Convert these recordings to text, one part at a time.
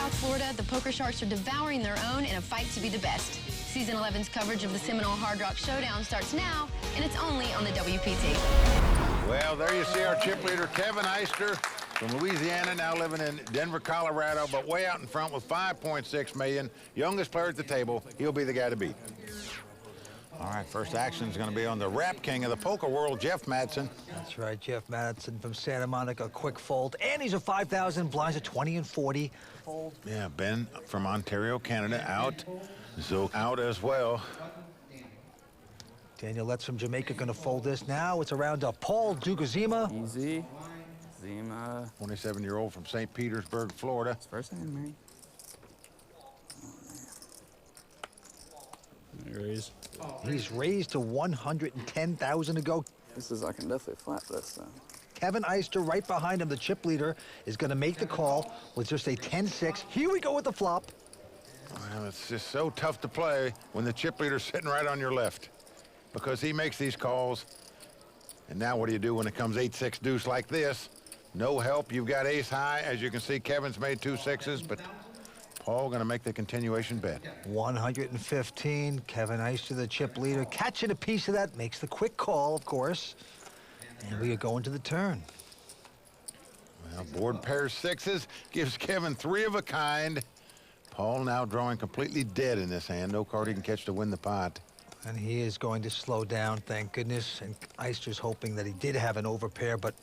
South Florida, the Poker Sharks are devouring their own in a fight to be the best. Season 11's coverage of the Seminole Hard Rock Showdown starts now, and it's only on the WPT. Well, there you see our chip leader, Kevin Eyster, from Louisiana, now living in Denver, Colorado, but way out in front with $5.6 million. Youngest player at the table. He'll be the guy to beat. All right, first action is going to be on the rap king of the poker world, Jeff Madsen. That's right, Jeff Madsen from Santa Monica, quick fold. And he's a 5,000, blinds at 20 and 40. Fold. Yeah, Ben from Ontario, Canada, out. Zo out as well. Daniel Letts from Jamaica going to fold this. Now it's around Paul Dlugozima. Easy. Zima. 27-year-old from St. Petersburg, Florida. It's first hand, man. Raise. He's raised to 110,000 to go. This is, I can definitely flap this, though. Kevin Eyster right behind him, the chip leader, is going to make the call with just a 10-6. Here we go with the flop. Well, it's just so tough to play when the chip leader's sitting right on your left because he makes these calls. And now what do you do when it comes 8-6 deuce like this? No help. You've got ace high. As you can see, Kevin's made 2 6s, but Paul going to make the continuation bet. 115. Kevin Eyster, the chip leader, catching a piece of that, makes the quick call, of course. And we are going to the turn. Well, board pairs 6s, gives Kevin 3 of a kind. Paul now drawing completely dead in this hand. No card he can catch to win the pot. And he is going to slow down, thank goodness. And Eyster's hoping that he did have an overpair, but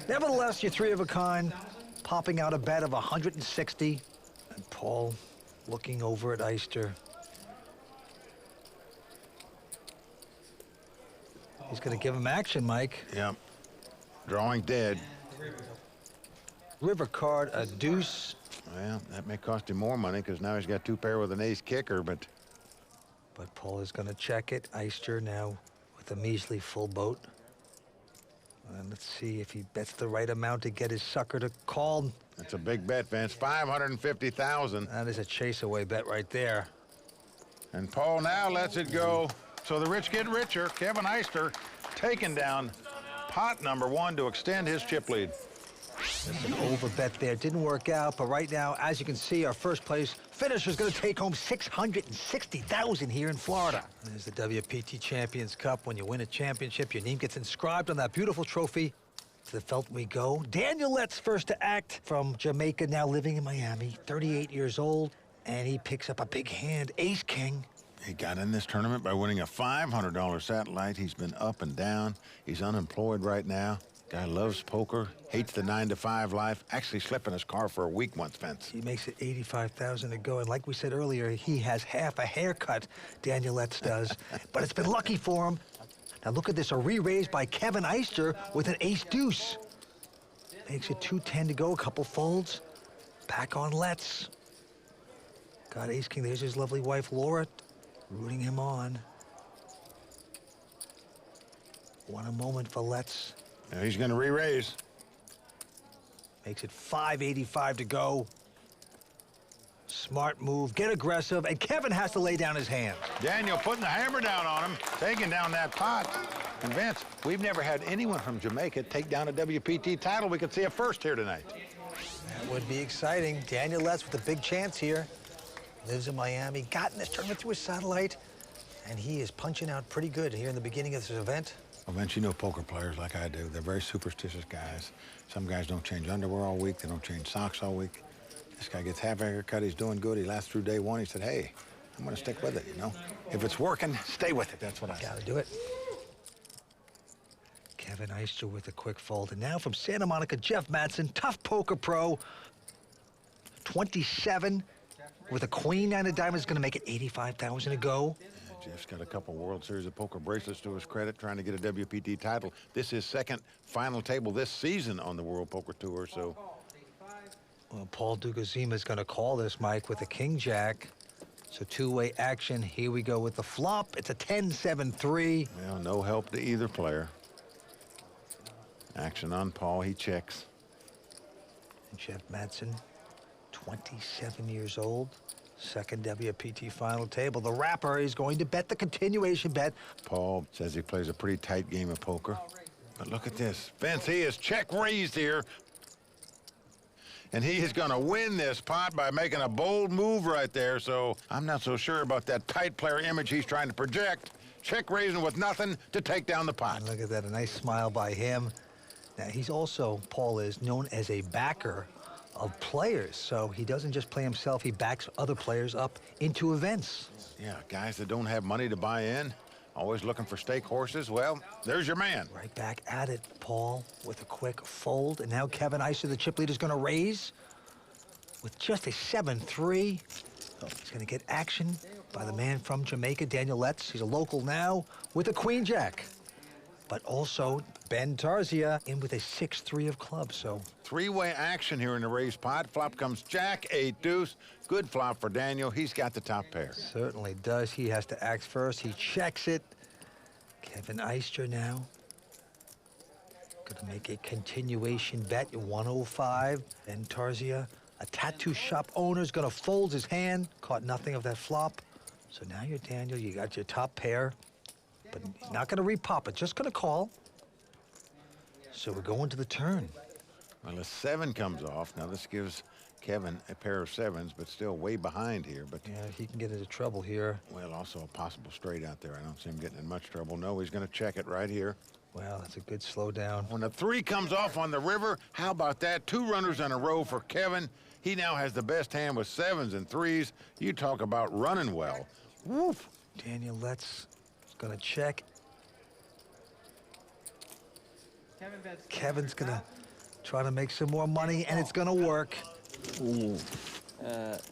nevertheless, you're 3 of a kind, popping out a bet of 160. And Paul looking over at Eyster. He's going to give him action, Mike. Yep. Drawing dead. River card, a deuce. Well, that may cost him more money because now he's got 2 pair with an ace kicker, but Paul is going to check it. Eyster now with a measly full boat. And let's see if he bets the right amount to get his sucker to call. that's a big bet, Vince. 550,000. That is a chase-away bet right there. And Paul now lets it go. So the rich get richer. Kevin Eyster taking down pot number 1 to extend his chip lead. It's an overbet there. Didn't work out, but right now, as you can see, our first place finisher is going to take home $660,000 here in Florida. There's the WPT Champions Cup. When you win a championship, your name gets inscribed on that beautiful trophy. To the felt we go. Daniel Letts first to act from Jamaica, now living in Miami, 38 years old, and he picks up a big hand, ace king. He got in this tournament by winning a $500 satellite. He's been up and down. He's unemployed right now. Guy loves poker, hates the 9-to-5 life. Actually slept in his car for a week once, Vince. He makes it 85,000 to go, and like we said earlier, he has half a haircut, Daniel Letts does. But it's been lucky for him. Now look at this, a re-raise by Kevin Eyster with an ace-deuce. Makes it 210 to go, a couple folds. Back on Letts. Got ace-king, there's his lovely wife, Laura, rooting him on. What a moment for Letts. Now he's going to re-raise. Makes it 585 to go. Smart move, get aggressive, and Kevin has to lay down his hand. Daniel putting the hammer down on him, taking down that pot. And Vince, we've never had anyone from Jamaica take down a WPT title. We could see a first here tonight. That would be exciting. Daniel Letts with a big chance here. Lives in Miami, got in this tournament through his satellite, and he is punching out pretty good here in the beginning of this event. Well, Vince, you know poker players like I do. They're very superstitious guys. Some guys don't change underwear all week. They don't change socks all week. This guy gets half a haircut. He's doing good. He lasts through day 1. He said, hey, I'm going to stick with it, you know? If it's working, stay with it. That's what I Gotta do it. Kevin Eyster with a quick fold. And now from Santa Monica, Jeff Madsen, tough poker pro. 27 with a queen 9 of diamonds, going to make it 85,000 to go. Jeff's got a couple World Series of Poker bracelets to his credit, trying to get a WPT title. This is second final table this season on the World Poker Tour, so. Well, Paul Dlugozima is going to call this, Mike, with a king-jack. So two-way action. Here we go with the flop. It's a 10-7-3. Well, no help to either player. Action on Paul, he checks. And Jeff Madsen, 27 years old. Second WPT final table. The rapper is going to bet the continuation bet. Paul says he plays a pretty tight game of poker. But look at this. Vince, he is check raised here. and he is going to win this pot by making a bold move right there, so I'm not so sure about that tight player image he's trying to project. Check raising with nothing to take down the pot. And look at that, a nice smile by him. Now, he's also, Paul is, known as a backer of players, so he doesn't just play himself, he backs other players up into events. Yeah, guys that don't have money to buy in, always looking for stake horses, well, there's your man. Right back at it, Paul, with a quick fold. And now Kevin Eyster, the chip leader's gonna raise with just a 7-3. Oh, he's gonna get action by the man from Jamaica, Daniel Letts. He's a local now with a queen jack. But also Ben Tarzia in with a 6-3 of clubs, so. Three-way action here in the raised pot. Flop comes jack, 8 deuce. Good flop for Daniel. He's got the top pair. Certainly does. He has to act first. He checks it. Kevin Eyster now. Gonna make a continuation bet at 105. Ben Tarzia, a tattoo shop owner's gonna fold his hand. Caught nothing of that flop. So now you're Daniel. You got your top pair. But he's not gonna repop it, just gonna call. So we're going to the turn. Well, a 7 comes off. Now this gives Kevin a pair of 7s, but still way behind here. But Yeah, he can get into trouble here. well, also a possible straight out there. I don't see him getting in much trouble. No, he's going to check it right here. Well, that's a good slowdown. When the 3 comes off on the river, how about that? 2 runners in a row for Kevin. He now has the best hand with 7s and 3s. You talk about running well. Woof. Daniel Letts is gonna check. Kevin's gonna try to make some more money, and it's gonna work. Ooh.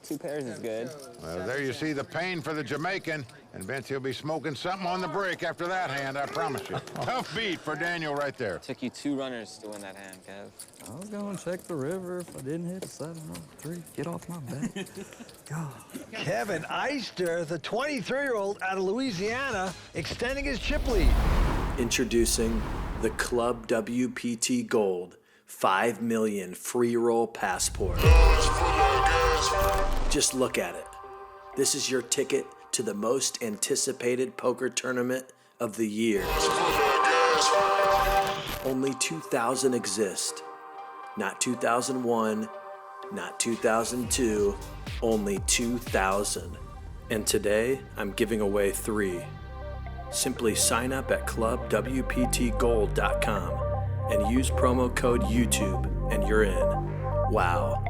2 pairs is good. Well, there you see the pain for the Jamaican. And Vince, he'll be smoking something on the break after that hand, I promise you. Tough beat for Daniel right there. Took you 2 runners to win that hand, Kev. I was going to check the river. If I didn't hit a 7 or 3, get off my back. Kevin Eyster, the 23-year-old out of Louisiana, extending his chip lead. Introducing the Club WPT Gold 5 million free roll passport. Just look at it. This is your ticket to the most anticipated poker tournament of the year. Only 2,000 exist. Not 2001, not 2002, only 2,000. And today, I'm giving away 3. Simply sign up at clubwptgold.com and use promo code YouTube and you're in. Wow,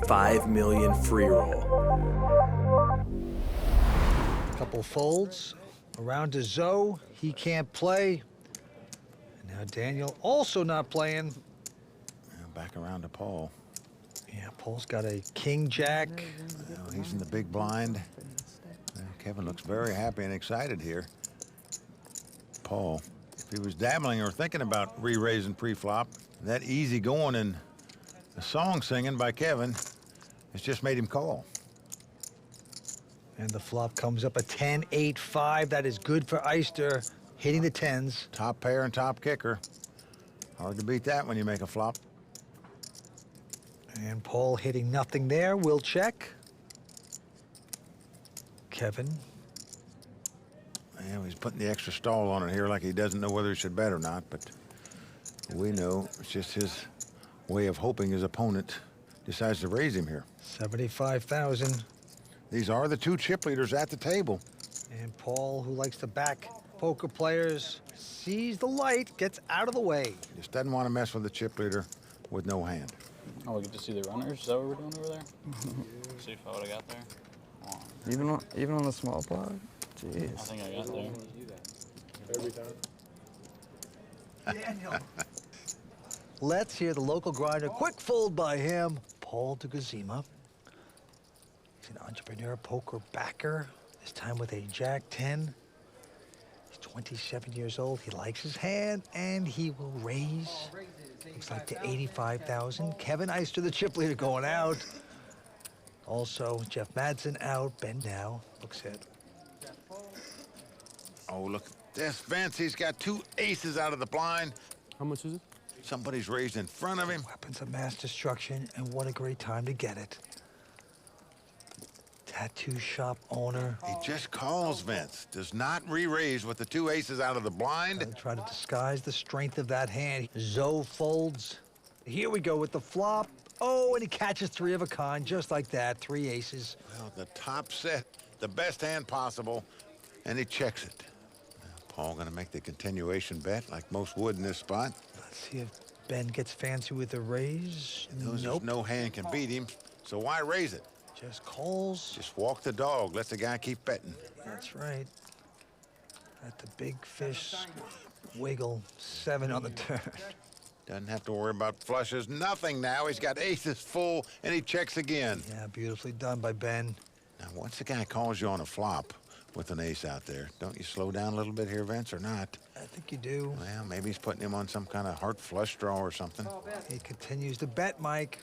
5 million free roll. Couple folds around to Zo. He can't play. And now Daniel also not playing. Now back around to Paul. Yeah, Paul's got a king jack. Well, he's in the big blind. Well, Kevin looks very happy and excited here. Paul, if he was dabbling or thinking about re-raising pre-flop, that easy going and a song singing by Kevin has just made him call. And the flop comes up a 10-8-5. That is good for Eyster, hitting the 10s. Top pair and top kicker. Hard to beat that when you make a flop. And Paul hitting nothing there. We'll check. Kevin. Yeah, he's putting the extra stall on it here like he doesn't know whether he should bet or not, but we know it's just his way of hoping his opponent decides to raise him here. 75,000. These are the 2 chip leaders at the table. And Paul, who likes to back poker players, sees the light, gets out of the way. Just doesn't want to mess with the chip leader with no hand. Oh, we get to see the runners? Is that what we're doing over there? See if I would have got there. Come on. Even on the small pot? Jeez. I think I got there. Every time. Daniel. Let's hear the local grinder. Quick fold by him. Paul Dlugozima. He's an entrepreneur, poker backer, this time with a Jack 10. He's 27 years old. He likes his hand, and he will raise. Looks like to 85,000. Kevin Eyster, the chip leader, going out. Also, Jeff Madsen out. Ben now looks it. Oh, look at this, Vince. He's got 2 aces out of the blind. How much is it? Somebody's raised in front of him. Weapons of mass destruction, and what a great time to get it. Tattoo shop owner. He just calls, Vince. Does not re-raise with the 2 aces out of the blind. Gonna try to disguise the strength of that hand. Zo folds. Here we go with the flop. Oh, and he catches 3 of a kind, just like that. 3 aces. Well, the top set, the best hand possible, and he checks it. Now, Paul gonna make the continuation bet like most would in this spot. Let's see if Ben gets fancy with a raise. Nope. No hand can beat him, so why raise it? Just calls. Just walk the dog, let the guy keep betting. That's right. Let the big fish wiggle. 7 on the turn. Doesn't have to worry about flushes, nothing now. He's got aces full, and he checks again. Yeah, beautifully done by Ben. Now, once the guy calls you on a flop with an ace out there, don't you slow down a little bit here, Vince, or not? I think you do. Well, maybe he's putting him on some kind of heart flush draw or something. He continues to bet, Mike.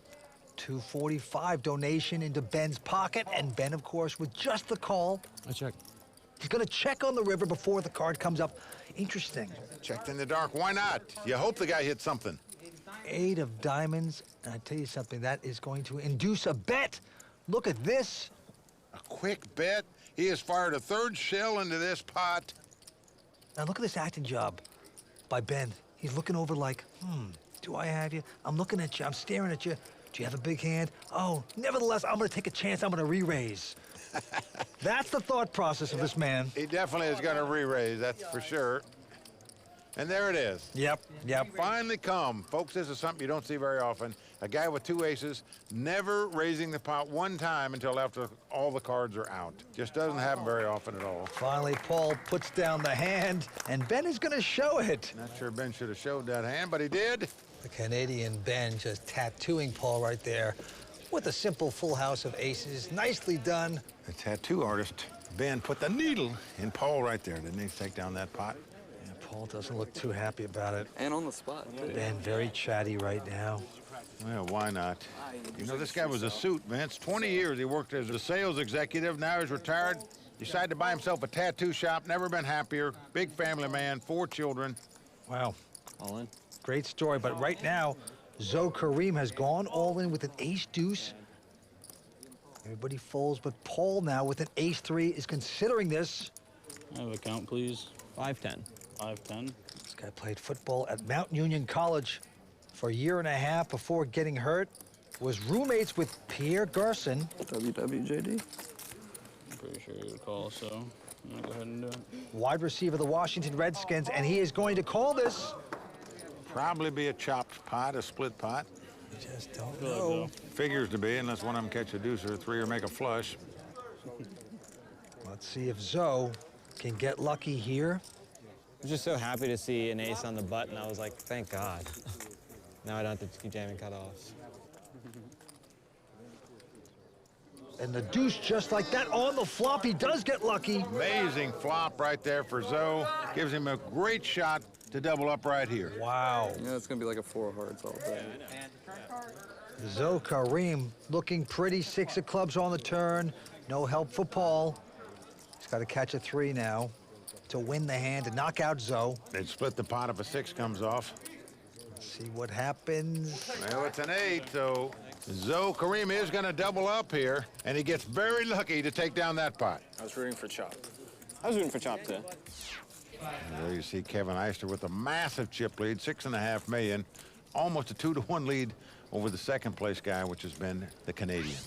$245 donation into Ben's pocket, and Ben, of course, with just the call. I check. He's going to check on the river before the card comes up. Interesting. Checked in the dark, why not? You hope the guy hits something. 8 of diamonds. And I tell you something, that is going to induce a bet. Look at this. A quick bet. He has fired a 3rd shell into this pot. Now look at this acting job by Ben. He's looking over like, do I have you? I'm looking at you. I'm staring at you. Do you have a big hand? Oh, nevertheless, I'm going to take a chance. I'm going to re-raise. That's the thought process of this man. He definitely is going to re-raise, that's for sure. And there it is. Yep. Finally come. Folks, this is something you don't see very often. A guy with 2 aces, never raising the pot one time until after all the cards are out. Just doesn't happen very often at all. Finally, Paul puts down the hand, and Ben is going to show it. Not sure Ben should have showed that hand, but he did. The Canadian Ben just tattooing Paul right there with a simple full house of aces. Nicely done. The tattoo artist, Ben, put the needle in Paul right there. Didn't he take down that pot? Yeah, Paul doesn't look too happy about it. And on the spot. Ben very chatty right now. Well, why not? You know, this guy was a suit, Vince. 20 years he worked as a sales executive. Now he's retired. Decided to buy himself a tattoo shop. Never been happier. Big family man, 4 children. Wow. All in. Great story, but right now, Zo Karim has gone all in with an ace-deuce. Everybody folds, but Paul now with an ace-3 is considering this. I have a count, please. 5-10. 5-10. This guy played football at Mount Union College for a year and a half before getting hurt. Was roommates with Pierre Garçon. WWJD. I'm pretty sure he would call, so I'm gonna go ahead and do it. Wide receiver of the Washington Redskins, and he is going to call this. Probably be a chopped pot, a split pot. You just don't Feel like know. Figures to be, unless one of them catch a deuce or a 3 or make a flush. Let's see if Zo can get lucky here. I was just so happy to see an ace on the button. I was like, thank God. Now I don't have to keep jamming cutoffs. And the deuce just like that on the flop. He does get lucky. Amazing flop right there for Zo. Gives him a great shot to double up right here. Wow. Yeah, it's gonna be like a 4 of hearts all day. Zo Karim looking pretty. 6 of clubs on the turn. No help for Paul. He's got to catch a 3 now to win the hand, to knock out Zo. They'd split the pot if a 6 comes off. Let's see what happens. Well, it's an 8, so Zo Karim is going to double up here, and he gets very lucky to take down that pot. I was rooting for chop. I was rooting for chop, too. And there you see Kevin Eyster with a massive chip lead, $6.5 million, almost a 2-to-1 lead over the second-place guy, which has been the Canadian.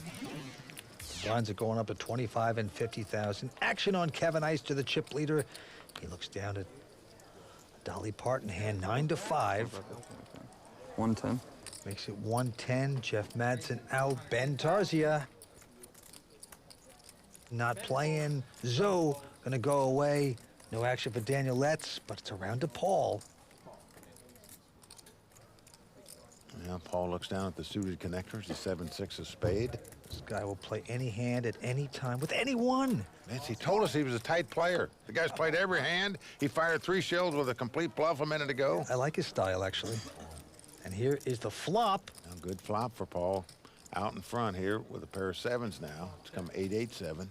Blinds are going up at 25 and 50,000. Action on Kevin Eyster, the chip leader. He looks down at Dolly Parton hand, 9-5. 110. Makes it 110. Jeff Madsen out. Ben Tarzia not playing. Zo gonna go away. No action for Daniel Letts, but it's around to Paul. Yeah, Paul looks down at the suited connectors, the 7-6 of spade. This guy will play any hand at any time with anyone. Vince, he told us he was a tight player. The guy's played every hand. He fired 3 shells with a complete bluff a minute ago. I like his style, actually. And here is the flop. Now, good flop for Paul. Out in front here with a pair of 7s now. It's come 8-8-7.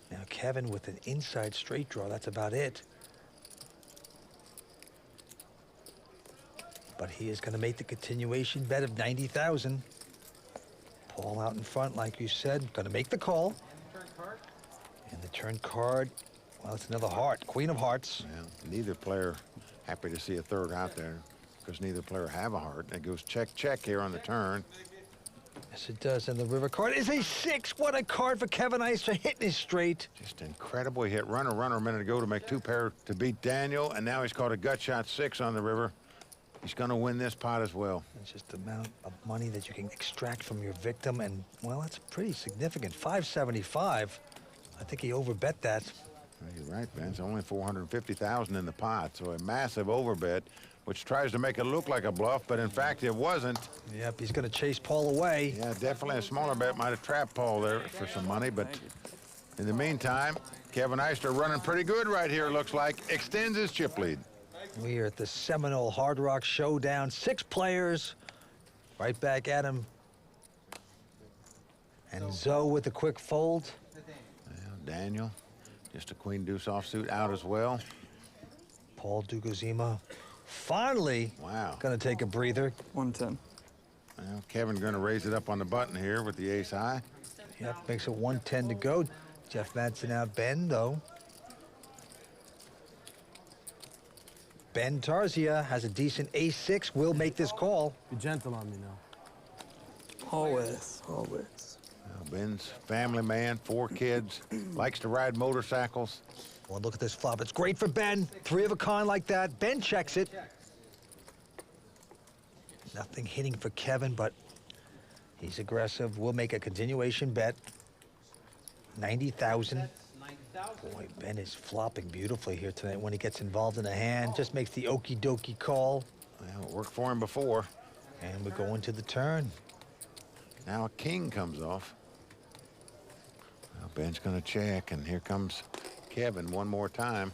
Now Kevin with an inside straight draw. That's about it. But he is going to make the continuation bet of 90,000. Paul out in front, like you said, going to make the call. And the turn card, well, it's another heart, Queen of Hearts. Well, neither player happy to see a 3rd out there because neither player have a heart. And it goes check, check here on the turn. Yes, it does. And the river card is a 6. What a card for Kevin Eyster, hitting his straight. Just incredible. He hit runner a minute ago to make 2 pair to beat Daniel, and now he's caught a gut shot 6 on the river. He's going to win this pot as well. It's just the amount of money that you can extract from your victim, and, well, that's pretty significant. $575. I think he overbet that. Well, you're right, Ben. It's only $450,000 in the pot, so a massive overbet, which tries to make it look like a bluff, but in fact it wasn't. Yep, he's going to chase Paul away. Yeah, definitely a smaller bet might have trapped Paul there for some money, but in the meantime, Kevin Eyster running pretty good right here, looks like. Extends his chip lead. We are at the Seminole Hard Rock Showdown. 6 players. Right back at him. And Zo with a quick fold. Well, Daniel, just a queen deuce offsuit out as well. Paul Dlugozima finally going to take a breather. 110. Well, Kevin going to raise it up on the button here with the ace high. Yep, makes it 110 to go. Jeff Madsen out Ben, though. Ben Tarzia has a decent ace-6, will make this call. Be gentle on me now. Always, always. Well, Ben's family man, 4 kids, likes to ride motorcycles. Well, look at this flop. It's great for Ben. 3 of a kind like that. Ben checks it. Nothing hitting for Kevin, but he's aggressive. We'll make a continuation bet. 90,000. Boy, Ben is flopping beautifully here tonight when he gets involved in a hand. Just makes the okie dokie call. Well, it worked for him before. And we're going to the turn. Now a king comes off. Well, Ben's going to check, and here comes Kevin one more time.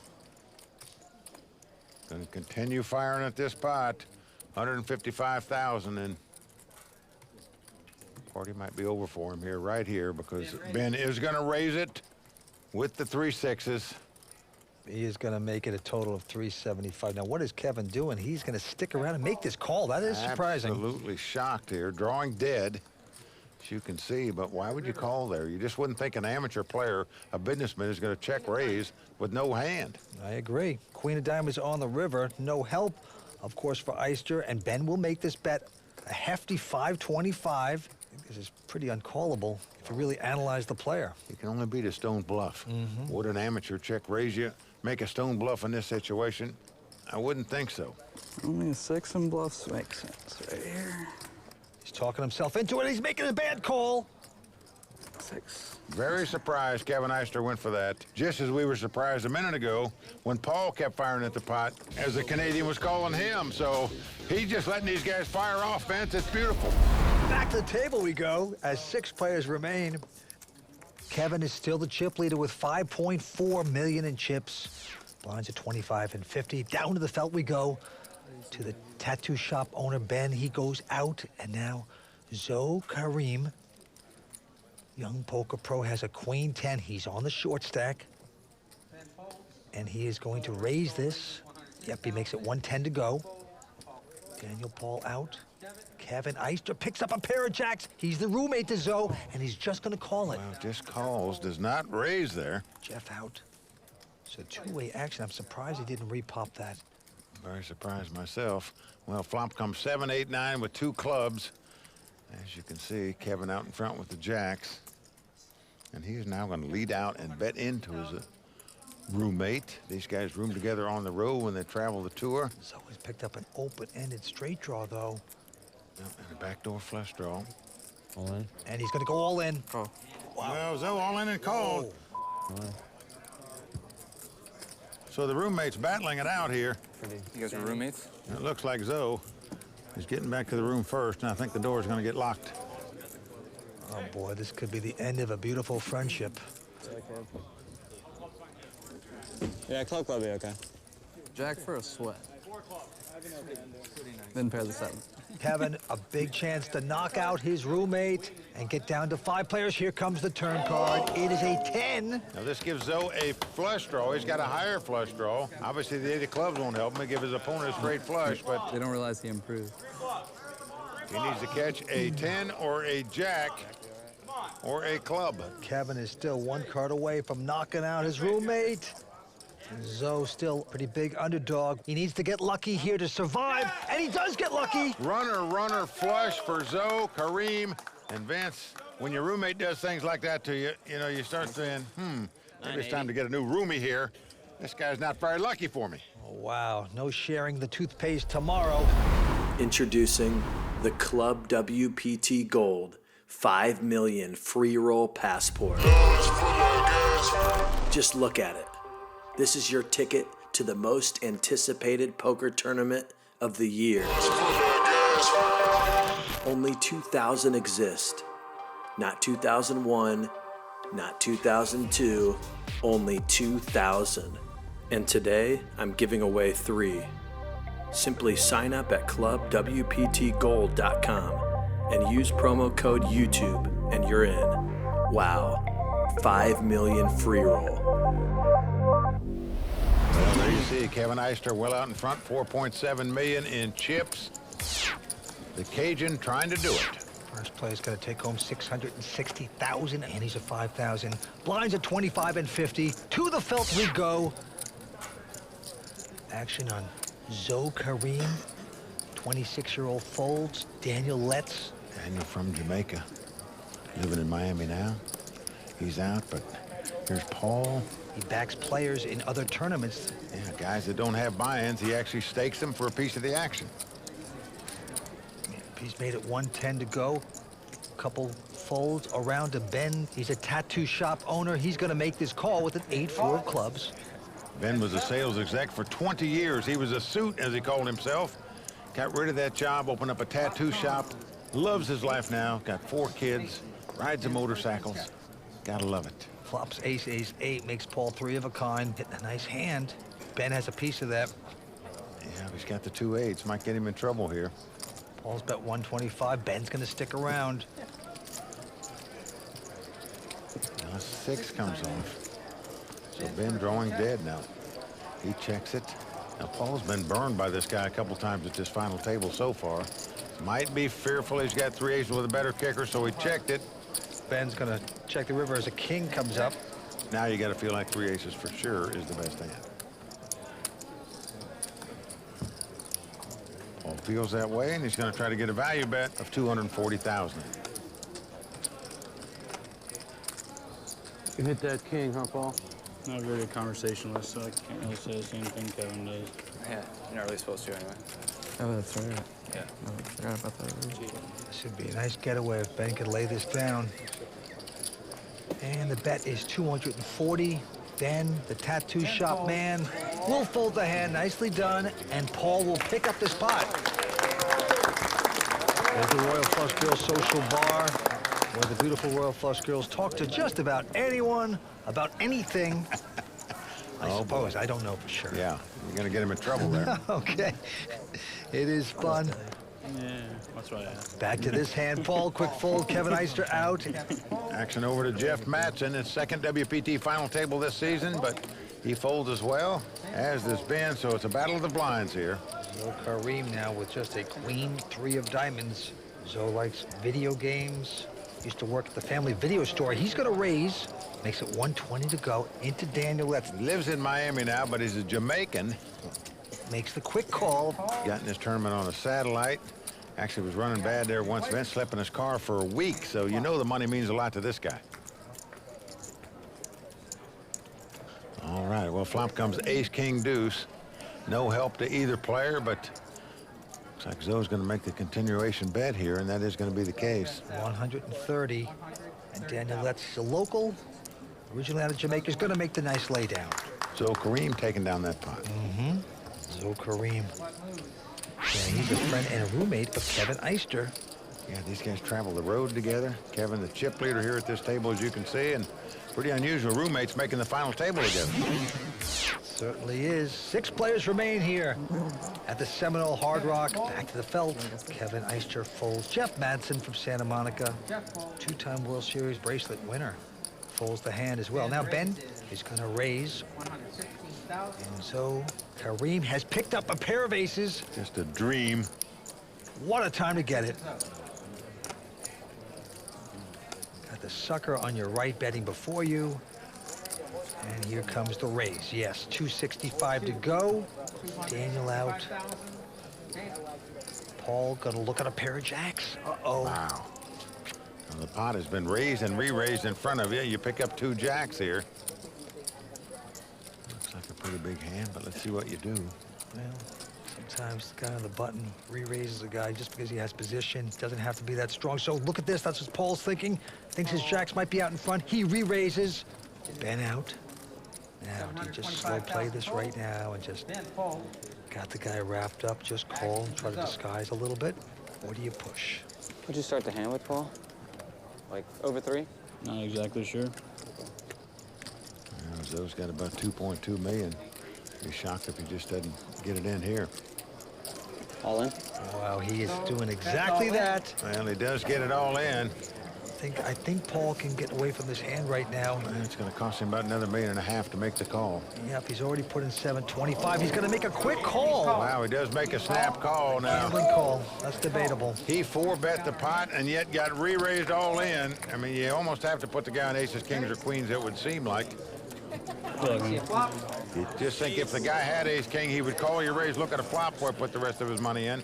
Going to continue firing at this pot. 155,000, and party might be over for him here, right here, because Ben is going to raise it with the 3 6s. He is going to make it a total of 375. Now, what is Kevin doing? He's going to stick around and make this call. That is surprising. Absolutely shocked here. Drawing dead, as you can see, but why would you call there? You just wouldn't think an amateur player, a businessman, is going to check raise with no hand. I agree. Queen of Diamonds on the river. No help, of course, for Eyster, and Ben will make this bet a hefty 525. I think this is pretty uncallable if you really analyze the player. You can only beat a stone bluff. Would an amateur check raise you, make a stone bluff in this situation? I wouldn't think so. Only a 6 and bluffs makes sense right here. He's talking himself into it. He's making a bad call. 6. Very surprised Kevin Eyster went for that. Just as we were surprised a minute ago when Paul kept firing at the pot as the Canadian was calling him. So he's just letting these guys fire off, Vince. It's beautiful. Back to the table we go as 6 players remain. Kevin is still the chip leader with 5.4 million in chips. Blinds at 25 and 50. Down to the felt we go. To the tattoo shop owner, Ben. He goes out, and now Zo Karim, young poker pro, has a queen 10. He's on the short stack. And he is going to raise this. Yep, he makes it 110 to go. Daniel Paul out. Kevin Eyster picks up a pair of jacks. He's the roommate to Zo, and he's just going to call it. Well, just calls, does not raise there. Jeff out. So 2-way action. I'm surprised he didn't repop that. Very surprised myself. Well, flop comes 7, 8, 9 with 2 clubs. As you can see, Kevin out in front with the jacks. And he is now going to lead out and bet into his roommate. These guys room together on the road when they travel the tour. Zo has picked up an open-ended straight draw, though. Yep, and a backdoor flush draw. All in. And he's going to go all in. Oh. Wow. Well, Zo all in and called. So the roommate's battling it out here. You guys are roommates? It looks like Zo is getting back to the room first, and I think the door is going to get locked. Oh, boy, this could be the end of a beautiful friendship. Yeah, club will be okay. Jack for a sweat. Then pair the 7. Kevin, a big chance to knock out his roommate and get down to 5 players. Here comes the turn card. It is a 10. Now this gives Zo a flush draw. He's got a higher flush draw. Obviously the 8 of clubs won't help him. He give his opponent a straight flush, but They don't realize he improved. he needs to catch a 10 or a jack or a club. Kevin is still 1 card away from knocking out his roommate. Zo still pretty big underdog. He needs to get lucky here to survive, and he does get lucky. Runner, runner, flush for Zo Karim. And Vince, when your roommate does things like that to you, you know, you start saying, maybe it's time to get a new roomie here. This guy's not very lucky for me. Oh, wow, no sharing the toothpaste tomorrow. Introducing the Club WPT Gold 5 million free roll passport. Just look at it. This is your ticket to the most anticipated poker tournament of the year. Only 2,000 exist. Not 2001, not 2002, only 2,000. And today, I'm giving away 3. Simply sign up at clubwptgold.com and use promo code YouTube and you're in. Wow, 5 million free roll. Well, there you see Kevin Eyster well out in front, 4.7 million in chips. The Cajun trying to do it. First player's going to take home 660,000, and he's at 5,000. Blinds at 25 and 50. To the felt we go. Action on Zo Karim, 26-year-old folds. Daniel Letts. Daniel from Jamaica, living in Miami now. He's out, but here's Paul. He backs players in other tournaments. Yeah, guys that don't have buy-ins, he actually stakes them for a piece of the action. He's made it 110 to go. Couple folds around to Ben. He's a tattoo shop owner. He's going to make this call with an 8-4 of clubs. Ben was a sales exec for 20 years. He was a suit, as he called himself. Got rid of that job, opened up a tattoo shop. Loves his life now. Got 4 kids. Rides the motorcycles. Gotta love it. Flops ace, ace, 8, makes Paul 3 of a kind. Hitting a nice hand. Ben has a piece of that. Yeah, he's got the 2 8s. Might get him in trouble here. Paul's bet 125. Ben's going to stick around. Now a 6 comes off. So Ben drawing dead now. He checks it. Now Paul's been burned by this guy a couple times at this final table so far. Might be fearful he's got 3 aces with a better kicker, so he checked it. Ben's going to check the river as a king comes up. Now you got to feel like 3 aces for sure is the best hand. Paul feels that way, and he's going to try to get a value bet of 240,000. You hit that king, huh, Paul? Not a very good conversationalist, so I can't really say the same thing Kevin does. Yeah, you're not really supposed to anyway. Oh, that's right. Yeah. I forgot about that. This would be a nice getaway if Ben could lay this down. And the bet is 240. Ben, the tattoo shop man, will fold the hand. Nicely done. And Paul will pick up the spot. There's the Royal Flush Girls Social Bar, where the beautiful Royal Flush Girls talk to just about anyone, about anything. I suppose. I don't know for sure. Yeah, you're going to get him in trouble there. Okay. It is fun. Yeah, that's what I asked. Back to this hand, Paul. Quick fold. Kevin Eyster out. Action over to Jeff Madsen, his second WPT final table this season, but he folds as well, as does Ben, so it's a battle of the blinds here. Zo Karim now with just a queen, 3 of diamonds. Zo likes video games. Used to work at the family video store. He's going to raise. Makes it 120 to go into Daniel Letts. Lives in Miami now, but he's a Jamaican. Makes the quick call. Got in this tournament on a satellite. Actually was running bad there once. Vince slept in his car for a week, so you know the money means a lot to this guy. All right, well, flop comes ace, king, deuce. No help to either player, but looks like Zo's going to make the continuation bet here, and that is going to be the case. 130. And Daniel Letts, a local, originally out of Jamaica, is going to make the nice laydown. Zo Karim taking down that pot. Mm-hmm. Zo Karim. Yeah, he's a friend and a roommate of Kevin Eyster. Yeah, these guys travel the road together. Kevin, the chip leader here at this table, as you can see, and pretty unusual roommates making the final table together. Certainly is. 6 players remain here at the Seminole Hard Rock. Back to the felt. Kevin Eyster folds. Jeff Madsen from Santa Monica, 2-time World Series bracelet winner, folds the hand as well. Now Ben is going to raise. And so Karim has picked up a pair of aces. Just a dream. What a time to get it. Got the sucker on your right betting before you. And here comes the raise. Yes, 265 to go. Daniel out. Paul gonna look at a pair of jacks. Uh-oh. Wow. Well, the pot has been raised and re-raised in front of you. You pick up 2 jacks here. Looks like a pretty big hand, but let's see what you do. Well, sometimes the guy on the button re-raises a guy just because he has position. Doesn't have to be that strong. So look at this. That's what Paul's thinking. Thinks his jacks might be out in front. He re-raises. Ben out. Now, do you just slow play this right now and just got the guy wrapped up? Just call and try to disguise a little bit? Or do you push? What'd you start the hand with, Paul? Like over 3? Not exactly sure. Zo's got about 2.2 million. Be shocked if he just doesn't get it in here. All in? Wow, he is doing exactly that. Well, he does get it all in. I think Paul can get away from this hand right now. And it's going to cost him about another $1.5 million to make the call. Yep, he's already put in 725. He's going to make a quick call. Wow, he does make a snap call now. Gambling call. That's debatable. He 4-bet the pot and yet got re-raised all in. I mean, you almost have to put the guy on aces, kings, or queens, it would seem like. You just think if the guy had ace-king, he would call your raise, look at a flop before he put the rest of his money in.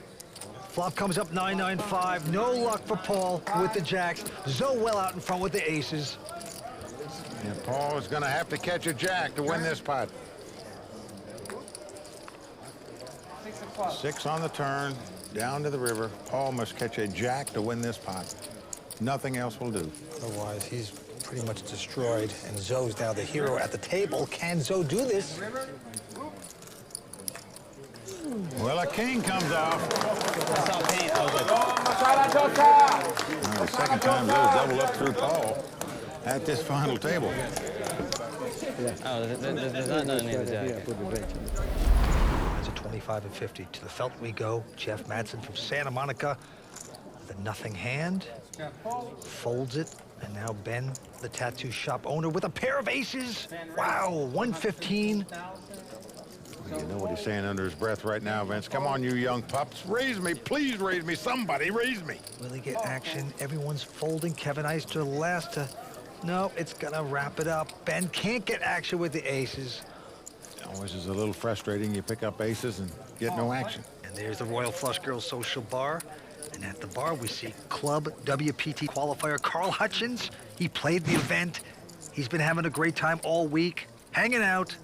Flop comes up 995. No luck for Paul with the jacks. Zo well out in front with the aces. Yeah, Paul is going to have to catch a jack to win this pot. 6 on the turn, down to the river. Paul must catch a jack to win this pot. Nothing else will do. Otherwise, he's pretty much destroyed, and Zo's now the hero at the table. Can Zo do this? Well, a king comes off. I saw paint. I was like, The second time Zo doubled up through Paul at this final table. Oh, there's not none in the jack. It's a 25 and 50. To the felt we go. Jeff Madsen from Santa Monica. The nothing hand. Folds it. And now Ben, the tattoo shop owner, with a pair of aces. Wow, 115. You know what he's saying under his breath right now, Vince. Come on, you young pups. Raise me. Please raise me. Somebody raise me. Will he get action? Everyone's folding. Kevin Eyster last to... No, it's going to wrap it up. Ben can't get action with the aces. Always is a little frustrating. You pick up aces and get no action. And there's the Royal Flush Girls Social Bar. And at the bar, we see Club WPT qualifier Carl Hutchins. He played the event. He's been having a great time all week, hanging out.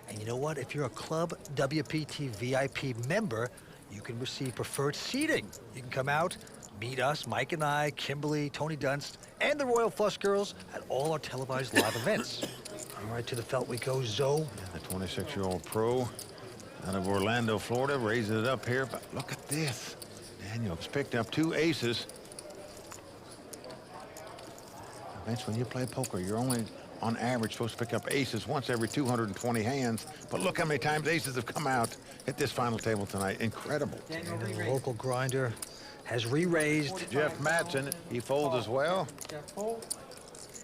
And you know what? If you're a Club WPT VIP member, you can receive preferred seating. You can come out, meet us, Mike and I, Kimberly, Tony Dunst, and the Royal Flush Girls at all our televised live events. All right, to the felt we go. Zo. The 26-year-old pro out of Orlando, Florida, raises it up here. But look at this. Daniel's picked up 2 aces. Vince, when you play poker, you're only, on average, supposed to pick up aces once every 220 hands. But look how many times aces have come out at this final table tonight. Incredible. And the local grinder has re-raised. Jeff Madsen, he folds as well.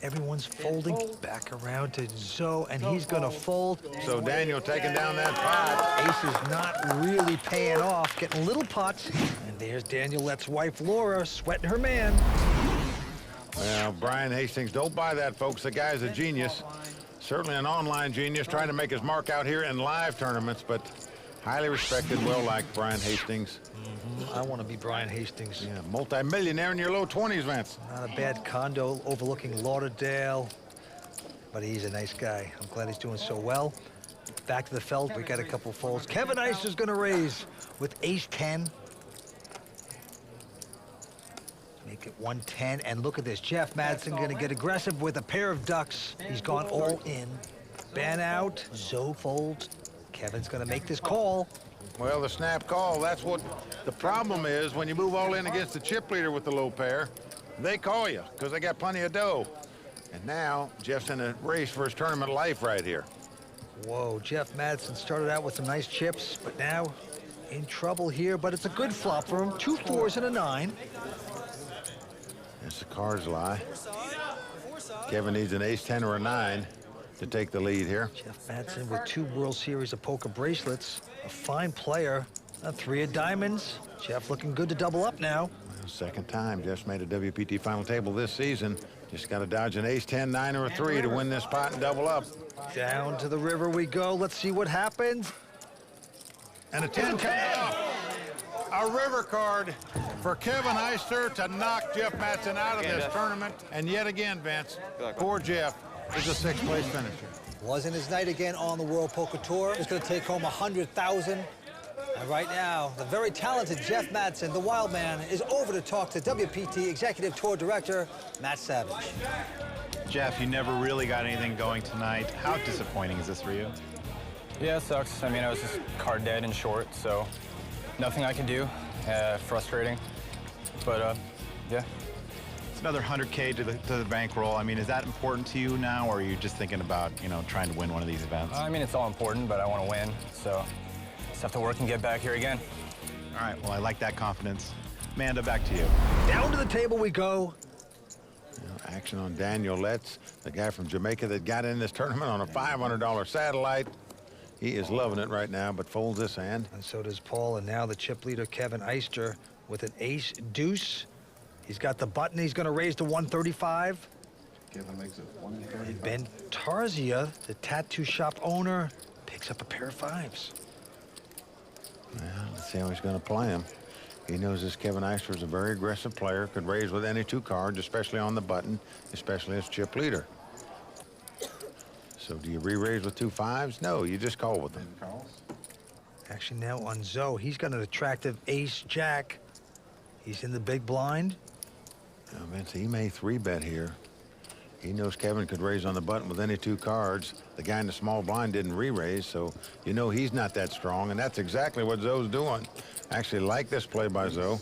Everyone's folding back around to Zo, and he's going to fold. So Daniel taking down that pot. Ace is not really paying off, getting little pots. And there's Daniel-lette's wife, Laura, sweating her man. Well, Brian Hastings, don't buy that, folks. The guy's a genius. Certainly an online genius, trying to make his mark out here in live tournaments, but highly respected, well-liked Brian Hastings. I want to be Brian Hastings. Yeah, multi-millionaire in your low 20s, Vince. Not a bad condo overlooking Lauderdale, but he's a nice guy. I'm glad he's doing so well. Back to the felt, we got a couple folds. Kevin Eyster's going to raise with ace-10. Make it 110, and look at this. Jeff Madsen going to get aggressive with a pair of ducks. He's gone all in. Ben out, Zo folds. Kevin's going to make this call. Well, the snap call, that's what the problem is when you move all in against the chip leader with the low pair. They call you because they got plenty of dough. And now Jeff's in a race for his tournament life right here. Whoa, Jeff Madsen started out with some nice chips, but now in trouble here, but it's a good flop for him. 2 4s and a 9. As the cards lie. Kevin needs an ace-10 or a 9 to take the lead here. Jeff Madsen with 2 World Series of Poker bracelets. A fine player. 3 of diamonds. Jeff looking good to double up now. Well, second time Jeff's made a WPT final table this season. Just got to dodge an ace-10, 9, or a 3 to win this pot and double up. Down to the river we go. Let's see what happens. And a 10 comes off. A river card. for Kevin Eyster to knock Jeff Madsen out of this tournament. And yet again, Vince, poor Jeff is a sixth-place finisher. Wasn't his night again on the World Poker Tour. He's going to take home $100,000. And right now, the very talented Jeff Madsen, the wild man, is over to talk to WPT Executive Tour Director Matt Savage. Jeff, you never really got anything going tonight. How disappointing is this for you? Yeah, it sucks. I mean, I was just card dead and short, so nothing I could do. Frustrating. But, yeah. It's another $100K to the bankroll. I mean, is that important to you now, or are you just thinking about, you know, trying to win one of these events? I mean, it's all important, but I want to win, so just have to work and get back here again. All right, well, I like that confidence. Amanda, back to you. Down to the table we go. Action on Daniel Letts, the guy from Jamaica that got in this tournament on a $500 satellite. He is loving it right now, but folds this hand. And so does Paul, and now the chip leader, Kevin Eyster, with an ace deuce. He's got the button. He's going to raise to 135. Kevin makes it 135. And Ben Tarzia, the tattoo shop owner, picks up a pair of fives. Well, let's see how he's going to play him. He knows this Kevin Eyster is a very aggressive player, could raise with any two cards, especially on the button, especially as chip leader. So do you re-raise with two fives? No, you just call with them. Action now on Zo. He's got an attractive ace-jack. He's in the big blind. Now, Vince, he may three-bet here. He knows Kevin could raise on the button with any two cards. The guy in the small blind didn't re-raise, so you know he's not that strong, and that's exactly what Zo's doing. Actually like this play by Zo.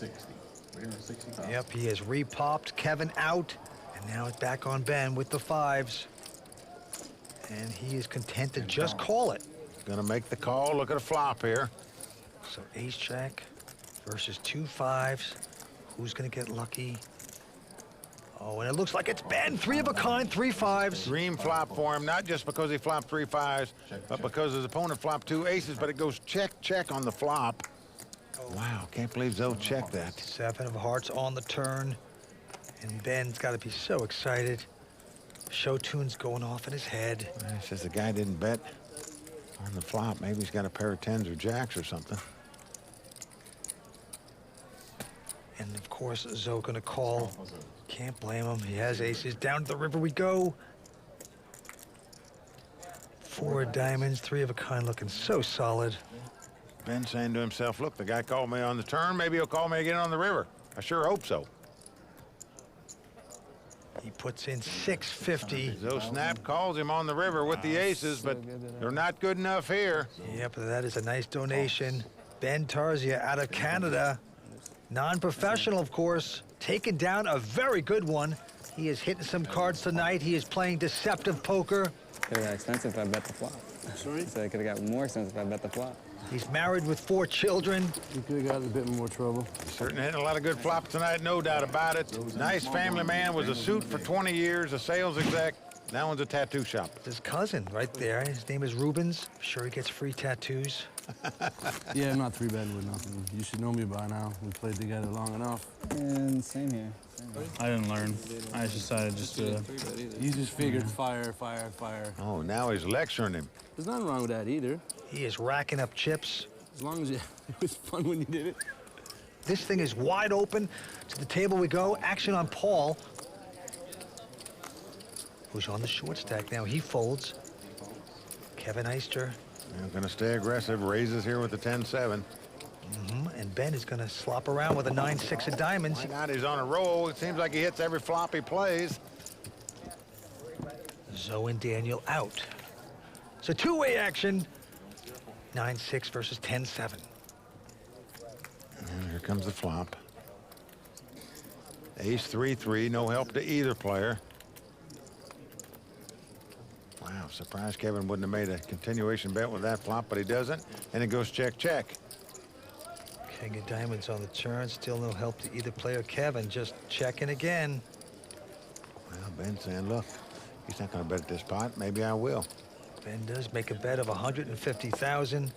Yep, he has re-popped Kevin out, and now it's back on Ben with the fives. And he is content to just call it. Gonna make the call. Look at a flop here. So ace-jack versus two fives. Who's gonna get lucky? Oh, and it looks like it's Ben. Three of a kind, three fives. Dream flop for him, not just because he flopped three fives, but because his opponent flopped two aces, but it goes check, check on the flop. Wow, can't believe Zo checked that. Seven of hearts on the turn. And Ben's got to be so excited. Show tune's going off in his head. He says the guy didn't bet on the flop. Maybe he's got a pair of tens or jacks or something. And of course, Zo gonna call. Can't blame him. He has aces. Down to the river we go. Four of diamonds, three of a kind, looking so solid. Ben saying to himself, look, the guy called me on the turn. Maybe he'll call me again on the river. I sure hope so. He puts in 650. Zo snap calls him on the river with the aces, but they're not good enough here. Yep, that is a nice donation. Ben Tarzia out of Canada. Non-professional, of course, taking down a very good one. He is hitting some cards tonight. He is playing deceptive poker. Could have got expensive if I bet the flop. Sorry? So it could have got more expensive if I bet the flop. He's married with 4 children. You could have got in a bit more trouble. Certainly hitting a lot of good flops tonight, no doubt about it. Nice family man, was a suit for 20 years, a sales exec. That one's a tattoo shop. His cousin right there. His name is Rubens. I'm sure he gets free tattoos. Yeah, I'm not three-betting with nothing. You should know me by now. We played together long enough. And same here. I didn't learn. I just decided just to... You just figured fire, fire, fire. Oh, now he's lecturing him. There's nothing wrong with that either. He is racking up chips. As long as it was fun when you did it. This thing is wide open. To the table we go. Action on Paul, who's on the short stack now. He folds. Kevin Eyster. He's going to stay aggressive. Raises here with the 10-7. And Ben is going to slop around with a 9-6 of diamonds. Why not? He's on a roll. It seems like he hits every flop he plays. Zo and Daniel out. So two-way action. 9-6 versus 10-7. And here comes the flop. Ace 3-3. No help to either player. Wow, surprised Kevin wouldn't have made a continuation bet with that flop, but he doesn't. And it goes check, check. King of diamonds on the turn. Still no help to either player. Kevin just checking again. Well, Ben's saying, look, he's not going to bet at this pot. Maybe I will. Ben does make a bet of 150,000.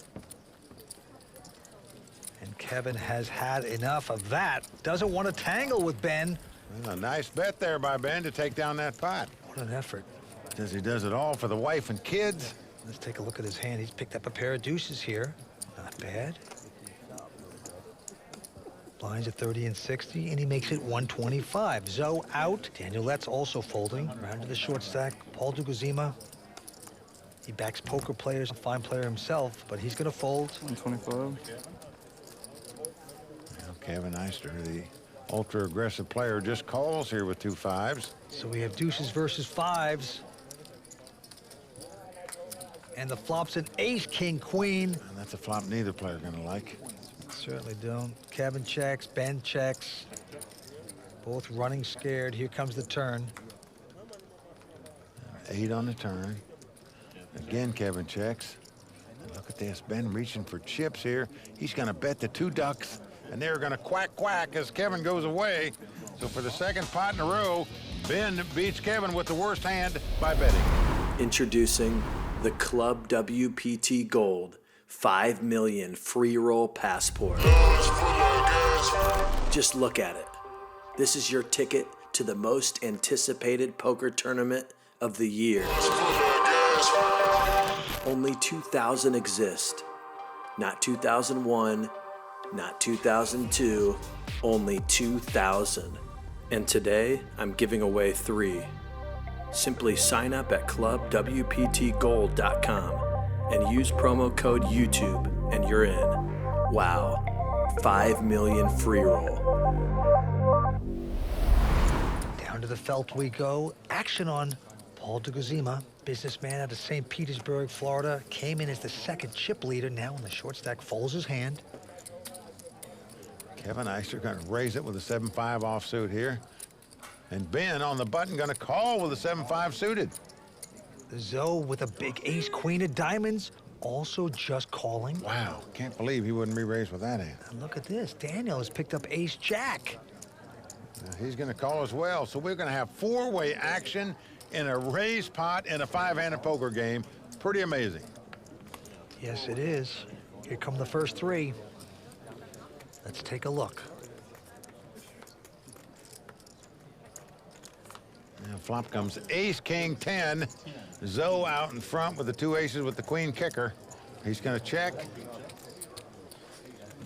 And Kevin has had enough of that. Doesn't want to tangle with Ben. Well, a nice bet there by Ben to take down that pot. What an effort. Says he does it all for the wife and kids. Let's take a look at his hand. He's picked up a pair of deuces here. Not bad. Blinds at 30 and 60, and he makes it 125. Zo out. Daniel Letts also folding. Round to the short stack. Paul Dlugozima. He backs poker players, a fine player himself, but he's going to fold. 125. Kevin Eyster, the ultra-aggressive player, just calls here with 2 5s. So we have deuces versus 5s. And the flop's an ace, king, queen. And that's a flop neither player going to like. Certainly don't. Kevin checks, Ben checks. Both running scared. Here comes the turn. 8 on the turn. Again, Kevin checks. And look at this. Ben reaching for chips here. He's going to bet the 2 ducks, and they're going to quack, quack as Kevin goes away. So for the second pot in a row, Ben beats Kevin with the worst hand by betting. Introducing the Club WPT Gold 5 million free roll passport. Just look at it. This is your ticket to the most anticipated poker tournament of the year. Only 2,000 exist. Not 2001, not 2002, only 2,000. And today, I'm giving away 3. Simply sign up at clubwptgold.com and use promo code YouTube and you're in. Wow, 5 million free roll. Down to the felt we go. Action on Paul Dlugozima, businessman out of St. Petersburg, Florida, came in as the second chip leader. Now in the short stack, folds his hand. Kevin Eyster going to raise it with a 7-5 offsuit here. And Ben on the button going to call with a 7-5 suited. Zo with a big ace, queen of diamonds, also just calling. Wow, can't believe he wouldn't re-raise with that hand. And look at this. Daniel has picked up ace jack. He's going to call as well. So we're going to have 4-way action in a raised pot in a 5-handed poker game. Pretty amazing. Yes, it is. Here come the first 3. Let's take a look. Now flop comes ace, king, 10. Zo out in front with the 2 aces with the queen kicker. He's going to check.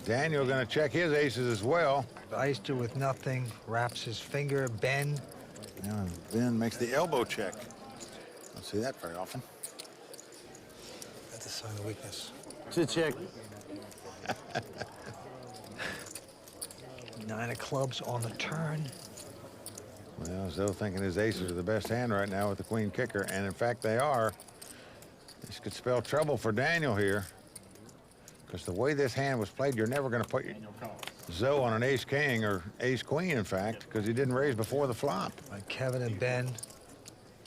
Daniel going to check his aces as well. Eyster with nothing, wraps his finger. Ben. Now Ben makes the elbow check. Don't see that very often. That's a sign of weakness. It's a check. 9 of clubs on the turn. Well, Zo thinking his aces are the best hand right now with the queen kicker, and in fact they are. This could spell trouble for Daniel here, because the way this hand was played, you're never going to put Zo on an ace-king or ace-queen, in fact, because he didn't raise before the flop. Kevin and Ben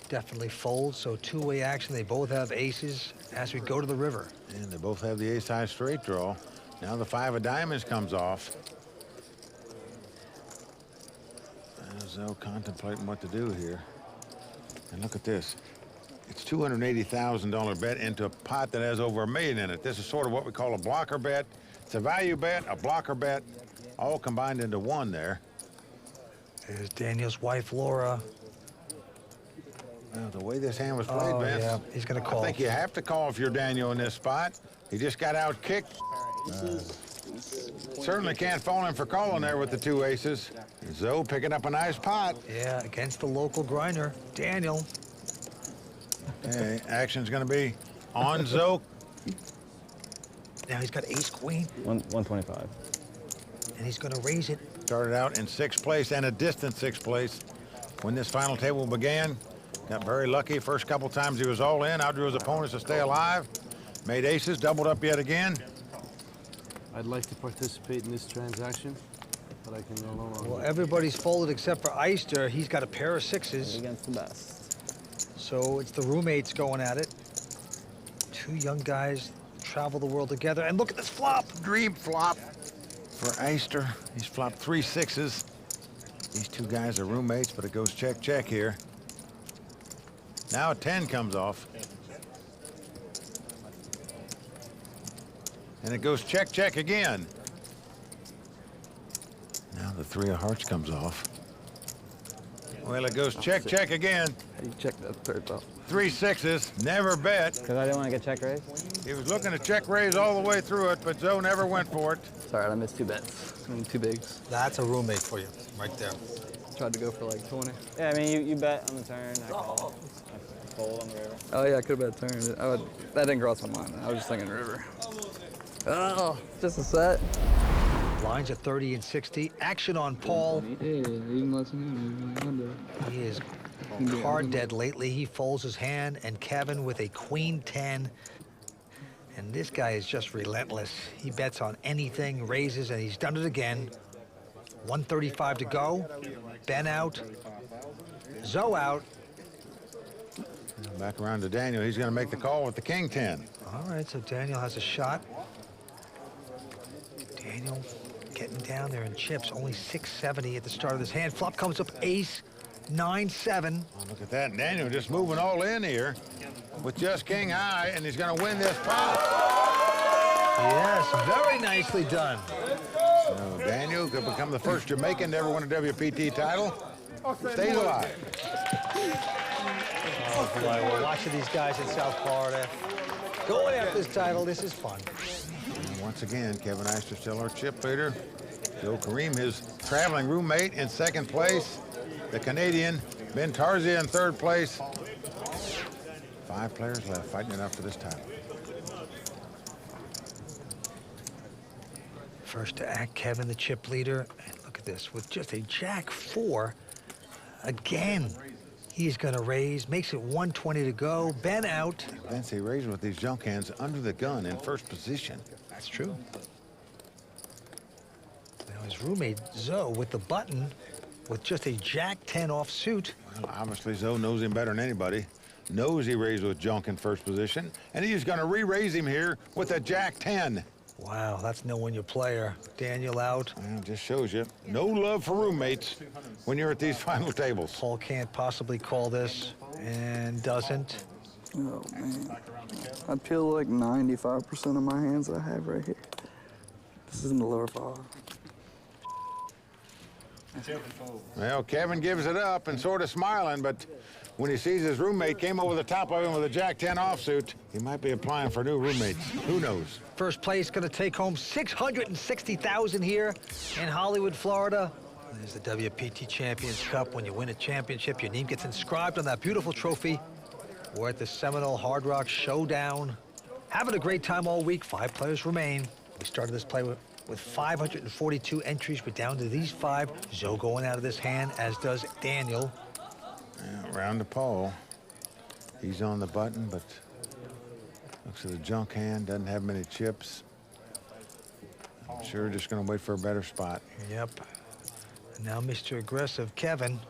definitely fold, so 2-way action. They both have aces as we go to the river. And they both have the ace-high straight draw. Now the 5 of diamonds comes off. Zo contemplating what to do here. And look at this. It's $280,000 bet into a pot that has over $1 million in it. This is sort of what we call a blocker bet. It's a value bet, a blocker bet, all combined into one there. There's Daniel's wife, Laura. Well, the way this hand was played, Vince, yeah, he's going to call. I think you have to call if you're Daniel in this spot. He just got out kicked. Certainly can't fault him for calling there with the 2 aces. Zo picking up a nice pot. Yeah, against the local grinder, Daniel. Okay, action's going to be on Zo. Now he's got ace-queen. 125. And he's going to raise it. Started out in 6th place and a distant 6th place when this final table began. Got very lucky. First couple times he was all in, outdrew his opponents to stay alive. Made aces, doubled up yet again. I'd like to participate in this transaction, but I can no longer. Well, everybody's folded except for Eyster. He's got a pair of 6s. Against the best. So it's the roommates going at it. 2 young guys travel the world together. And look at this flop. Dream flop for Eyster. He's flopped 3 6s. These 2 guys are roommates, but it goes check, check here. Now a 10 comes off. And it goes check, check again. Now the 3 of hearts comes off. Well, it goes check, check again. How do you check that third off? 3 6s, never bet. Because I didn't want to get check raised? He was looking to check raise all the way through it, but Zo never went for it. So all right. I missed 2 bets. I mean, 2 bigs. That's a roommate for you, right there. Tried to go for like 20. Yeah, I mean, you bet on the turn. I call. I fold on the river. Oh yeah, I could have bet turn. That didn't cross my mind. I was just thinking river. Oh, just a set. Lines at 30 and 60. Action on Paul. Hey, even less than him. He is card dead lately. He folds his hand, and Kevin with a queen 10. And this guy is just relentless. He bets on anything, raises, and he's done it again. 135 to go. Ben out. Zo out. Back around to Daniel. He's going to make the call with the king 10. All right, so Daniel has a shot. Daniel getting down there in chips. Only 670 at the start of this hand. Flop comes up ace, 9-7. Oh, look at that. Daniel just moving all in here with just king high, and he's going to win this pot. Yes, very nicely done. So Daniel could become the first Jamaican to ever win a WPT title. Stays alive. Oh, boy, we're watching these guys in South Florida. Going after this title, this is fun. And once again, Kevin Eyster still our chip leader. Zo Karim, his traveling roommate, in second place. The Canadian, Ben Tarzia, in third place. 5 players left fighting it out for this title. First to act, Kevin, the chip leader. And look at this, with just a jack 4. Again, he's going to raise, makes it 120 to go. Ben out. Fancy raising with these junk hands under the gun in first position. That's true. Now his roommate, Zo, with the button, with just a jack 10 offsuit. Well, obviously, Zo knows him better than anybody. Knows he raised with junk in first position, and he's going to re-raise him here with a jack 10. Wow, that's knowing your player. Daniel out. Well, it just shows you no love for roommates when you're at these final tables. Paul can't possibly call this, and doesn't. Oh, man. I feel like 95% of my hands I have right here. This is in the lower 5. Well, Kevin gives it up and sort of smiling, but when he sees his roommate came over the top of him with a jack 10 offsuit, he might be applying for new roommates. Who knows? First place going to take home $660,000 here in Hollywood, Florida. There's the WPT Champions Cup. When you win a championship, your name gets inscribed on that beautiful trophy. We're at the Seminole Hard Rock Showdown. Having a great time all week. 5 players remain. We started this play with 542 entries. We're down to these 5. Zo going out of this hand, as does Daniel. Yeah, round to Paul. He's on the button, but looks at the junk hand, doesn't have many chips. I'm sure just going to wait for a better spot. Yep. And now Mr. Aggressive Kevin,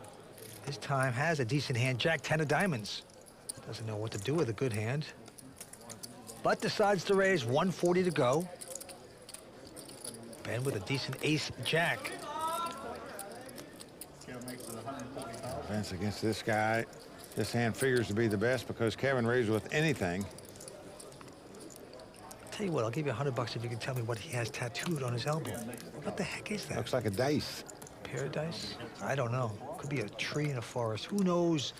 this time has a decent hand, jack 10 of diamonds. Doesn't know what to do with a good hand, but decides to raise. 140 to go. Ben with a decent ace jack. Defense against this guy. This hand figures to be the best because Kevin raised with anything. Tell you what, I'll give you $100 if you can tell me what he has tattooed on his elbow. What the heck is that? Looks like a dice. Paradise? I don't know. Could be a tree in a forest. Who knows?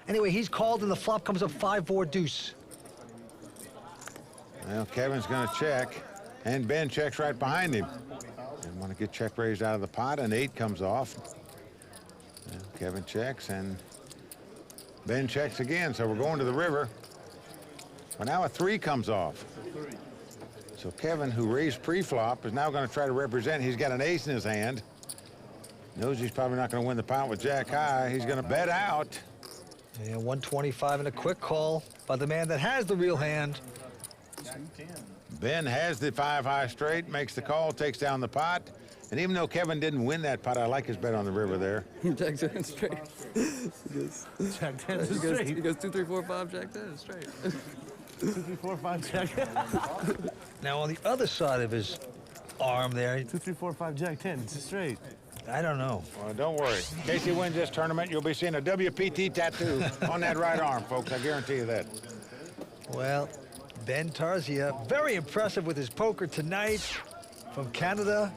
Anyway, he's called and the flop comes up 5-4 deuce. Well, Kevin's going to check, and Ben checks right behind him. Didn't want to get check raised out of the pot. An 8 comes off. And Kevin checks, and Ben checks again. So we're going to the river. Well, now a 3 comes off. So Kevin, who raised pre-flop, is now going to try to represent. He's got an ace in his hand. Knows he's probably not going to win the pot with jack high. He's going to bet out. Yeah, 125 and a quick call by the man that has the real hand. Ben has the 5 high straight, makes the call, takes down the pot. And even though Kevin didn't win that pot, I like his bet on the river there. Jack 10 straight. Jack 10 straight. He goes 2, 3, 4, 5, Jack 10 straight. 2, 3, 4, 5, Jack. Now on the other side of his arm there. 2, 3, 4, 5, Jack 10. It's straight. I don't know. Well, don't worry. In case he wins this tournament, you'll be seeing a WPT tattoo on that right arm, folks. I guarantee you that. Well, Ben Tarzia, very impressive with his poker tonight from Canada.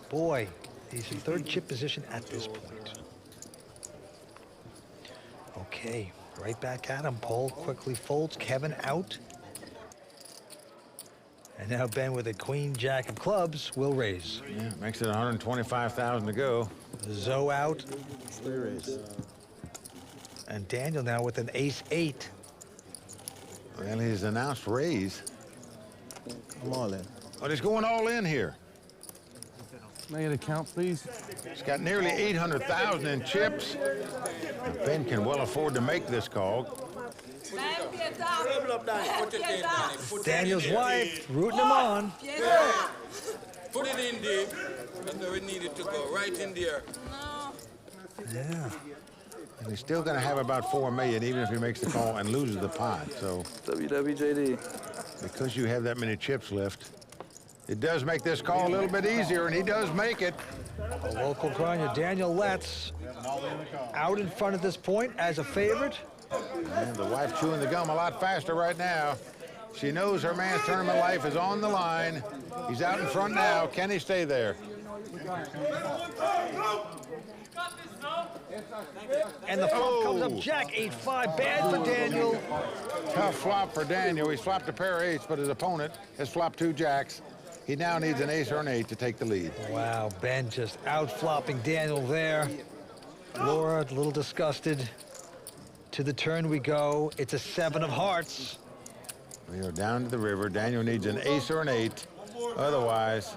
Boy, he's in 3rd chip position at this point. Okay, right back at him. Paul quickly folds. Kevin out. And now Ben with a queen jack of clubs will raise. Yeah, makes it 125,000 to go. Zo out. And Daniel now with an ace-8. Well, he's announced raise. I'm all in. But he's going all in here. Can I get a count, please? He's got nearly 800,000 in chips. And Ben can well afford to make this call. Daniel's wife rooting him on. Yeah. Put it in there. That's where we need it to go, right in there. Yeah. And he's still going to have about $4 million, even if he makes the call and loses the pot. So WWJD. because you have that many chips left, it does make this call a little bit easier, and he does make it. A local grinder, Daniel Letts, out in front at this point as a favorite. And the wife chewing the gum a lot faster right now. She knows her man's tournament life is on the line. He's out in front now. Can he stay there? And the flop comes up jack 8-5. Bad for Daniel. Tough flop for Daniel. He's flopped a pair of eights, but his opponent has flopped 2 jacks. He now needs an ace or an 8 to take the lead. Wow, Ben just out-flopping Daniel there. Laura, a little disgusted. To the turn we go. It's a 7 of hearts. We are down to the river. Daniel needs an ace or an 8. Otherwise,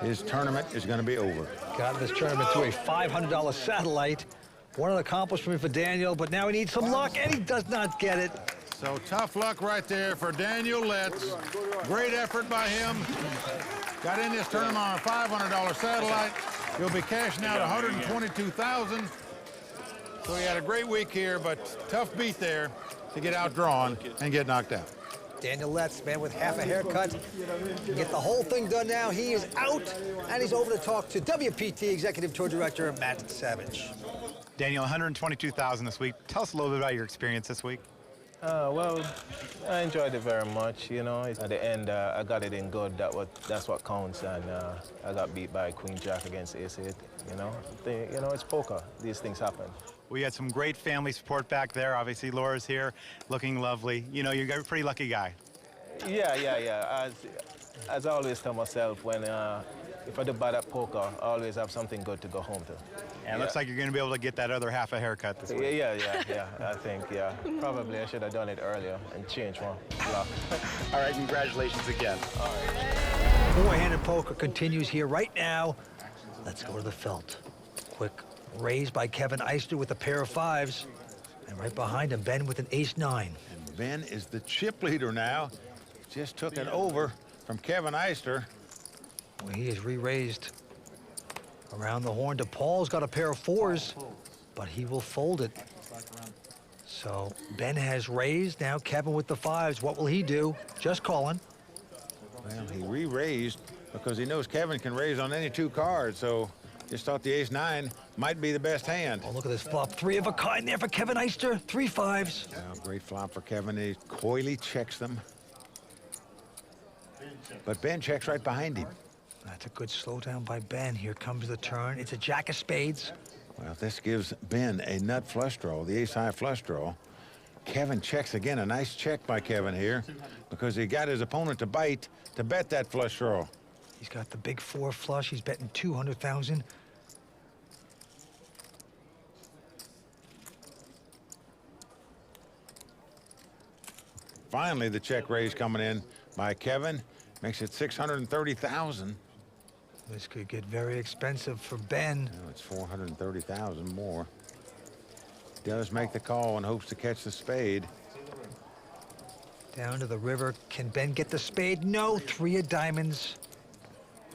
his tournament is going to be over. Got this tournament to a $500 satellite. One accomplishment for Daniel, but now he needs some luck, and he does not get it. So tough luck right there for Daniel Letts. Great effort by him. Got in this tournament on a $500 satellite. He'll be cashing out $122,000. So he had a great week here, but tough beat there to get outdrawn and get knocked out. Daniel Letts, man, with half a haircut. You get the whole thing done now. He is out, and he's over to talk to WPT Executive Tour Director Matt Savage. Daniel, 122,000 this week. Tell us a little bit about your experience this week. Well, I enjoyed it very much. You know, at the end, I got it in good. That's what counts, and I got beat by Queen Jack against Ace-8. You know, it's poker. These things happen. We had some great family support back there. Obviously, Laura's here, looking lovely. You know, you're a pretty lucky guy. Yeah. As I always tell myself, when if I do bad at poker, I always have something good to go home to. And it looks like you're going to be able to get that other half a haircut this week. Yeah. I think, probably I should have done it earlier and changed one block. All right, congratulations again. All right. Four-handed poker continues here right now. Let's go to the felt. Quick raise by Kevin Eyster with a pair of 5s. And right behind him, Ben with an ace-9. And Ben is the chip leader now. Just took it over from Kevin Eyster. Well, he is re-raised around the horn. DePaul's got a pair of 4s, but he will fold it. So Ben has raised. Now Kevin with the 5s. What will he do? Just calling. Well, he re-raised because he knows Kevin can raise on any 2 cards, so just thought the ace-9 might be the best hand. Oh, look at this flop. 3 of a kind there for Kevin Eyster. 3 5s. Oh, great flop for Kevin. He coyly checks them. But Ben checks right behind him. That's a good slowdown by Ben. Here comes the turn. It's a jack of spades. Well, this gives Ben a nut flush draw, the ace-high flush draw. Kevin checks again. A nice check by Kevin here because he got his opponent to bite to bet that flush draw. He's got the big 4 flush. He's betting 200,000. Finally, the check raise coming in by Kevin makes it 630,000. This could get very expensive for Ben. No, it's 430,000 more. Does make the call and hopes to catch the spade. Down to the river. Can Ben get the spade? No. 3 of diamonds.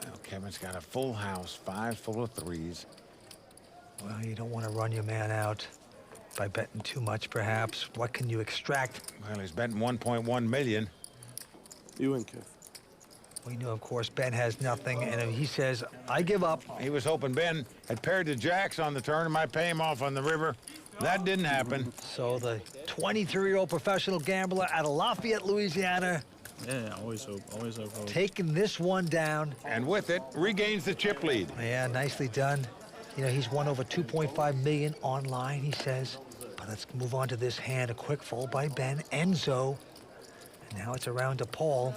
Well, Kevin's got a full house, 5 full of 3s. Well, you don't want to run your man out by betting too much, perhaps. What can you extract? Well, he's betting 1.1 million. You win, Kev. We know, of course, Ben has nothing, and he says, I give up. He was hoping Ben had paired the jacks on the turn and might pay him off on the river. That didn't happen. So the 23-year-old professional gambler out of Lafayette, Louisiana. Yeah, always hope. Taking this one down. And with it, regains the chip lead. Yeah, nicely done. You know, he's won over $2.5 million online, he says. But let's move on to this hand. A quick fold by Ben and Zo. And now it's around to Paul.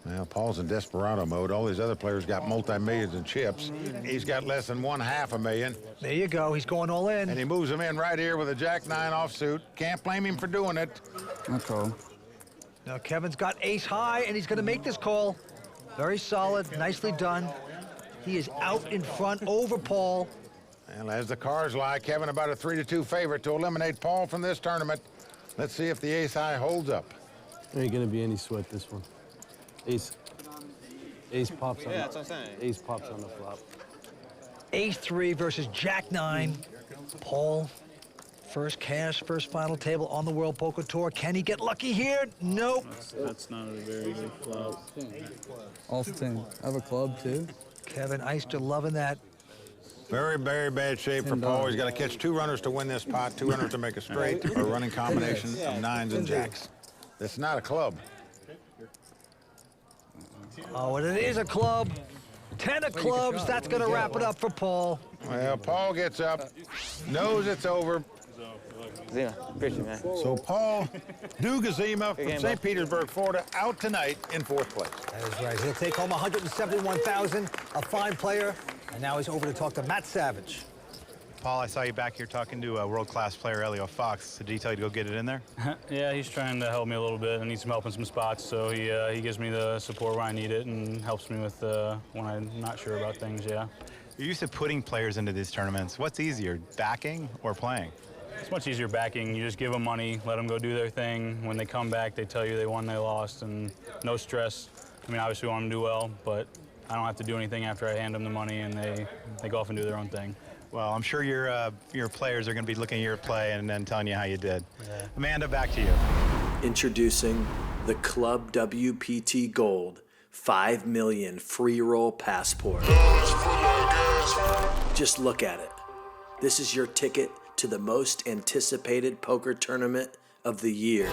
Well, Paul's in desperado mode. All these other players got multi-millions in chips. He's got less than $500,000. There you go. He's going all in. And he moves him in right here with a Jack 9 offsuit. Can't blame him for doing it. Okay. Now Kevin's got ace high, and he's going to make this call. Very solid, nicely done. He is out in front over Paul. And as the cards lie, Kevin about a 3-2 favorite to eliminate Paul from this tournament. Let's see if the ace high holds up. There ain't gonna be any sweat this one. Ace pops on. Yeah, that's what I'm saying. Ace pops on the flop. Ace 3 versus Jack 9. Paul, first cash, first final table on the World Poker Tour. Can he get lucky here? Nope. That's not a very good flop. Off 10. I have a club too. Kevin Eyster loving that. Very, very bad shape for Paul. He's got to catch 2 runners to win this pot, 2 runners to make a straight, or a running combination of 9s and jacks. That's not a club. Oh, and it is a club. 10 of clubs. That's going to wrap it up for Paul. Well, Paul gets up, knows it's over. Zima, appreciate it, man. So Paul Dlugozima from St. Petersburg, Florida, out tonight in 4th place. That is right. He'll take home $171,000. A fine player. And now he's over to talk to Matt Savage. Paul, I saw you back here talking to a world-class player, Elio Fox. Did he tell you to go get it in there? Yeah, he's trying to help me a little bit. I need some help in some spots, so he gives me the support where I need it and helps me with when I'm not sure about things, yeah. You're used to putting players into these tournaments. What's easier, backing or playing? It's much easier backing. You just give them money, let them go do their thing. When they come back, they tell you they won, they lost, and no stress. I mean, obviously we want them to do well, but I don't have to do anything after I hand them the money and they go off and do their own thing. Well, I'm sure your players are going to be looking at your play and then telling you how you did. Yeah. Amanda, back to you. Introducing the Club WPT Gold 5 million free roll passport. Just look at it. This is your ticket to the most anticipated poker tournament of the year.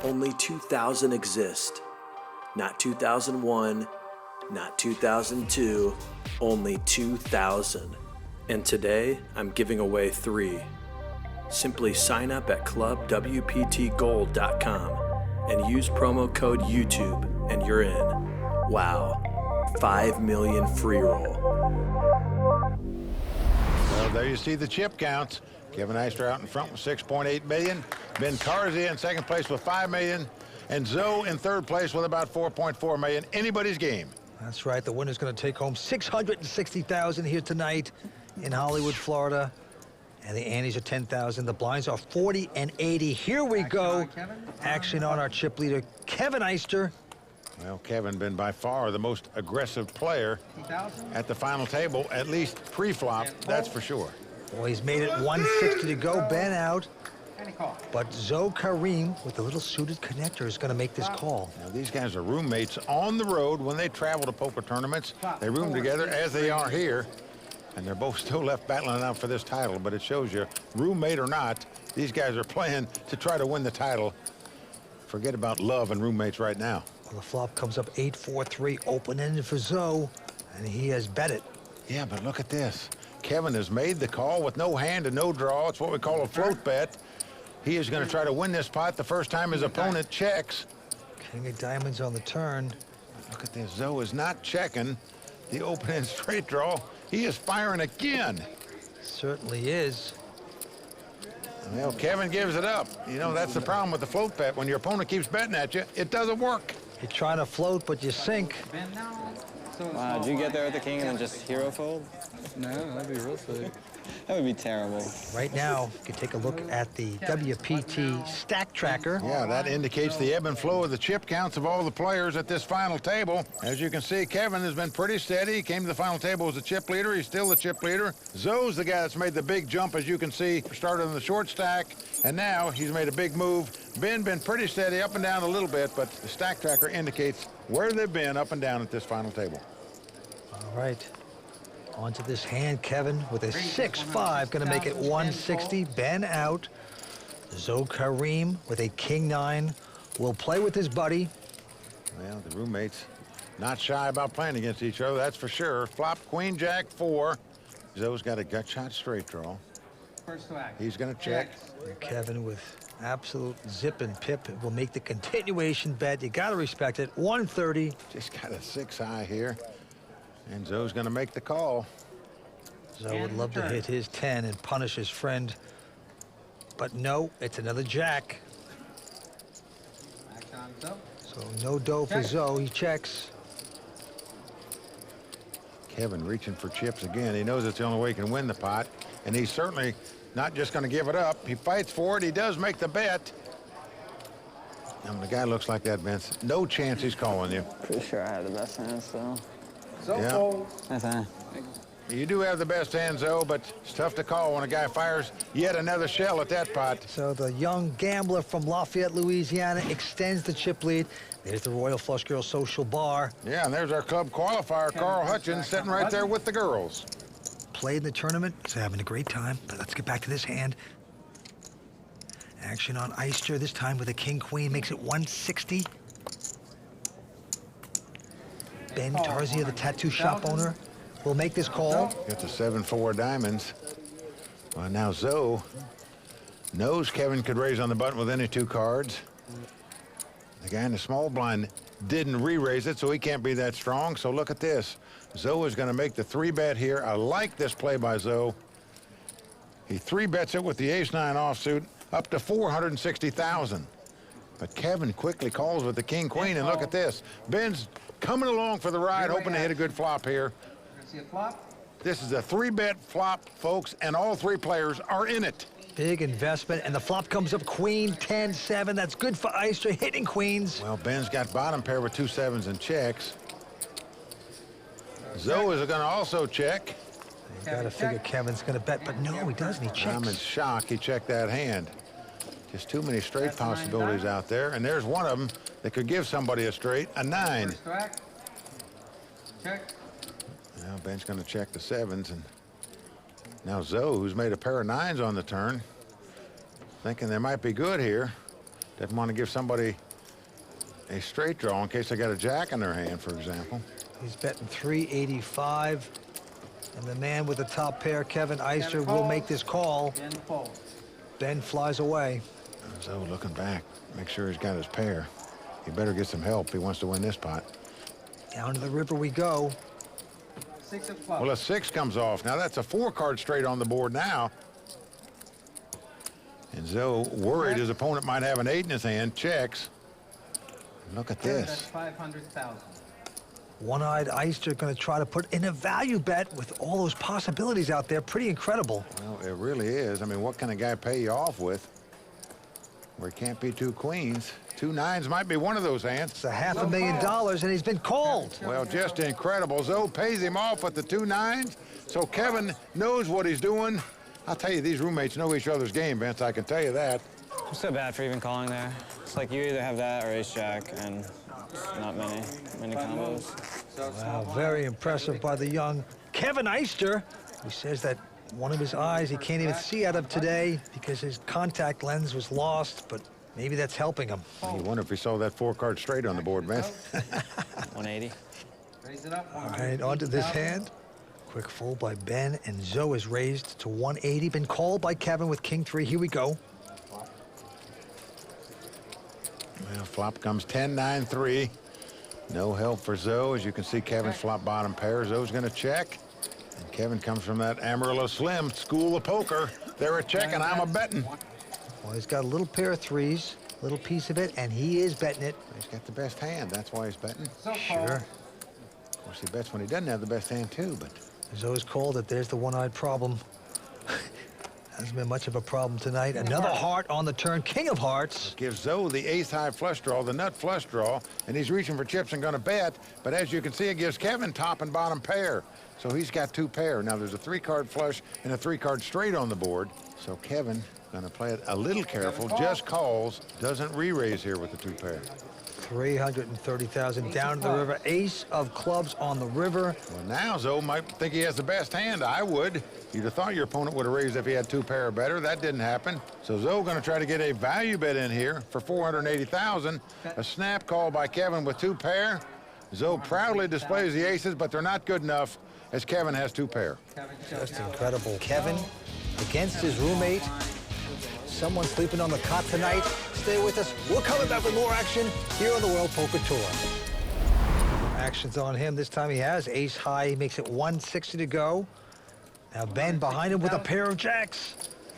Only 2,000 exist. Not 2001, not 2002, only 2,000. And today, I'm giving away 3. Simply sign up at clubwptgold.com and use promo code YouTube and you're in. Wow, 5 million free roll. Well, there you see the chip counts. Kevin Eyster out in front with 6.8 million. Ben Tarzia in 2nd place with 5 million. And Zo in 3rd place with about 4.4 million. Anybody's game. That's right. The winner's going to take home $660,000 here tonight in Hollywood, Florida. And the antes are 10,000. The blinds are 40 and 80. Here we go. Action on our chip leader, Kevin Eyster. Well, Kevin been by far the most aggressive player at the final table, at least pre-flop, that's for sure. Well, he's made it 160 to go. Ben out. But Zo Karim, with the little suited connector, is going to make this call. Now, these guys are roommates on the road when they travel to poker tournaments. They room together as they are here, and they're both still left battling it out for this title, but it shows you, roommate or not, these guys are playing to try to win the title. Forget about love and roommates right now. Well, the flop comes up 8-4-3, open-ended for Zo, and he has bet it. Yeah, but look at this. Kevin has made the call with no hand and no draw. It's what we call a float bet. He is going to try to win this pot the first time his opponent checks. King of diamonds on the turn. Look at this. Zo is not checking the open-end straight draw. He is firing again. Certainly is. Well, Kevin gives it up. You know, that's the problem with the float bet. When your opponent keeps betting at you, it doesn't work. You're trying to float, but you sink. Wow, did you get there with the king and then just hero fold? No, that'd be real sick. That would be terrible. Right now, you can take a look at the WPT stack tracker. Yeah, that indicates the ebb and flow of the chip counts of all the players at this final table. As you can see, Kevin has been pretty steady. He came to the final table as a chip leader. He's still the chip leader. Zo's the guy that's made the big jump, as you can see. Started in the short stack, and now he's made a big move. Ben been pretty steady, up and down a little bit, but the stack tracker indicates where they've been up and down at this final table. All right. Onto this hand, Kevin, with a 6-5, going to make it 160. Ben out. Zo Karim with a king-9 will play with his buddy. Well, the roommates not shy about playing against each other, that's for sure. Flop queen, jack, 4. Zo's got a gut shot straight draw. He's going to check. And Kevin with absolute zip and pip will make the continuation bet. You got to respect it. 130. Just got a 6 high here. And Zo's going to make the call. Zo would love to hit his 10 and punish his friend. But no, it's another jack. So no dough for Zo. He checks. Kevin reaching for chips again. He knows it's the only way he can win the pot. And he's certainly not just going to give it up. He fights for it. He does make the bet. And when the guy looks like that, Vince, no chance he's calling you. Pretty sure I have the best hand still. Yeah. That's fine. You do have the best hand, Zo, but it's tough to call when a guy fires yet another shell at that pot. So the young gambler from Lafayette, Louisiana extends the chip lead. There's the Royal Flush Girls Social Bar. Yeah, and there's our club qualifier, Carl Hutchins, sitting right there with the girls. Played in the tournament, so having a great time. But let's get back to this hand. Action on Eyster, this time with a king-queen, makes it 160. Ben Tarzia, the tattoo shop owner, will make this call. Got the 7-4 diamonds. Well, now Zo knows Kevin could raise on the button with any 2 cards. The guy in the small blind didn't re-raise it, so he can't be that strong. So look at this. Zo is going to make the 3-bet here. I like this play by Zo. He 3-bets it with the ace-9 offsuit up to 460,000. But Kevin quickly calls with the king-queen, and look at this. Ben's coming along for the ride, hoping to hit a good flop here. This is a 3-bet flop, folks, and all 3 players are in it. Big investment, and the flop comes up queen, 10-7. That's good for Eyster, hitting queens. Well, Ben's got bottom pair with 2 7s and checks. Zo is going to also check. You got to figure Kevin's going to bet, but no, he doesn't. He checks. I'm in shock. He checked that hand. Just too many straight possibilities out there, and there's one of them that could give somebody a straight, a 9. Check. Now Ben's going to check the 7s, and now Zo, who's made a pair of 9s on the turn, thinking they might be good here, doesn't want to give somebody a straight draw in case they got a jack in their hand, for example. He's betting 385, and the man with the top pair, Kevin Eyster, will make this call. Ben flies away. Zo looking back, make sure he's got his pair. He better get some help if he wants to win this pot. Down to the river we go. Well, a 6 comes off. Now that's a 4-card straight on the board now. And Zo, worried his opponent might have an 8 in his hand, checks. Look at this. 500,000. One-eyed Eyster going to try to put in a value bet with all those possibilities out there. Pretty incredible. Well, it really is. I mean, what can a guy pay you off with where he can't be 2 queens? 2 9s might be one of those hands. It's a $500,000, and he's been called. Well, just incredible. Zo pays him off with the 2 9s, so Kevin knows what he's doing. I'll tell you, these roommates know each other's game, Vince. I can tell you that. I'm so bad for even calling there. It's like you either have that or ace-jack, and not many combos. Wow, very impressive by the young Kevin Eyster, who says that one of his eyes he can't even see out of today because his contact lens was lost, but maybe that's helping him. You wonder if he saw that 4-card straight on the board, man. 180. Raise it up. All right, onto this hand. Quick fold by Ben, and Zo is raised to 180. Been called by Kevin with king 3. Here we go. Well, flop comes 10-9-3. No help for Zo. As you can see, Kevin's flop bottom pair. Zo's going to check. And Kevin comes from that Amarillo Slim school of poker. They're a checking, I'm a betting. Well, he's got a little pair of 3s, little piece of it, and he is betting it. He's got the best hand. That's why he's betting. Sure. Of course, he bets when he doesn't have the best hand, too, but... Zo's called it. There's the one-eyed problem. Hasn't been much of a problem tonight. Another heart on the turn, king of hearts. Gives Zo the ace-high flush draw, the nut flush draw, and he's reaching for chips and going to bet. But as you can see, it gives Kevin top and bottom pair. So he's got 2 pair. Now there's a 3-card flush and a 3-card straight on the board. So Kevin going to play it a little careful, just calls, doesn't re-raise here with the 2 pair. 330,000 down to the river. Ace of clubs on the river. Well, now Zo might think he has the best hand. I would. You'd have thought your opponent would have raised if he had 2 pair or better. That didn't happen. So Zo going to try to get a value bet in here for 480,000. A snap call by Kevin with 2 pair. Zo proudly displays the aces, but they're not good enough as Kevin has 2 pair. Just incredible. Kevin against his roommate. Someone sleeping on the cot tonight. Stay with us. We're coming back with more action here on the World Poker Tour. Action's on him. This time he has ace high. He makes it 160 to go. Now Ben behind him with a pair of jacks.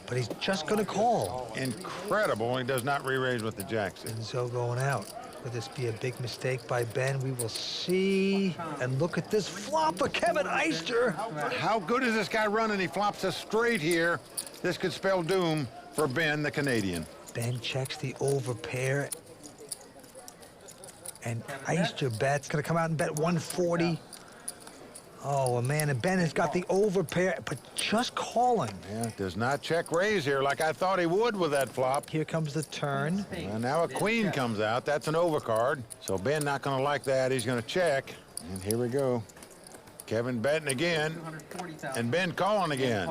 But he's just going to call. Incredible. He does not re-raise with the jacks. And Zo going out. Would this be a big mistake by Ben? We will see. And look at this flop of Kevin Eyster. How good is this guy running? He flops us straight here. This could spell doom for Ben, the Canadian. Ben checks the over pair. And Eyster bets. Going to come out and bet 140. Oh, man, and Ben has got the over pair, but just calling. Yeah, does not check raise here like I thought he would with that flop. Here comes the turn. And now a queen comes out. That's an overcard. So Ben not going to like that. He's going to check. And here we go. Kevin betting again. And Ben calling again.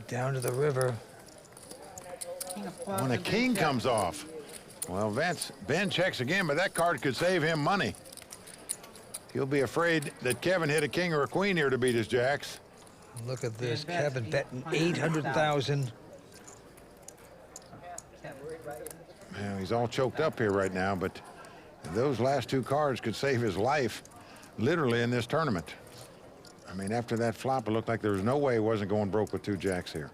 Down to the river. When a king comes off. Well, Ben checks again, but that card could save him money. He'll be afraid that Kevin hit a king or a queen here to beat his jacks. Look at this. Kevin betting 800,000. Man, he's all choked up here right now, but those last two cards could save his life, literally, in this tournament. I mean, after that flop, it looked like there was no way he wasn't going broke with two jacks here.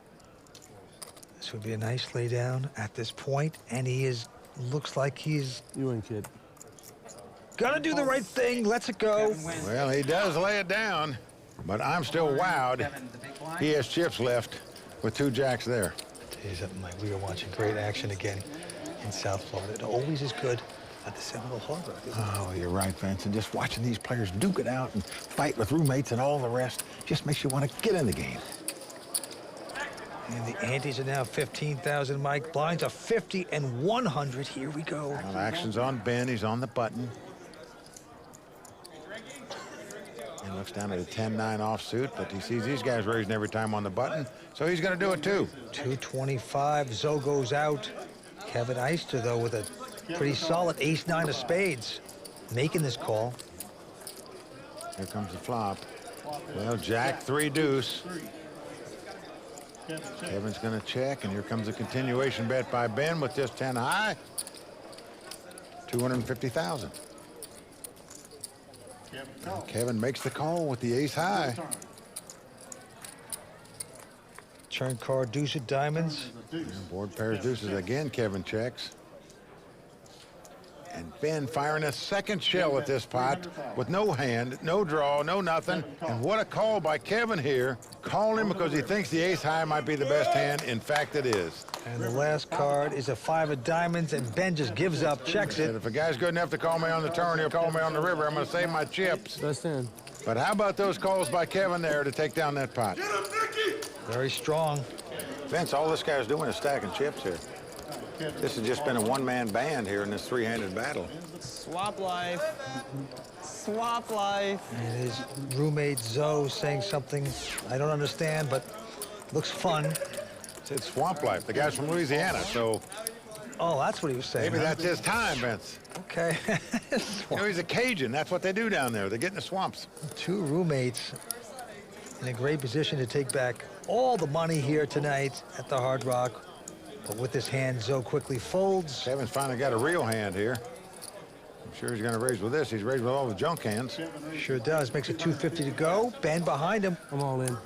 This would be a nice laydown at this point, and he is, looks like he's... You win, kid. Gonna do the right thing. Let's it go. Well, he does lay it down, but I'm still wowed. He has chips left with two jacks there. I'll tell you something, Mike. We are watching great action again in South Florida. It always is good at the Seminole Hard Rock, isn't it? Oh, you're right, Vince. And just watching these players duke it out and fight with roommates and all the rest just makes you want to get in the game. And the antes are now 15,000, Mike. Blinds are 50 and 100. Here we go. Well, action's on Ben. He's on the button. He looks down at a 10-9 offsuit, but he sees these guys raising every time on the button, so he's going to do it too. 225. Zo goes out. Kevin Eyster, though, with a pretty solid ace-9 of spades, making this call. Here comes the flop. Well, jack 3 deuce. Kevin's going to check, and here comes a continuation bet by Ben with just 10 high. 250,000. Kevin makes the call with the ace high. Turn card, deuce of diamonds. And board pairs deuces again. Kevin checks. And Ben firing a second shell at this pot with no hand, no draw, no nothing. And what a call by Kevin here. Calling him because he thinks the ace high might be the best hand. In fact, it is. And the last card is a 5 of diamonds, and Ben just gives up, checks it. And if a guy's good enough to call me on the turn, he'll call me on the river. I'm going to save my chips. Best hand. But how about those calls by Kevin there to take down that pot? Very strong. Vince, all this guy's doing is stacking chips here. This has just been a one-man band here in this three-handed battle. Swap life. Swap life. And his roommate Zo saying something I don't understand, but looks fun. It's swamp life. The guy's from Louisiana, so... Oh, that's what he was saying. Maybe that's his time, Vince. Okay. You know, he's a Cajun. That's what they do down there. They get in the swamps. Two roommates in a great position to take back all the money here tonight at the Hard Rock. But with this hand, Zo quickly folds. Kevin's finally got a real hand here. I'm sure he's going to raise with this. He's raised with all the junk hands. Sure does. Makes it 250 to go. Ben behind him. I'm all in.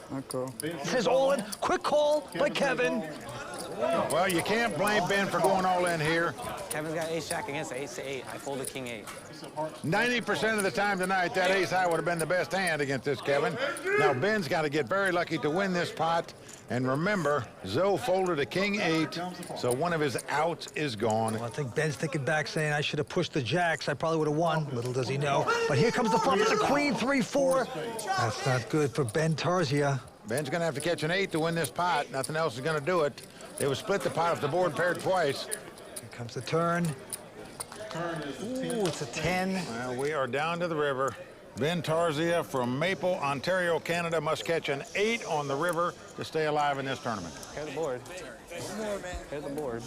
He says all in. Quick call by Kevin. Well, you can't blame Ben for going all in here. Kevin's got ace-jack against the ace-8. I folded king-8. 90% of the time tonight, that ace-high would have been the best hand against this Kevin. Now, Ben's got to get very lucky to win this pot. And remember, Zo folded a king-8, so one of his outs is gone. Well, I think Ben's thinking back saying, I should have pushed the jacks. I probably would have won. Little does he know. But here comes the flop. It's a queen, 3-4. That's not good for Ben Tarzia. Ben's going to have to catch an 8 to win this pot. Nothing else is going to do it. They would split the pot if the board paired twice. Here comes the turn. Ooh, it's a 10. Well, we are down to the river. Ben Tarzia from Maple, Ontario, Canada must catch an 8 on the river to stay alive in this tournament. Pair the board. Pair the board.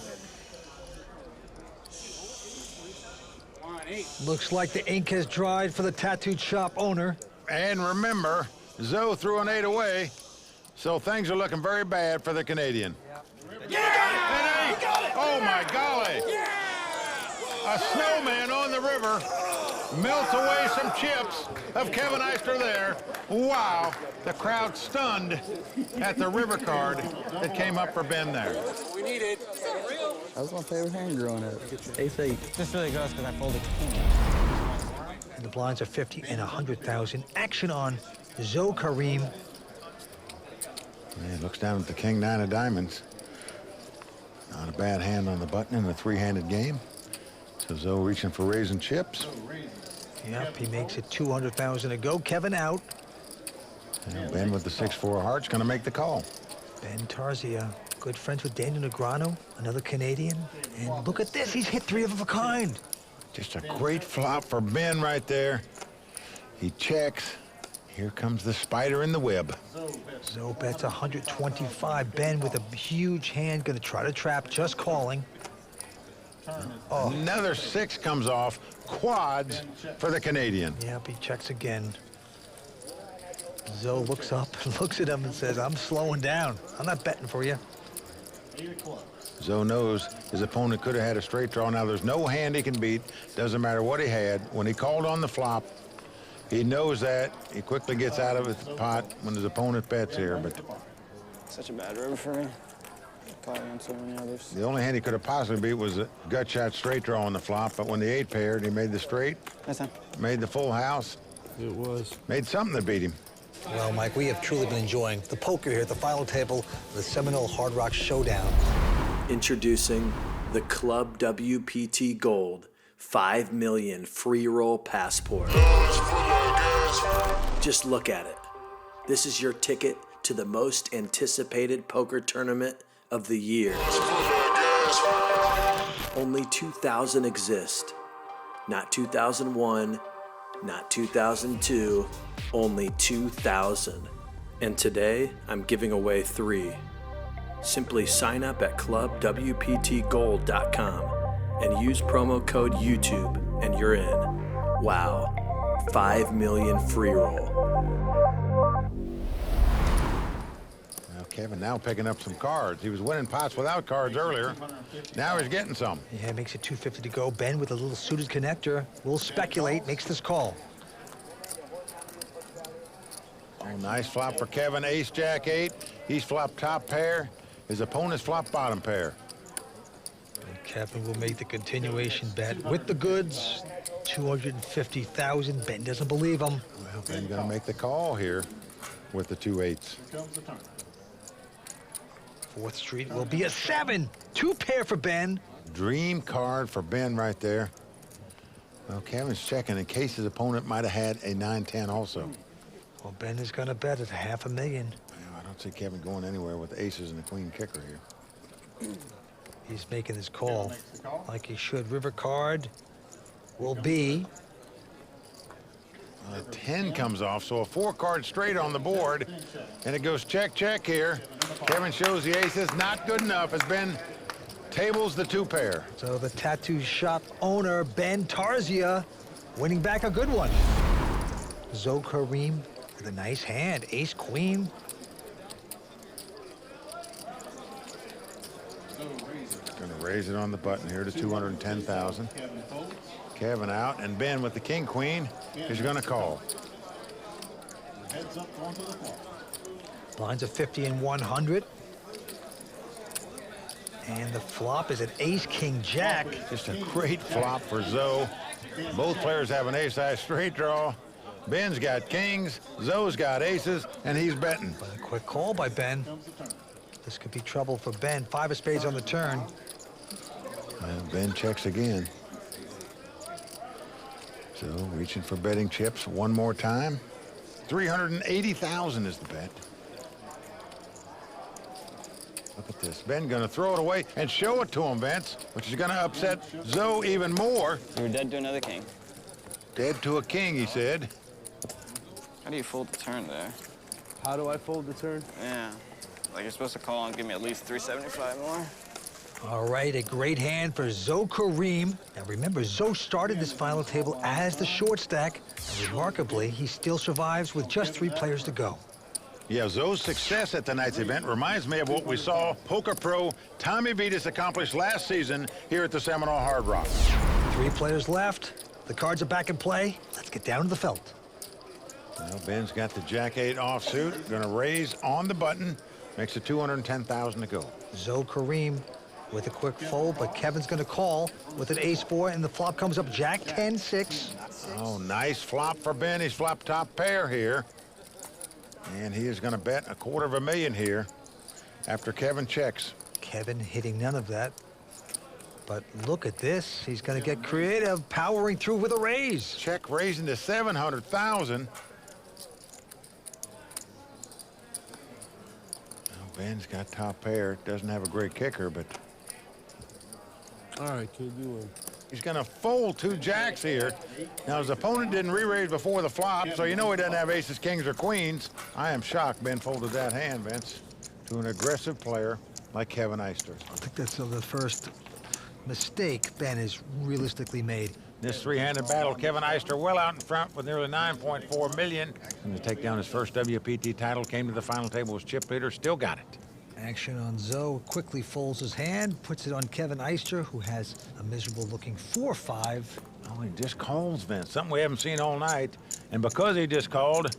Looks like the ink has dried for the tattooed shop owner. And remember, Zo threw an 8 away. So things are looking very bad for the Canadian. Oh, my golly. A snowman on the river melts away some chips of Kevin Eyster there. Wow. The crowd stunned at the river card that came up for Ben there. We need it. That was my favorite hand growing up. Ace-8. This really gross because I folded king. And the blinds are 50 and 100,000. Action on Zo Karim. Man, looks down at the king nine of diamonds. Not a bad hand on the button in a three-handed game. So Zo reaching for raising chips. Yep, he makes it 200,000 to go. Kevin out. And Ben with the 6-4 heart's going to make the call. Ben Tarzia, good friends with Daniel Negreanu, another Canadian. And look at this, he's hit 3 of a kind. Just a great flop for Ben right there. He checks. Here comes the spider in the web. Zo bets 125. Ben with a huge hand, gonna try to trap, just calling. Oh. Another 6 comes off. Quads for the Canadian. Yep, he checks again. Zo looks up and looks at him and says, I'm slowing down. I'm not betting for you. Zo knows his opponent could have had a straight draw. Now there's no hand he can beat. Doesn't matter what he had. When he called on the flop, he knows that. He quickly gets out of his pot when his opponent bets here. But Such a bad river for me. Probably on so many others. the only hand he could have possibly beat was a gut shot straight draw on the flop. But when the 8 paired, he made the straight. Made the full house. It was. Made something to beat him. Well, Mike, we have truly been enjoying the poker here at the final table of the Seminole Hard Rock Showdown. Introducing the Club WPT Gold 5 million free roll passport. Just look at it. This is your ticket to the most anticipated poker tournament of the year. Only 2,000 exist. Not 2001, not 2002, only 2,000. And today, I'm giving away 3. Simply sign up at clubwptgold.com and use promo code YouTube and you're in. Wow, 5 million free roll. Now Kevin now picking up some cards. He was winning pots without cards earlier. Now he's getting some. Yeah, makes it 250 to go. Ben with a little suited connector will speculate, makes this call. Oh, nice flop for Kevin. Ace, Jack 8. He's flopped top pair. His opponent's flopped bottom pair. And Kevin will make the continuation bet with the goods. 250,000. Ben doesn't believe him. Well, Ben's gonna make the call here with the 2 8s. 4th Street will be a 7. 2 pair for Ben. Dream card for Ben right there. Well, Kevin's checking in case his opponent might have had a 9-10 also. Well, Ben is gonna bet at $500,000. Well, I don't see Kevin going anywhere with aces and the queen kicker here. He's making his call like he should. River card will be... A 10 comes off, so a 4-card straight on the board, and it goes check, check here. Kevin shows the aces, not good enough as Ben tables the 2 pair. So the tattoo shop owner, Ben Tarzia, winning back a good one. Zo Karim with a nice hand, ace, queen. Gonna raise it on the button here to 210,000. Kevin out, and Ben with the king queen is gonna call. Blinds of 50 and 100. And the flop is an ace, king, jack. Just a great flop for Zo. Both players have an ace-high straight draw. Ben's got kings, Zo's got aces, and he's betting. A quick call by Ben. This could be trouble for Ben. 5 of spades on the turn. Well, Ben checks again. So reaching for betting chips one more time. 380,000 is the bet. Look at this. Ben gonna throw it away and show it to him, Vince, which is gonna upset Zo even more. You were dead to another king. Dead to a king, he said. How do you fold the turn there? How do I fold the turn? Yeah. Like you're supposed to call and give me at least 375 more. All right, a great hand for Zo Karim. Now remember, Zo started this final table as the short stack. And remarkably, he still survives with just 3 players to go. Yeah, Zo's success at tonight's event reminds me of what we saw poker pro Tommy Vitas accomplish last season here at the Seminole Hard Rock. 3 players left. The cards are back in play. Let's get down to the felt. Well, Ben's got the Jack-8 offsuit. Going to raise on the button. Makes it 210,000 to go. Zo Karim with a quick fold, but Kevin's going to call with an ace-4, and the flop comes up Jack-10-6. Oh, nice flop for Ben. He's flopped top pair here. And he is going to bet $250,000 here after Kevin checks. Kevin hitting none of that. But look at this. He's going to get creative, powering through with a raise. Check raising to 700,000. Ben's got top pair. Doesn't have a great kicker, but... All right, kid, you win. He's going to fold 2 jacks here. Now, his opponent didn't re-raise before the flop, so you know he doesn't have aces, kings, or queens. I am shocked Ben folded that hand, Vince, to an aggressive player like Kevin Eyster. I think that's the first mistake Ben has realistically made. This 3-handed battle, Kevin Eyster well out in front with nearly $9.4 million. And to take down his first WPT title, came to the final table as chip leader, still got it. Action on Zo, quickly folds his hand, puts it on Kevin Eyster, who has a miserable-looking 4-5. Oh, he just calls, Vince, something we haven't seen all night. And because he just called,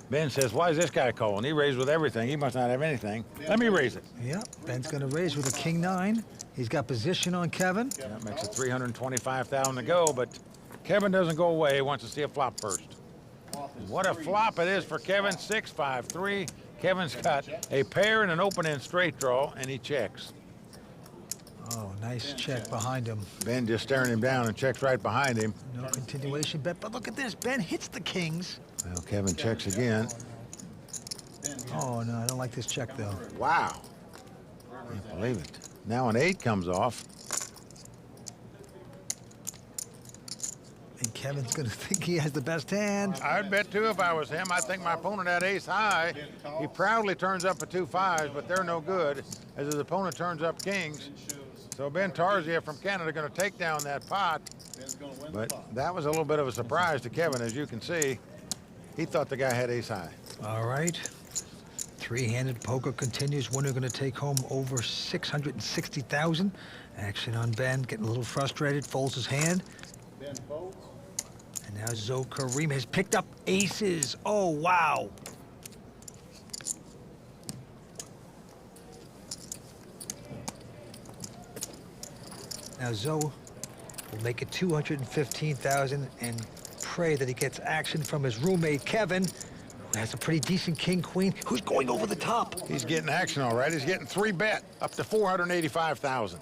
Ben says, why is this guy calling? He raised with everything. He must not have anything. Let me raise it. Yep, Ben's going to raise with a king-9. He's got position on Kevin. That makes it 325,000 to go, but Kevin doesn't go away. He wants to see a flop first. What a flop it is for Kevin, 6-5-3. Kevin's got a pair and an open-end straight draw, and he checks. Oh, nice check behind him. Ben just staring him down and checks right behind him. No continuation bet, but look at this. Ben hits the kings. Well, Kevin checks again. Oh, no, I don't like this check, though. Wow. Can't believe it. Now an 8 comes off. And Kevin's going to think he has the best hand. I'd bet, too, if I was him. I think my opponent had ace high. He proudly turns up a 2 5s, but they're no good, as his opponent turns up kings. So Ben Tarzia from Canada going to take down that pot. But that was a little bit of a surprise to Kevin, as you can see. He thought the guy had ace high. All right. 3-handed poker continues. Winner going to take home over 660,000. Action on Ben, getting a little frustrated, folds his hand. Ben folds. And now Zo Karim has picked up aces. Oh, wow. Now Zo will make it 215,000 and pray that he gets action from his roommate, Kevin, who has a pretty decent king-queen, who's going over the top. He's getting action all right. He's getting 3-bet, up to 485,000.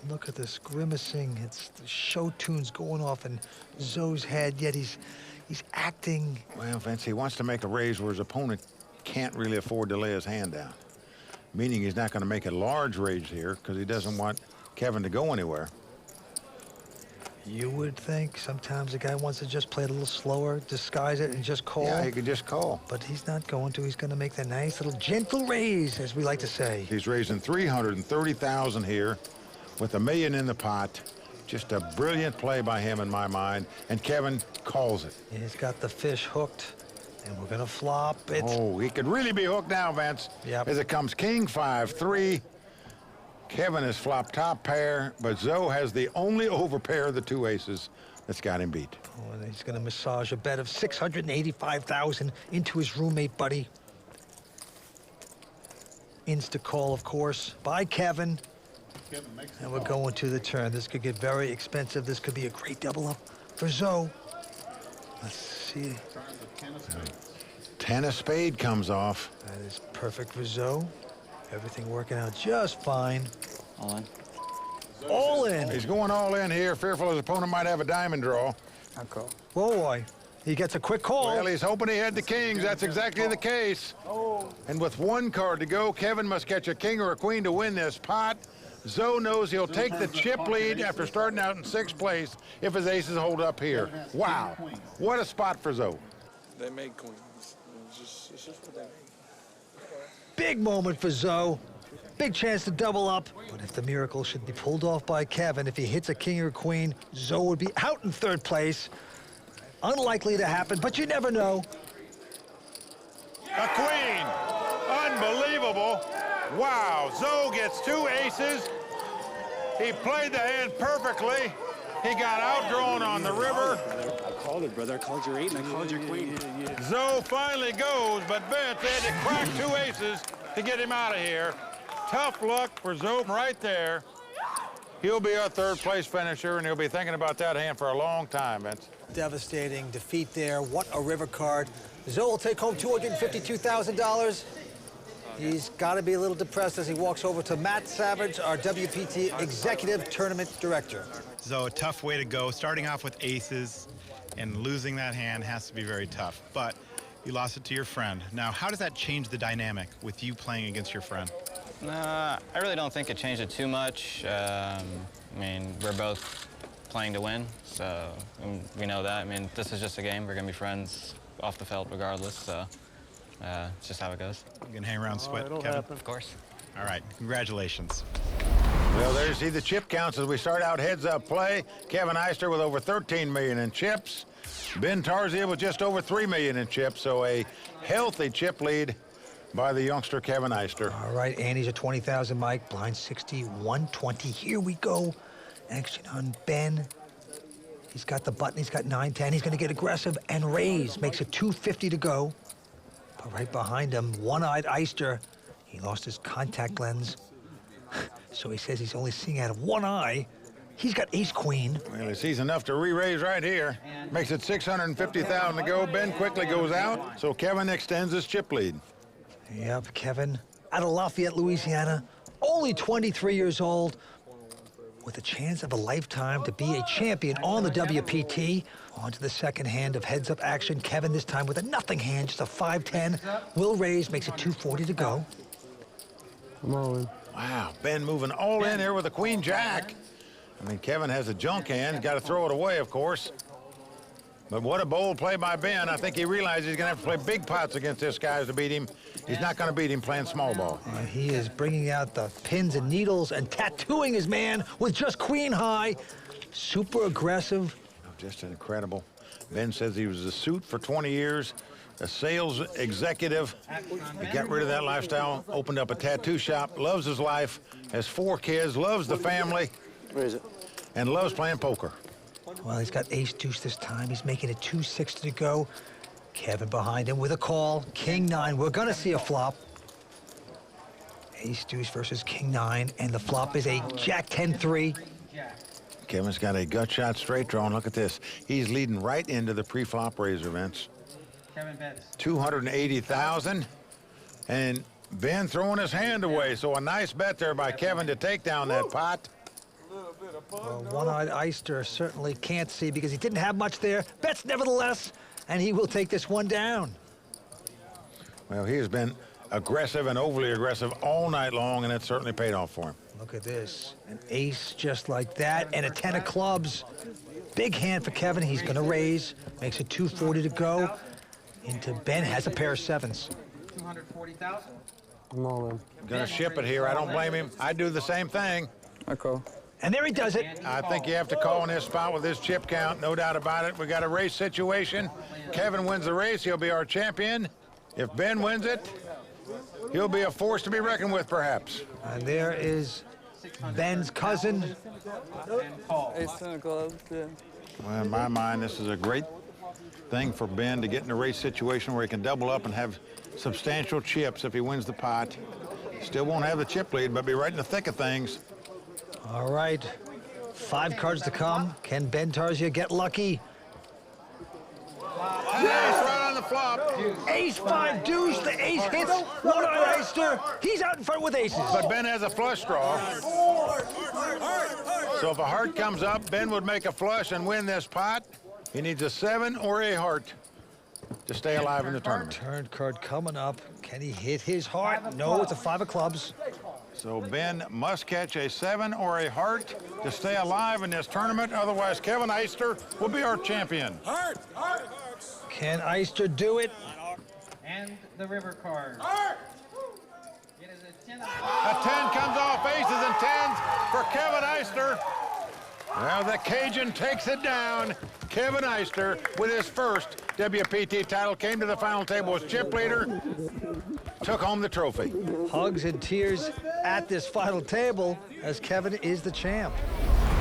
Look at this grimacing. It's the show tunes going off in Zo's head, yet he's acting. Well, Vince, he wants to make a raise where his opponent can't really afford to lay his hand down. Meaning he's not going to make a large raise here because he doesn't want Kevin to go anywhere. You would think sometimes a guy wants to just play it a little slower, disguise it, and just call. Yeah, he could just call. But he's not going to. He's going to make the nice little gentle raise, as we like to say. He's raising 330,000 here with $1 million in the pot. Just a brilliant play by him in my mind. And Kevin calls it. He's got the fish hooked, and we're going to flop it. Oh, he could really be hooked now, Vince. Yep. As it comes king 5-3. Kevin has flopped top pair, but Zo has the only overpair of the 2 aces that's got him beat. Oh, and he's going to massage a bet of 685,000 into his roommate, buddy. Insta call, of course, by Kevin. And we're going to the turn. This could get very expensive. This could be a great double up for Zo. Let's see. 10 of spade comes off. That is perfect for Zo. Everything working out just fine. All in. All in. He's going all in here, fearful his opponent might have a diamond draw. I call. Whoa, boy. He gets a quick call. Well, he's hoping he had the kings. That's exactly the case. And with 1 card to go, Kevin must catch a king or a queen to win this pot. Zo knows he'll take the chip lead after starting out in 6th place if his aces hold up here. Wow. What a spot for Zo. They made queens. It's just what they made. Big moment for Zo. Big chance to double up. But if the miracle should be pulled off by Kevin, if he hits a king or queen, Zo would be out in 3rd place. Unlikely to happen, but you never know. A queen. Wow, Zo gets 2 aces. He played the hand perfectly. He got outdrawn on the river. I called it, brother. I called your 8 and I called your queen. Zo finally goes, but Vince had to crack 2 aces to get him out of here. Tough luck for Zo right there. He'll be our 3rd place finisher, and he'll be thinking about that hand for a long time, Vince. Devastating defeat there. What a river card. Zo will take home $252,000. He's got to be a little depressed as he walks over to Matt Savage, our WPT Executive Tournament Director. So a tough way to go, starting off with aces and losing that hand has to be very tough. But you lost it to your friend. Now, how does that change the dynamic with you playing against your friend? I really don't think it changed it too much. I mean, we're both playing to win, so we know that. I mean, this is just a game. We're going to be friends off the field regardless, so it's just how it goes. You can hang around sweat, Kevin? Of course. All right, congratulations. Well, there you see the chip counts as we start out heads-up play. Kevin Eyster with over 13 million in chips. Ben Tarzia with just over 3 million in chips, so a healthy chip lead by the youngster Kevin Eyster. All right, Andy's at 20,000, Mike. Blind 60, 120. Here we go. Action on Ben. He's got the button. He's got 9-10. He's going to get aggressive and raise. Makes it 250 to go. But right behind him, one-eyed Eyster. He lost his contact lens. So he says he's only seeing out of one eye. He's got ace-queen. Well, he sees enough to re-raise right here. Makes it 650,000 to go. Ben quickly goes out, so Kevin extends his chip lead. Yep, Kevin, out of Lafayette, Louisiana, only 23 years old, with a chance of a lifetime to be a champion on the WPT. On to the second hand of heads-up action. Kevin this time with a nothing hand, just a 5-10. Will raise, makes it 240 to go. I'm all in. Wow, Ben moving all in here with a queen-jack. I mean, Kevin has a junk hand. Got to throw it away, of course. But what a bold play by Ben. I think he realizes he's going to have to play big pots against this guy to beat him. He's not going to beat him playing small ball. He is bringing out the pins and needles and tattooing his man with just queen high. Super aggressive. Just incredible. Ben says he was a suit for 20 years, a sales executive. He got rid of that lifestyle, opened up a tattoo shop, loves his life, has 4 kids, loves the family. Where is it? And loves playing poker. Well, he's got ace-deuce this time. He's making it 260 to go. Kevin behind him with a call. King-9. We're going to see a flop. Ace-deuce versus King-9, and the flop is a Jack-10-3. Kevin's got a gut shot straight draw, and look at this. He's leading right into the pre-flop raise events. 280,000, and Ben throwing his hand away, so a nice bet there by Kevin to take down that pot. Well, one-eyed Eyster certainly can't see because he didn't have much there. Bets nevertheless, and he will take this one down. Well, he has been aggressive and overly aggressive all night long, and it certainly paid off for him. Look at this. An ace just like that, and a 10 of clubs. Big hand for Kevin. He's going to raise. Makes it 240 to go. Into Ben, has a pair of 7s. 240,000. I'm all in. Going to ship it here. I don't blame him. I'd do the same thing. I call. And there he does it. I think you have to call in this spot with this chip count, no doubt about it. We got a race situation. Kevin wins the race, he'll be our champion. If Ben wins it, he'll be a force to be reckoned with, perhaps. And there is Ben's cousin. Ace-10 of clubs, yeah. Well, in my mind, this is a great thing for Ben to get in a race situation where he can double up and have substantial chips if he wins the pot. Still won't have the chip lead, but be right in the thick of things. All right, 5 cards to come. Can Ben Tarzia get lucky? Ace right on the flop. Ace-5 deuce, the ace hits one-eyed Eyster. He's out in front with aces. But Ben has a flush draw. So if a heart comes up, Ben would make a flush and win this pot. He needs a 7 or a heart to stay alive in the tournament. Turn card coming up. Can he hit his heart? No, it's a 5 of clubs. So Ben must catch a 7 or a heart to stay alive in this tournament. Otherwise, Kevin Eyster will be our champion. Can Eyster do it? And the river card. It is a 10. A 10 comes off aces and 10s for Kevin Eyster. Well, the Cajun takes it down. Kevin Eyster with his first WPT title, came to the final table as chip leader, took home the trophy. Hugs and tears at this final table as Kevin is the champ.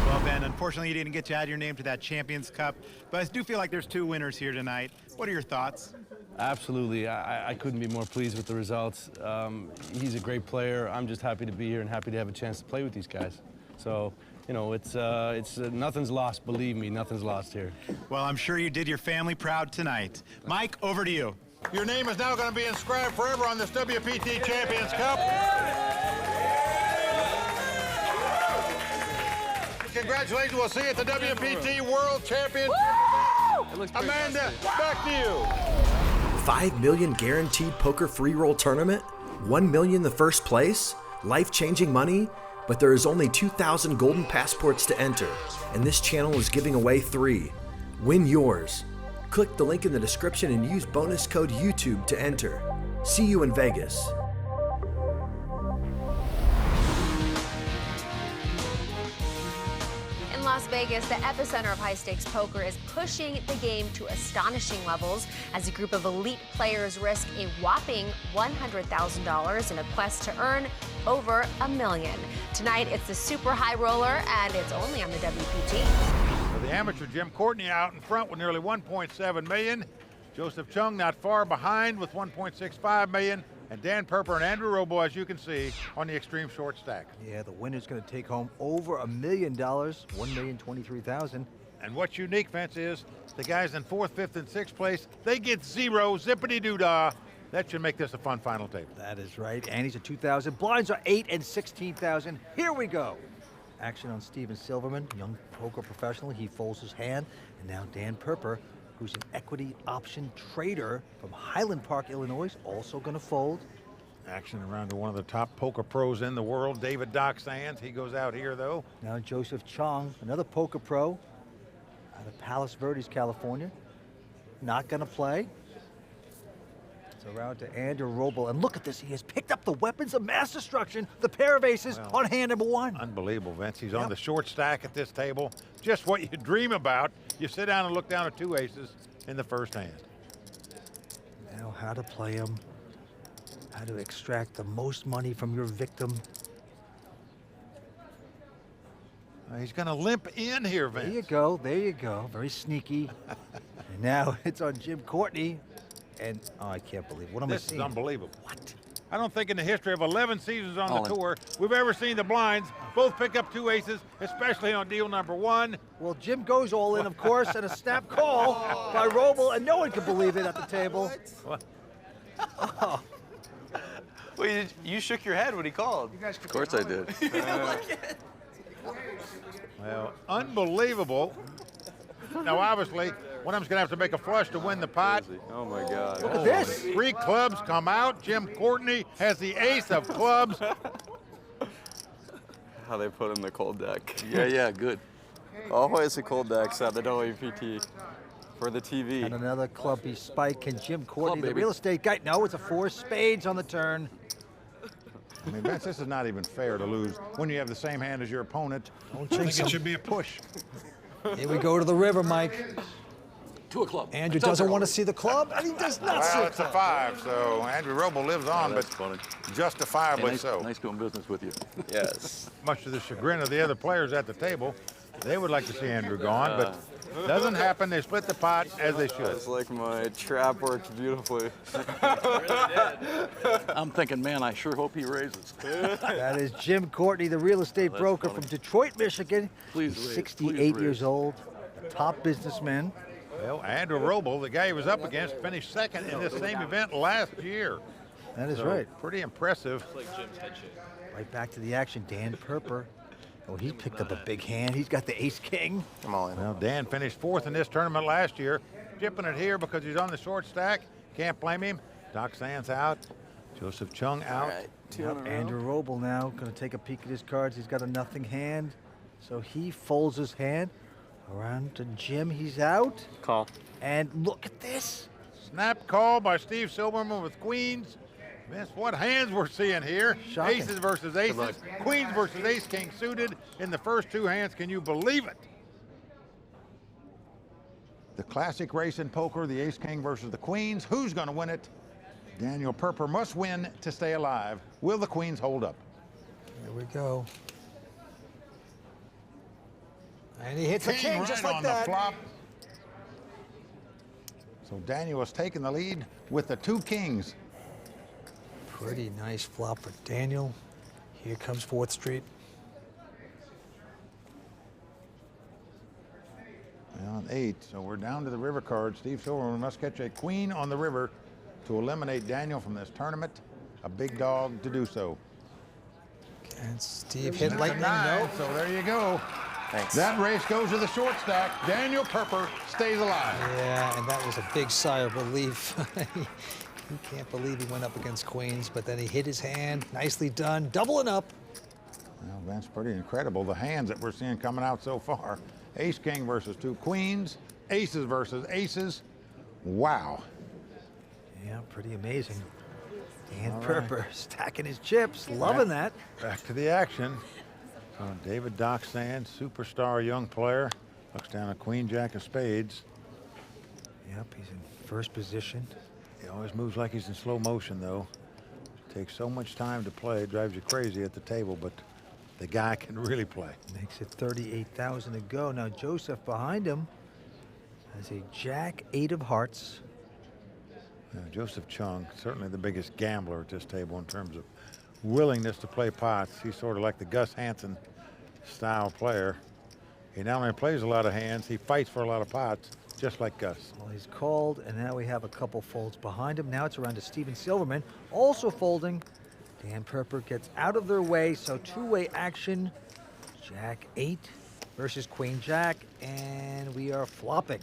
Well, Ben, unfortunately, you didn't get to add your name to that Champions Cup, but I do feel like there's 2 winners here tonight. What are your thoughts? Absolutely. I couldn't be more pleased with the results. He's a great player. I'm just happy to be here and happy to have a chance to play with these guys. So, you know, it's nothing's lost. Believe me, nothing's lost here. Well, I'm sure you did your family proud tonight. Mike, over to you. Your name is now going to be inscribed forever on this WPT Champions Cup. Congratulations. We'll see you at the WPT World Championship. Amanda, back to you. 5 million guaranteed poker free roll tournament, 1 million the first place, life-changing money, but there is only 2,000 golden passports to enter, and this channel is giving away 3. Win yours. Click the link in the description and use bonus code YouTube to enter. See you in Vegas. In Las Vegas, the epicenter of high-stakes poker is pushing the game to astonishing levels as a group of elite players risk a whopping $100,000 in a quest to earn over $1 million. Tonight, it's the super high roller, and it's only on the WPT. For the amateur, Jim Courtney out in front with nearly $1.7 million. Joseph Cheong not far behind with $1.65 million. And Dan Perper and Andrew Robl, as you can see, on the extreme short stack. Yeah, the winner's going to take home over $1 million, $1,023,000. And what's unique, Vince, is the guys in 4th, 5th, and 6th place, they get 0, zippity-doo-dah. That should make this a fun final table. That is right. Andy's at 2,000. Blinds are 8 and 16,000. Here we go. Action on Steven Silverman, young poker professional. He folds his hand. And now Dan Perper, who's an equity option trader from Highland Park, Illinois, also going to fold. Action around to one of the top poker pros in the world, David Doc Sands. He goes out here, though. Now Joseph Cheong, another poker pro out of Palos Verdes, California. Not going to play. It's around to Andrew Robl. And look at this. He has picked up the weapons of mass destruction, the pair of aces on hand number 1. Unbelievable, Vince. He's on the short stack at this table. Just what you dream about. You sit down and look down at 2 aces in the first hand. Now how to play them, how to extract the most money from your victim. He's going to limp in here, Vince. There you go, there you go. Very sneaky. And now it's on Jim Courtney. And, oh, I can't believe what am I seeing? This is unbelievable. What? I don't think in the history of 11 seasons on the tour we've ever seen the blinds both pick up 2 aces, especially on deal number 1. Well, Jim goes all in, of course, and a snap call by Robl, and no one can believe it at the table. Oh. Well, you shook your head when he called. Of course I did. Well, unbelievable. Now, obviously, one of them's going to have to make a flush to win the pot. Oh, my God. Look at this. 3 clubs come out. Jim Courtney has the ace of clubs. How they put in the cold deck. Yeah, good. Always a cold deck at the WPT for the TV. And another clubby spike. Can Jim Courtney, the real estate guy? No, it's a 4 spades on the turn. I mean, Vince, this is not even fair to lose when you have the same hand as your opponent. Don't I think jinx it him. should be a push. Here we go to the river, Mike. 2 o'clock. Andrew doesn't want to see the club, and he does not see Well, it. it's a 5, so Andrew Robl lives on, but justifiably so. Nice doing business with you. Yes. Much to the chagrin of the other players at the table, they would like to see Andrew gone, but doesn't happen. They split the pot as they should. It's like my trap works beautifully. I'm thinking, man, I sure hope he raises. That is Jim Courtney, the real estate broker from Detroit, Michigan. Please He's raise, 68 please years old, a top businessman. Well, Andrew Robl, the guy he was up against, finished 2nd in this same event last year. That is So, right. Pretty impressive. Right back to the action, Dan Perper. Oh, he picked up a big hand. He's got the ace-king. Come on. Well, Dan finished 4th in this tournament last year. Chipping it here because he's on the short stack. Can't blame him. Doc Sands out. Joseph Cheong out. Now, Andrew Robl now going to take a peek at his cards. He's got a nothing hand. So he folds his hand. Around to Jim. He's out. Call. And look at this. Snap call by Steve Silverman with queens. Vince, what hands we're seeing here. Shocking. Aces versus aces. Queens versus ace-king suited in the first 2 hands. Can you believe it? The classic race in poker, the ace-king versus the queens. Who's going to win it? Daniel Perper must win to stay alive. Will the queens hold up? Here we go. And he hits a king right just like on that. The flop. So Daniel has taken the lead with the 2 kings. Pretty nice flop for Daniel. Here comes 4th Street. On 8, so we're down to the river card. Steve Silverman must catch a queen on the river to eliminate Daniel from this tournament. A big dog to do so. And Steve hit lightning, no. So there you go. Thanks. That race goes to the short stack. Daniel Perper stays alive. Yeah, and that was a big sigh of relief. He can't believe he went up against queens, but then he hit his hand. Nicely done, doubling up. Well, that's pretty incredible, the hands that we're seeing coming out so far. Ace-king versus 2 queens, aces versus aces. Wow. Yeah, pretty amazing. And All Perper right. stacking his chips, loving that. Back to the action. So David Doc Sands, superstar young player, looks down a queen, jack of spades. Yep, he's in first position. He always moves like he's in slow motion, though. Takes so much time to play, drives you crazy at the table, but the guy can really play. Makes it 38,000 to go. Now Joseph behind him has a jack 8 of hearts. Joseph Cheong, certainly the biggest gambler at this table in terms of willingness to play pots. He's sort of like the Gus Hansen style player. He not only plays a lot of hands, he fights for a lot of pots, just like Gus. Well, he's called, and now we have a couple folds behind him. Now it's around to Steven Silverman, also folding. Dan Perper gets out of their way, so 2-way action. Jack 8 versus Queen Jack, and we are flopping.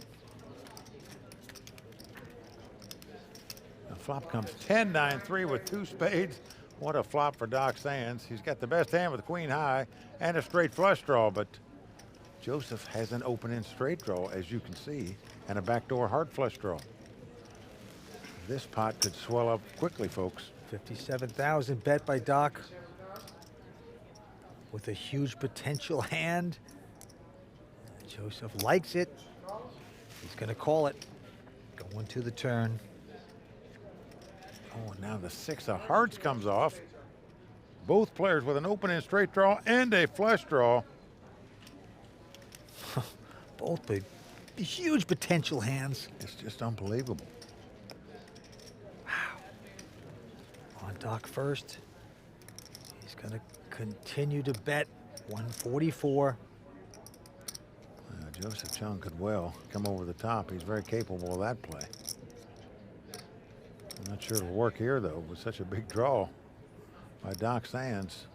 The flop comes 10-9-3 with 2 spades. What a flop for Doc Sands. He's got the best hand with the queen high and a straight flush draw, but Joseph has an open-end straight draw, as you can see, and a backdoor hard flush draw. This pot could swell up quickly, folks. 57,000 bet by Doc with a huge potential hand. Joseph likes it. He's going to call it. Going to the turn. Oh, and now the 6 of hearts comes off. Both players with an open and straight draw and a flush draw. Both big, huge potential hands. It's just unbelievable. On Doc first. He's going to continue to bet 144. Joseph Cheong could well come over the top. He's very capable of that play. I'm not sure it'll work here, though, with such a big draw by Doc Sands.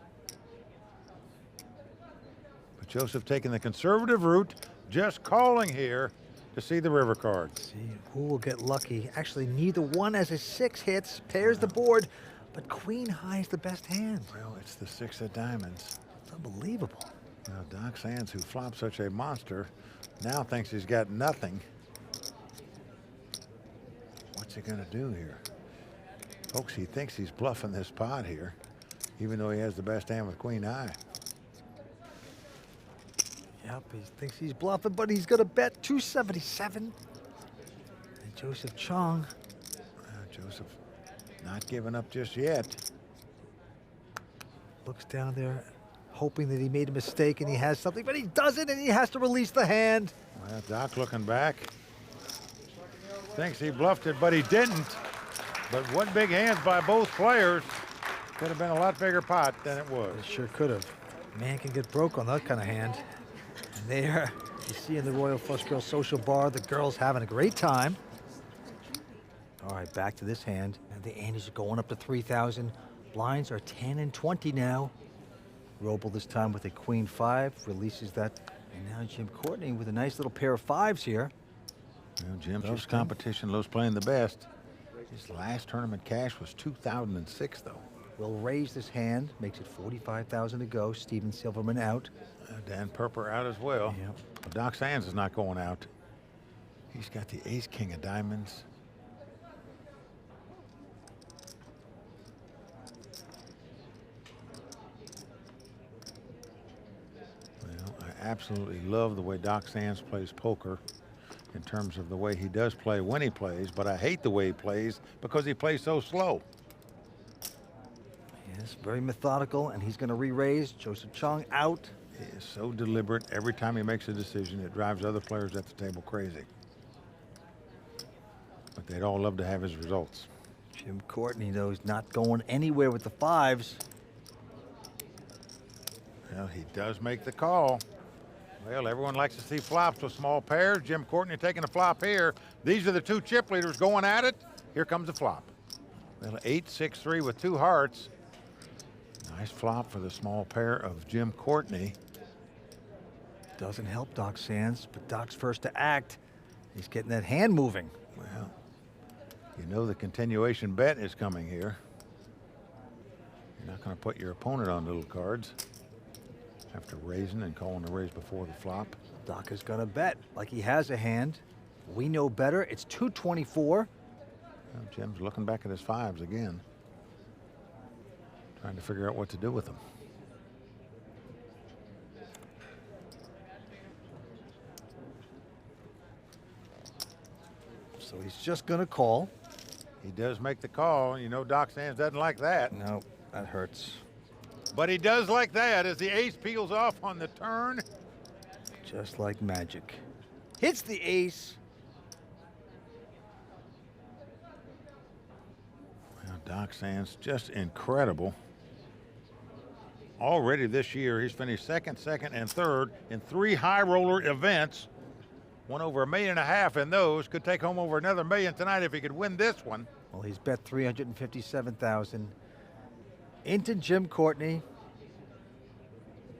But Joseph taking the conservative route, just calling here to see the river card. See who will get lucky. Actually, neither one has a 6 hits, pairs the board, but queen high is the best hand. Well, it's the 6 of diamonds. It's unbelievable. Now, Doc Sands, who flopped such a monster, now thinks he's got nothing. What's he going to do here? Folks, he thinks he's bluffing this pot here, even though he has the best hand with queen high. Yep, he thinks he's bluffing, but he's going to bet 277. And Joseph Cheong. Joseph not giving up just yet. Looks down there, hoping that he made a mistake and he has something, but he doesn't, and he has to release the hand. Well, Doc looking back. Thinks he bluffed it, but he didn't. But what big hands by both players. Could have been a lot bigger pot than it was. It sure could have. Man can get broke on that kind of hand. And there, you see in the Royal Flush Girl Social Bar, the girls having a great time. All right, back to this hand. And the antes are going up to 3,000. Blinds are 10 and 20 now. Robl this time with a queen 5, releases that. And now Jim Courtney with a nice little pair of 5s here. Well, Jim loves competition, loves playing the best. His last tournament cash was 2006, though. Will raise this hand, makes it 45,000 to go. Steven Silverman out. Dan Perper out as well. Yep. But Doc Sands is not going out. He's got the ace-king of diamonds. Well, I absolutely love the way Doc Sands plays poker. in terms of the way he does play when he plays, but I hate the way he plays because he plays so slow. Yes, very methodical, and he's going to re-raise. Joseph Cheong out. He is so deliberate. Every time he makes a decision, it drives other players at the table crazy. But they'd all love to have his results. Jim Courtney, though, is not going anywhere with the fives. Well, he does make the call. Well, everyone likes to see flops with small pairs. Jim Courtney taking a flop here. These are the two chip leaders going at it. Here comes the flop. Well, 8-6-3 with two hearts. Nice flop for the small pair of Jim Courtney. Doesn't help Doc Sands, but Doc's first to act. He's getting that hand moving. Well, you know the continuation bet is coming here. You're not going to put your opponent on little cards after raising and calling the raise before the flop. Doc is going to bet like he has a hand. We know better. It's 224. Well, Jim's looking back at his fives again, trying to figure out what to do with them. So he's just going to call. He does make the call. You know Doc Sands doesn't like that. No, that hurts. But he does like that as the ace peels off on the turn. Just like magic. Hits the ace. Well, Doc Sands, just incredible. Already this year, he's finished second, and third in 3 high roller events. Won over $1.5 million in those. Could take home over another $1 million tonight if he could win this one. Well, he's bet $357,000 into Jim Courtney.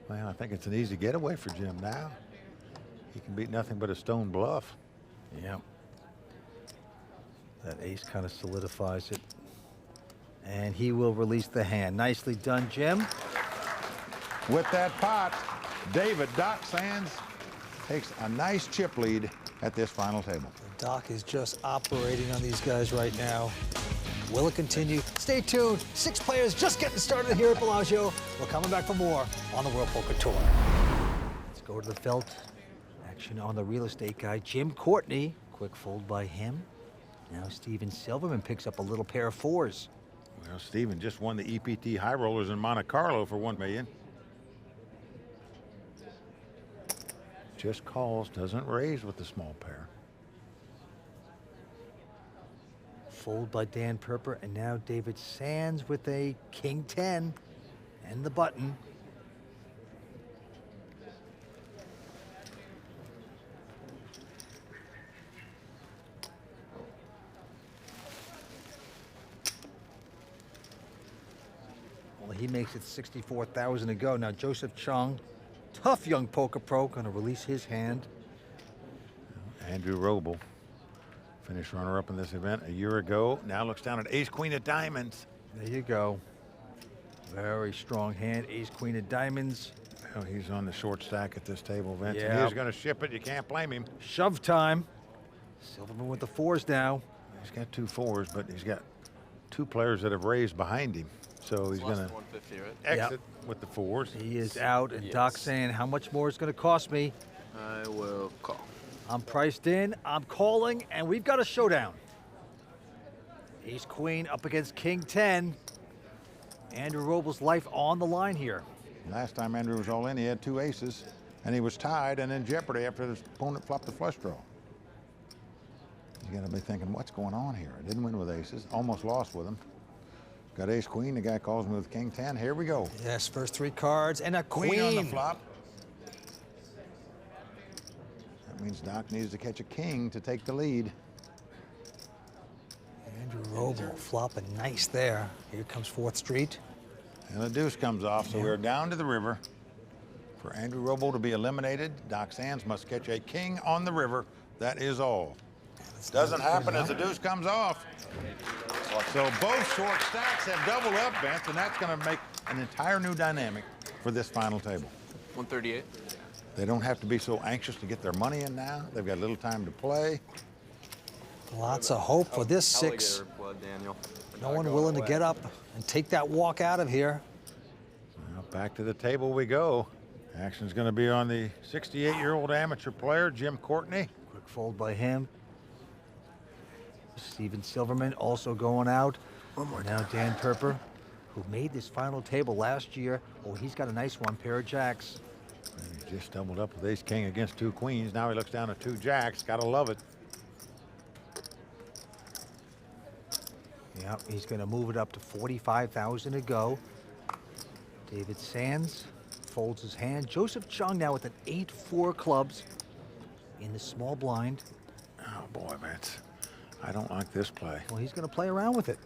Well, I think it's an easy getaway for Jim now. He can beat nothing but a stone bluff. Yeah. That ace kind of solidifies it. And he will release the hand. Nicely done, Jim. With that pot, David Doc Sands takes a nice chip lead at this final table. Doc is just operating on these guys right now. Will it continue? Stay tuned. 6 players just getting started here at Bellagio. We're coming back for more on the World Poker Tour. Let's go to the felt. Action on the real estate guy, Jim Courtney. Quick fold by him. Now Steven Silverman picks up a little pair of 4s. Well, Steven just won the EPT High Rollers in Monte Carlo for $1 million. Just calls, doesn't raise with the small pair. Fold by Dan Perper, and now David Sands with a King 10 and the button. Well, he makes it 64,000 to go. Now Joseph Cheong, tough young poker pro, going to release his hand. Andrew Robl, finished runner-up in this event a year ago. Now looks down at ace-queen of diamonds. There you go. Very strong hand, ace-queen of diamonds. Well, he's on the short stack at this table, Vince. Yeah. And he's going to ship it. You can't blame him. Shove time. Silverman with the 4s now. He's got 2 4s, but he's got 2 players that have raised behind him. So he's going to exit with the 4s. He is out, and Doc's saying, how much more is going to cost me? I will call. I'm priced in, I'm calling, and we've got a showdown. Ace Queen up against King 10. Andrew Robl's life on the line here. Last time Andrew was all in, he had 2 aces, and he was tied and in jeopardy after his opponent flopped the flush draw. You got to be thinking, what's going on here? I didn't win with aces, almost lost with them. Got ace queen, the guy calls me with King 10. Here we go. Yes, first 3 cards and a queen. On the flop. That means Doc needs to catch a king to take the lead. Andrew Robl flopping nice there. Here comes 4th Street. And the deuce comes off, so we're down to the river. For Andrew Robl to be eliminated, Doc Sands must catch a king on the river. That is all. Doesn't happen as the deuce comes off. So both short stacks have doubled up, Vince, and that's going to make an entire new dynamic for this final table. 138. They don't have to be so anxious to get their money in now. They've got a little time to play. Lots of hope for this 6. No one willing to get up and take that walk out of here. Well, back to the table we go. Action's going to be on the 68-year-old amateur player, Jim Courtney. Quick Quick fold by him. Steven Silverman also going out. Now Dan Perper, who made this final table last year. Oh, he's got a nice one, pair of jacks. He just doubled up with ace-king against 2 queens. Now he looks down at 2 jacks. Gotta love it. Yeah, he's going to move it up to 45,000 to go. David Sands folds his hand. Joseph Cheong now with an 8-4 clubs in the small blind. Oh, boy, Vince. I don't like this play. Well, he's going to play around with it.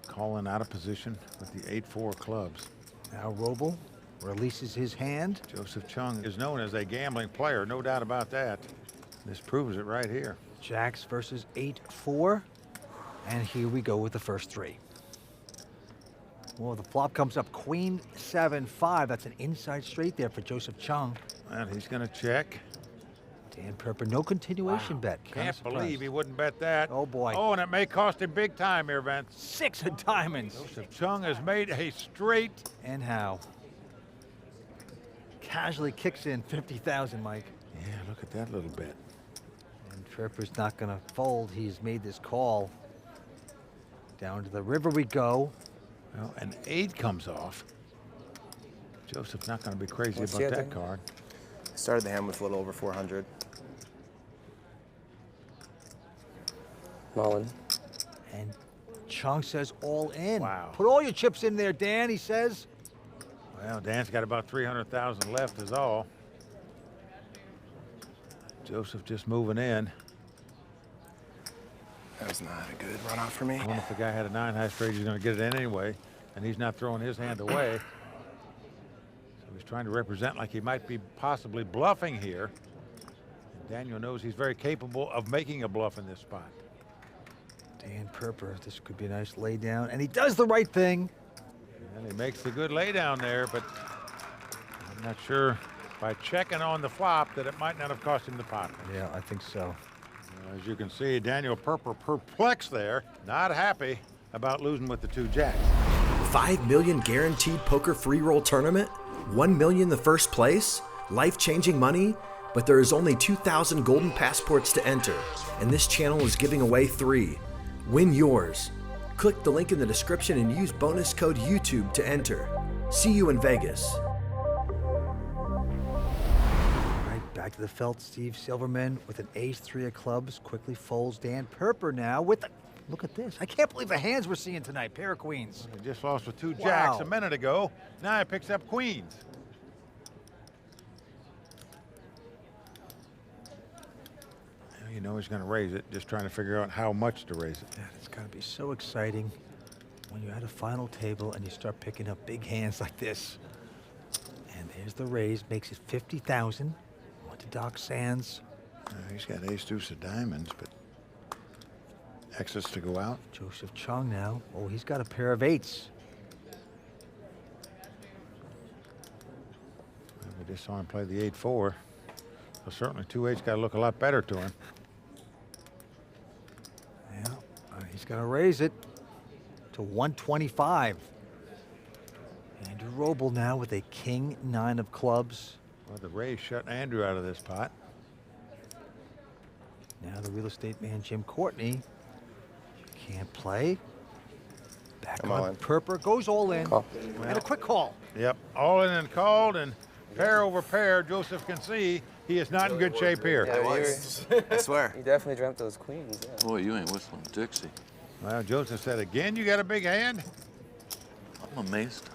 Calling out of position with the 8-4 clubs. Now Robl releases his hand. Joseph Cheong is known as a gambling player, no doubt about that. This proves it right here. Jacks versus 8-4. And here we go with the first 3. Well, the flop comes up queen 7-5. That's an inside straight there for Joseph Cheong. And he's going to check. Dan Perper, no continuation bet. Can't believe he wouldn't bet that. Oh, boy. Oh, and it may cost him big time here, Vince. 6 of diamonds. Joseph Cheong has made a straight. And how? Casually kicks in 50,000, Mike. Yeah, look at that little bet. And Perper's not going to fold. He's made this call. Down to the river we go. Well, an 8 comes off. Joseph's not going to be crazy What's about the that other? card. I started the hand with a little over 400. Mullen. And Cheong says all in. Wow. Put all your chips in there, Dan, he says. Well, Dan's got about 300,000 left is all. Joseph just moving in. That was not a good run off for me. I wonder if the guy had a 9 high straight, he's going to get it in anyway, and he's not throwing his hand away. So he's trying to represent like he might be possibly bluffing here. And Daniel knows he's very capable of making a bluff in this spot. Dan Perper, this could be a nice lay down, and he does the right thing. And he makes the good lay down there, but I'm not sure by checking on the flop that it might not have cost him the pot. Yeah, I think so. As you can see, Daniel Perper perplexed there, not happy about losing with the 2 jacks. $5 million guaranteed poker free roll tournament, $1 million the first place, life-changing money, but there is only 2,000 golden passports to enter, and this channel is giving away 3. Win yours. Click the link in the description and use bonus code YouTube to enter. See you in Vegas. Back to the felt, Steve Silverman with an ace-3 of clubs, quickly folds. Dan Perper now with the, look at this. I can't believe the hands we're seeing tonight, pair of queens. He just lost with 2 jacks Wow. a minute ago. Now he picks up queens. You know he's going to raise it, just trying to figure out how much to raise it. Yeah, it's got to be so exciting when you're at a final table and you start picking up big hands like this. And there's the raise, makes it 50,000. To Doc Sands. He's got ace deuce of diamonds, but exits to go out. Joseph Cheong now. Oh, he's got a pair of 8s. Well, we just saw him play the 8-4. So certainly 2 8's got to look a lot better to him. Yeah, he's going to raise it to 125. Andrew Robl now with a king 9 of clubs. Well, the raise shut Andrew out of this pot. Now the real estate man, Jim Courtney, can't play. Back on Perper, goes all in. Call. And a quick call. Yep, all in and called, and pair over pair, Joseph can see he is not in good shape here. Yeah, I swear. You definitely dreamt those queens. Yeah. Boy, you ain't whistling Dixie. Well, Joseph said, again, you got a big hand? I'm amazed.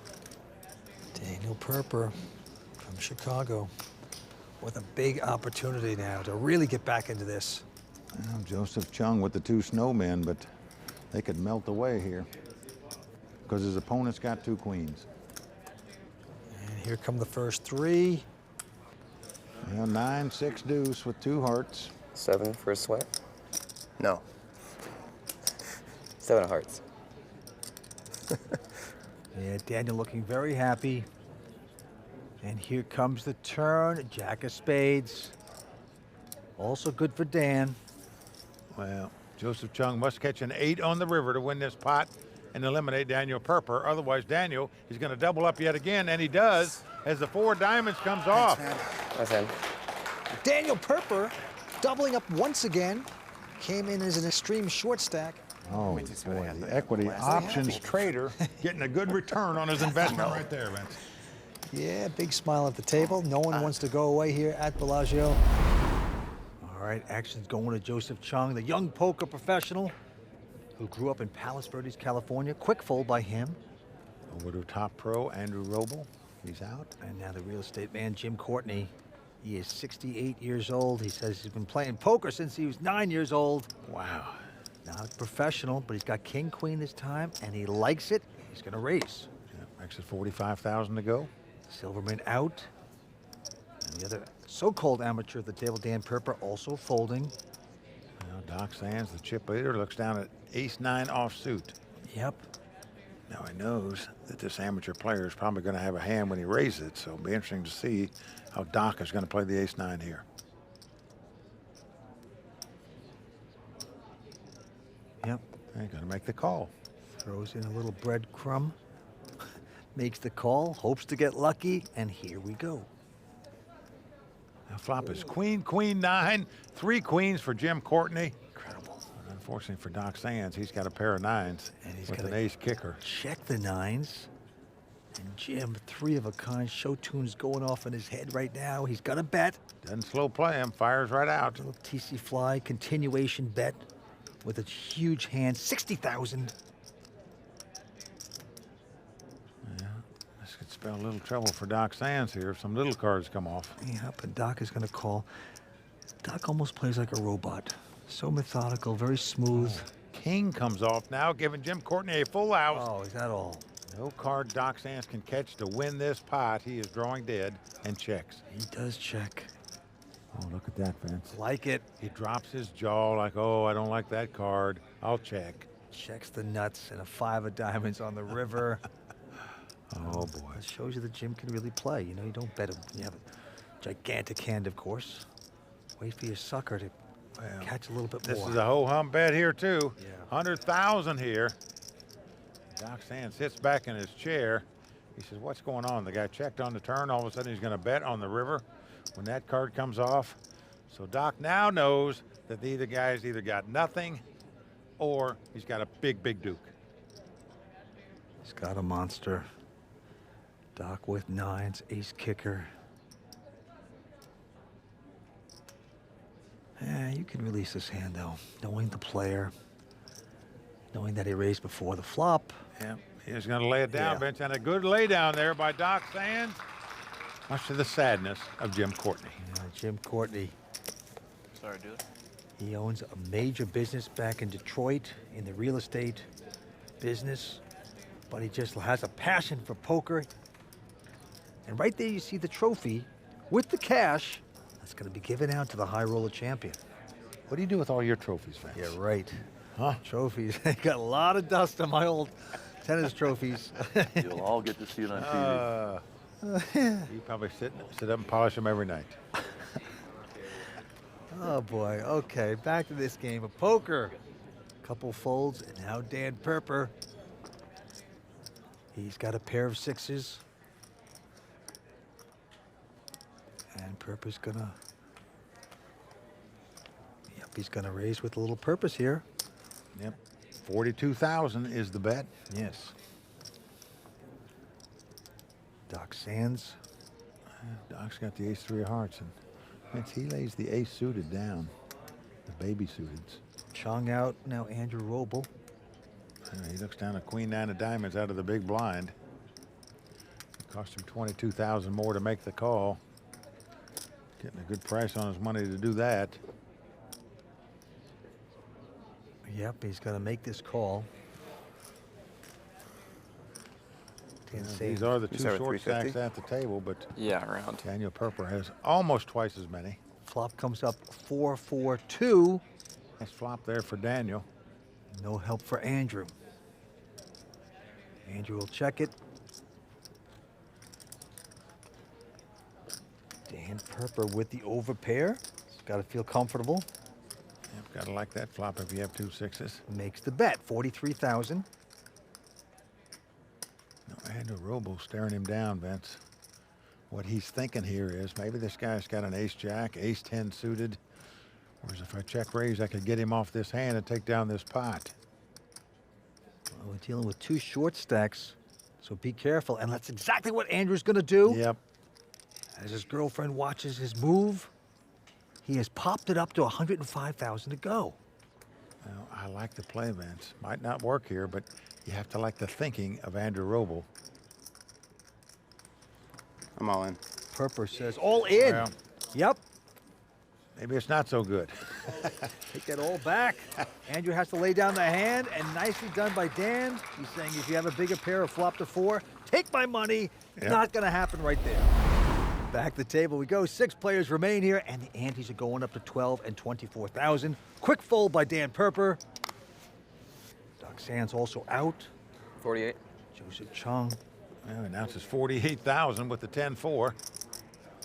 Daniel Perper from Chicago with a big opportunity now to really get back into this. Well, Joseph Cheong with the 2 snowmen, but they could melt away here because his opponent's got 2 queens. And here come the first 3. Well, 9 6 deuce with 2 hearts. 7 for a sweat? No. 7 of hearts. Yeah, Daniel looking very happy. And here comes the turn, jack of spades. Also good for Dan. Well, Joseph Cheong must catch an 8 on the river to win this pot and eliminate Daniel Perper. Otherwise, Daniel is going to double up yet again, and he does as the 4 diamonds comes off. That's him. Daniel Perper doubling up once again. Came in as an extreme short stack. Oh, boy, the equity options trader getting a good return on his investment right there, Vince. Yeah, big smile at the table. No one wants to go away here at Bellagio. All right, action's going to Joseph Cheong, the young poker professional who grew up in Palos Verdes, California. Quick fold by him. Over to top pro, Andrew Robl. He's out. And now the real estate man, Jim Courtney. He is 68 years old. He says he's been playing poker since he was 9 years old. Wow. Not a professional, but he's got king, queen this time, and he likes it. He's going to raise. Yeah, makes it 45,000 to go. Silverman out. And the other so-called amateur at the table, Dan Perper, also folding. Now Doc Sands, the chip leader, looks down at ace-9 offsuit. Yep. Now he knows that this amateur player is probably going to have a hand when he raises it, so it'll be interesting to see how Doc is going to play the ace-9 here. Yep. He's going to make the call. Throws in a little breadcrumb. Makes the call, hopes to get lucky, and here we go. Now flop is queen, queen, 9, 3 queens for Jim Courtney. Incredible. Unfortunately for Doc Sands, he's got a pair of 9s and he's with got an ace kicker. Check the 9s. And Jim, 3 of a kind. Show tunes going off in his head right now. He's got a bet. Doesn't slow play him, fires right out. Little TC fly, continuation bet with a huge hand, 60,000. Yeah, this could spell a little trouble for Doc Sands here if some little cards come off. Yep, and Doc is going to call. Doc almost plays like a robot. So methodical, very smooth. Oh, king comes off now, giving Jim Courtney a full house. Oh, is that all? No card Doc Sands can catch to win this pot. He is drawing dead and checks. He does check. Oh, look at that, Vince. Like it. He drops his jaw like, oh, I don't like that card. I'll check. Checks the nuts and a 5 of diamonds on the river. Oh, boy. It shows you that Jim can really play. You know, you don't bet him. You have a gigantic hand, of course. Wait for your sucker to catch a little bit more. This is a ho-hum bet here, too. Yeah. 100,000 here. Doc Sands sits back in his chair. He says, what's going on? The guy checked on the turn. All of a sudden, he's going to bet on the river when that card comes off. So Doc now knows that the guy's either got nothing or he's got a big, big duke. He's got a monster. Doc with 9s, ace kicker. You can release this hand, though, knowing the player, knowing that he raised before the flop. Yeah, he's going to lay it down, Vince, and a good lay down there by Doc Sands, much to the sadness of Jim Courtney. Yeah, Jim Courtney. Sorry, dude. He owns a major business back in Detroit in the real estate business, but he just has a passion for poker. And right there you see the trophy with the cash that's going to be given out to the high roller champion. What do you do with all your trophies, Vince? Yeah, right. Huh? Trophies. I got a lot of dust on my old tennis trophies. You'll all get to see it on TV. You probably sit up and polish them every night. Oh, boy. Okay, back to this game of poker. Couple folds, and now Dan Perper. He's got a pair of 6s. And Perper's gonna... Yep, he's gonna raise with a little purpose here. Yep. 42,000 is the bet. Yes. Doc Sands. Doc's got the ace-3 of hearts, and Vince, he lays the ace suited down, the baby suited. Cheong out, now Andrew Robl. He looks down at queen-9 of diamonds out of the big blind. It cost him 22,000 more to make the call. Getting a good price on his money to do that. Yep, he's going to make this call. These are the two short stacks at the table, but yeah, around. Daniel Perper has almost twice as many. Flop comes up 4-4-2. Nice flop there for Daniel. No help for Andrew. Andrew will check it. Dan Perper with the overpair. He's got to feel comfortable. Yep, got to like that flop if you have 2 6s. Makes the bet, 43,000. No, Andrew Robl staring him down, Vince. What he's thinking here is maybe this guy's got an ace-jack, ace-10 suited, Whereas if I check raise, I could get him off this hand and take down this pot. Well, we're dealing with 2 short stacks, so be careful. And that's exactly what Andrew's going to do. Yep. As his girlfriend watches his move, he has popped it up to 105,000 to go. Well, I like the play, Vince. Might not work here, but you have to like the thinking of Andrew Robl. I'm all in. Perper says all in. Well, yep. Maybe it's not so good. Take that all back. Andrew has to lay down the hand, and nicely done by Dan. He's saying if you have a bigger pair of flop to 4, take my money. Yep. Not going to happen right there. Back to the table we go. 6 players remain here, and the antes are going up to 12 and 24,000. Quick fold by Dan Perper. Doc Sands also out. 48. Joseph Cheong. Well, announces 48,000 with the 10-4.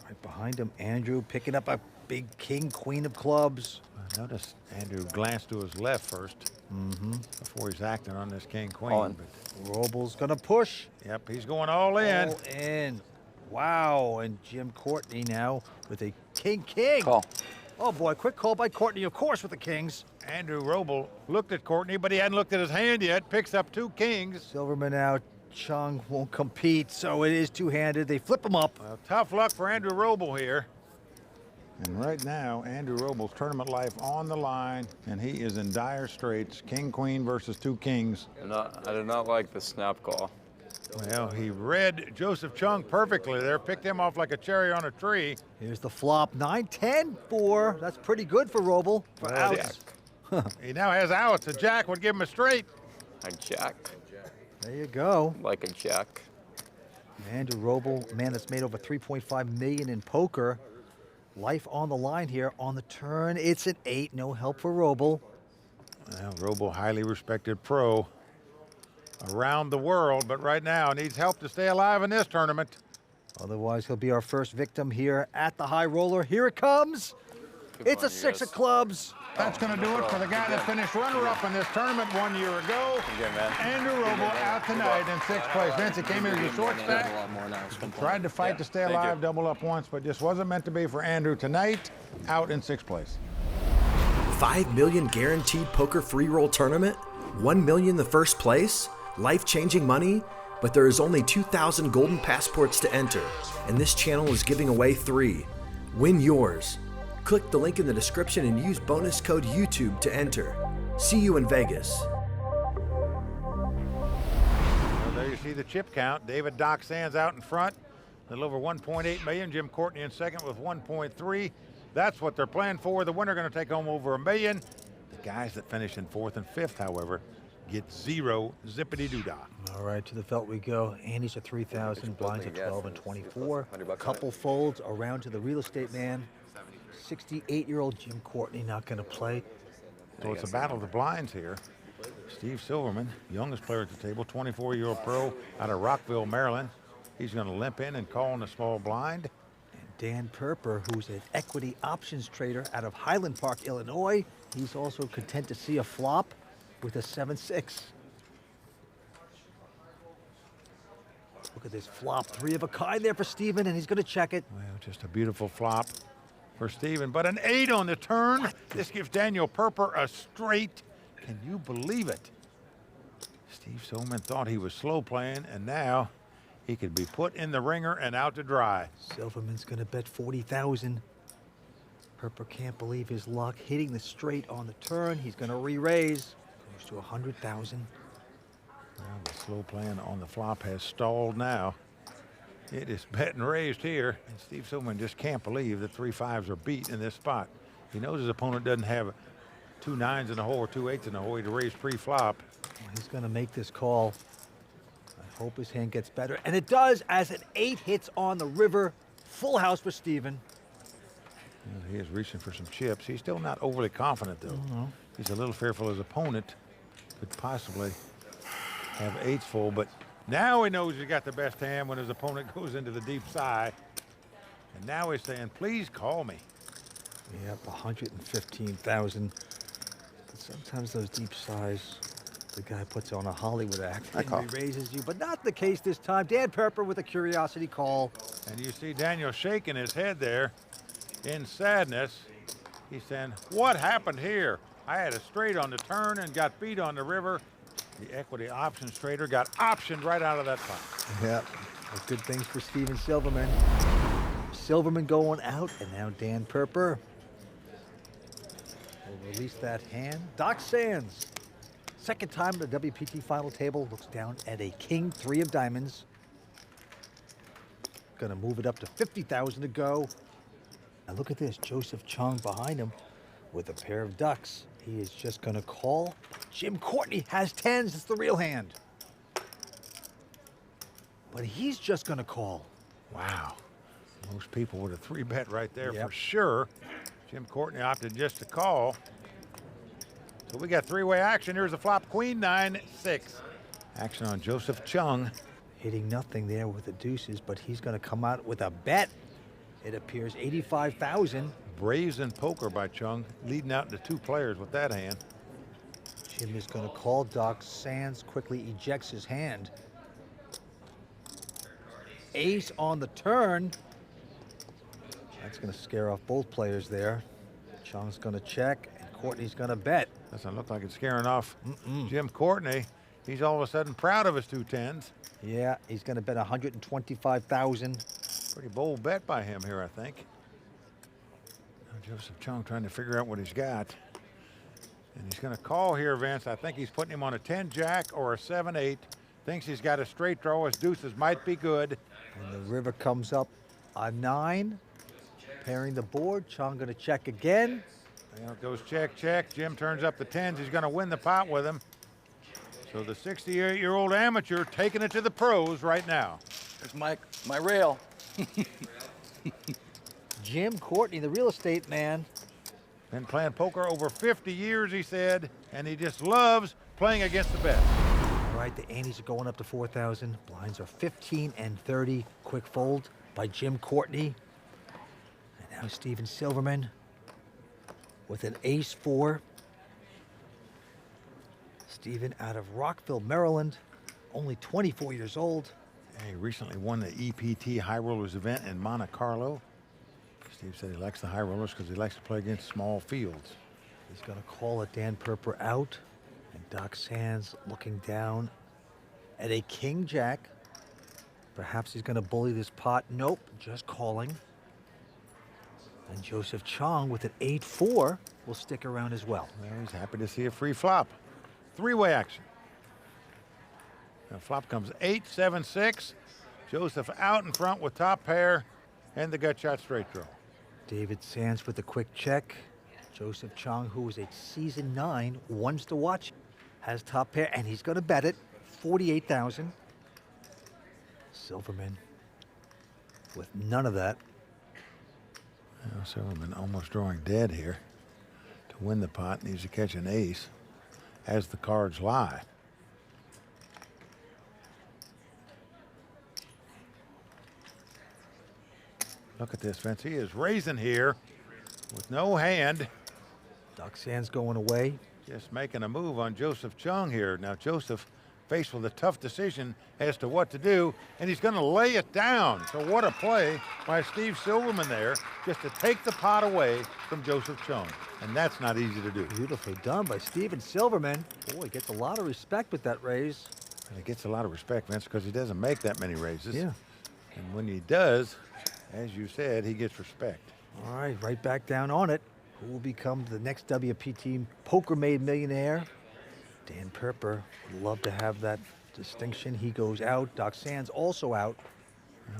Right behind him, Andrew picking up a big king, queen of clubs. Notice Andrew glanced to his left first before he's acting on this king, queen. All in. But Robl's going to push. yep, he's going all in. All in. Wow, and Jim Courtney now with a king. Call. Oh boy, quick call by Courtney, of course, with the kings. Andrew Robl looked at Courtney, but he hadn't looked at his hand yet. Picks up 2 kings. Silverman out. Cheong won't compete, so it is two-handed. They flip him up. Well, tough luck for Andrew Robl here. And right now, Andrew Robl's tournament life on the line, and he is in dire straits. King, queen versus 2 kings. I did not like the snap call. Well, he read Joseph Cheong perfectly there, picked him off like a cherry on a tree. Here's the flop, 9-10-4. That's pretty good for Robl. For outs. He now has outs. A jack would give him a straight. A jack. There you go. Like a jack. Andrew Robl, man that's made over $3.5 million in poker. Life on the line here on the turn. It's an 8. No help for Robl. Well, Robl, highly respected pro around the world, but right now needs help to stay alive in this tournament. Otherwise, he'll be our first victim here at the high roller. Here it comes. It's a 6 of clubs. That's going to do it for the guy that finished runner-up in this tournament 1 year ago. Andrew Robl out tonight in 6th place. Vince, he came in as a short stack. Tried to fight to stay alive, double up once, but just wasn't meant to be for Andrew tonight. Out in 6th place. $5 million guaranteed poker free roll tournament, $1 million the first place, life-changing money, but there is only 2,000 golden passports to enter, and this channel is giving away 3. Win yours. Click the link in the description and use bonus code YouTube to enter. See you in Vegas. Well, there you see the chip count. David Doc Sands out in front. A little over 1.8 million. Jim Courtney in second with 1.3. That's what they're playing for. The winner going to take home over $1 million. The guys that finish in 4th and 5th, however, get 0 zippity-doo-dah. All right, to the felt we go. Andy's at 3,000, blinds at 12 and 24. Couple folds around to the real estate man. 68-year-old Jim Courtney not going to play. So it's a battle of the blinds here. Steve Silverman, youngest player at the table, 24-year-old pro out of Rockville, Maryland. He's going to limp in and call in a small blind. And Dan Perper, who's an equity options trader out of Highland Park, Illinois. He's also content to see a flop with a 7-6. Look at this flop, 3 of a kind there for Steven, and he's going to check it. Well, just a beautiful flop for Steven, but an 8 on the turn. What? This gives Daniel Perper a straight. Can you believe it? Steve Silverman thought he was slow playing, and now he could be put in the ringer and out to dry. Silverman's going to bet 40,000. Perper can't believe his luck, hitting the straight on the turn. He's going to re-raise. Goes to 100,000. Well, the slow playing on the flop has stalled now. It is bet and raised here, and Steve Silverman just can't believe that 3 5s are beat in this spot. He knows his opponent doesn't have 2 9s in the hole or 2 8s in the hole. He'd raise pre-flop. Well, he's going to make this call. I hope his hand gets better, and it does as an 8 hits on the river. Full house for Steven. Well, he is reaching for some chips. He's still not overly confident, though. He's a little fearful his opponent could possibly have 8s full, but now he knows he's got the best hand when his opponent goes into the deep side. And now he's saying, please call me. Yep, 115,000. But sometimes those deep sides, the guy puts on a Hollywood act and he raises you, but not the case this time. Dan Perper with a curiosity call. And you see Daniel shaking his head there in sadness. He's saying, what happened here? I had a straight on the turn and got beat on the river. The equity options trader got optioned right out of that pot. Yep, good things for Steven Silverman. Silverman going out, and now Dan Perper will release that hand. Doc Sands, second time at the WPT final table, looks down at a king, 3 of diamonds. Gonna move it up to 50,000 to go. And look at this, Joseph Cheong behind him with a pair of ducks. He is just gonna call. Jim Courtney has 10s, it's the real hand. But he's just gonna call. Wow. Most people would have 3-bet right there for sure. Jim Courtney opted just to call. So we got 3-way action. Here's the flop, queen, 9, 6. Action on Joseph Cheong. Hitting nothing there with the deuces, but he's gonna come out with a bet. It appears 85,000. Brazen poker by Cheong, leading out to 2 players with that hand. Jim is gonna call. Doc Sands quickly ejects his hand. Ace on the turn. That's gonna scare off both players there. Cheong's gonna check, and Courtney's gonna bet. Doesn't look like it's scaring off Jim Courtney. He's all of a sudden proud of his 2 10s. Yeah, he's gonna bet 125,000. Pretty bold bet by him here, I think. Now Joseph Cheong trying to figure out what he's got. And he's gonna call here, Vince. I think he's putting him on a 10-jack or a 7-8. Thinks he's got a straight draw. His deuces might be good. And the river comes up a 9. Pairing the board. Cheong gonna check again. Well, it goes check, check. Jim turns up the 10s. He's gonna win the pot with him. So the 68-year-old amateur taking it to the pros right now. There's my rail. Jim Courtney, the real estate man. Been playing poker over 50 years, he said, and he just loves playing against the best. All right, the antes are going up to 4,000. Blinds are 15 and 30. Quick fold by Jim Courtney. And now Steven Silverman with an ace-4. Steven out of Rockville, Maryland, only 24 years old. He recently won the EPT High Rollers event in Monte Carlo. Steve said he likes the high rollers because he likes to play against small fields. He's going to call it. Dan Perper out. And Doc Sands looking down at a king-jack. Perhaps he's going to bully this pot. Nope, just calling. And Joseph Cheong with an 8-4 will stick around as well. Well, he's happy to see a free flop. 3-way action. Now flop comes 8, 7, 6. Joseph out in front with top pair and the gut shot straight draw. David Sands with a quick check. Joseph Cheong, who is a season 9, wants to watch, has top pair, and he's going to bet it. 48,000. Silverman with none of that. Well, Silverman almost drawing dead here. To win the pot, needs to catch an ace as the cards lie. Look at this, Vince. He is raising here with no hand. Doc Sands going away. Just making a move on Joseph Cheong here. Now Joseph faced with a tough decision as to what to do, and he's going to lay it down. So what a play by Steve Silverman there, just to take the pot away from Joseph Cheong. And that's not easy to do. Beautifully done by Steven Silverman. Boy, he gets a lot of respect with that raise. And he gets a lot of respect, Vince, because he doesn't make that many raises. Yeah. And when he does, as you said, he gets respect. All right, right back down on it. Who will become the next WPT poker-made millionaire? Dan Perper would love to have that distinction. He goes out. Doc Sands also out.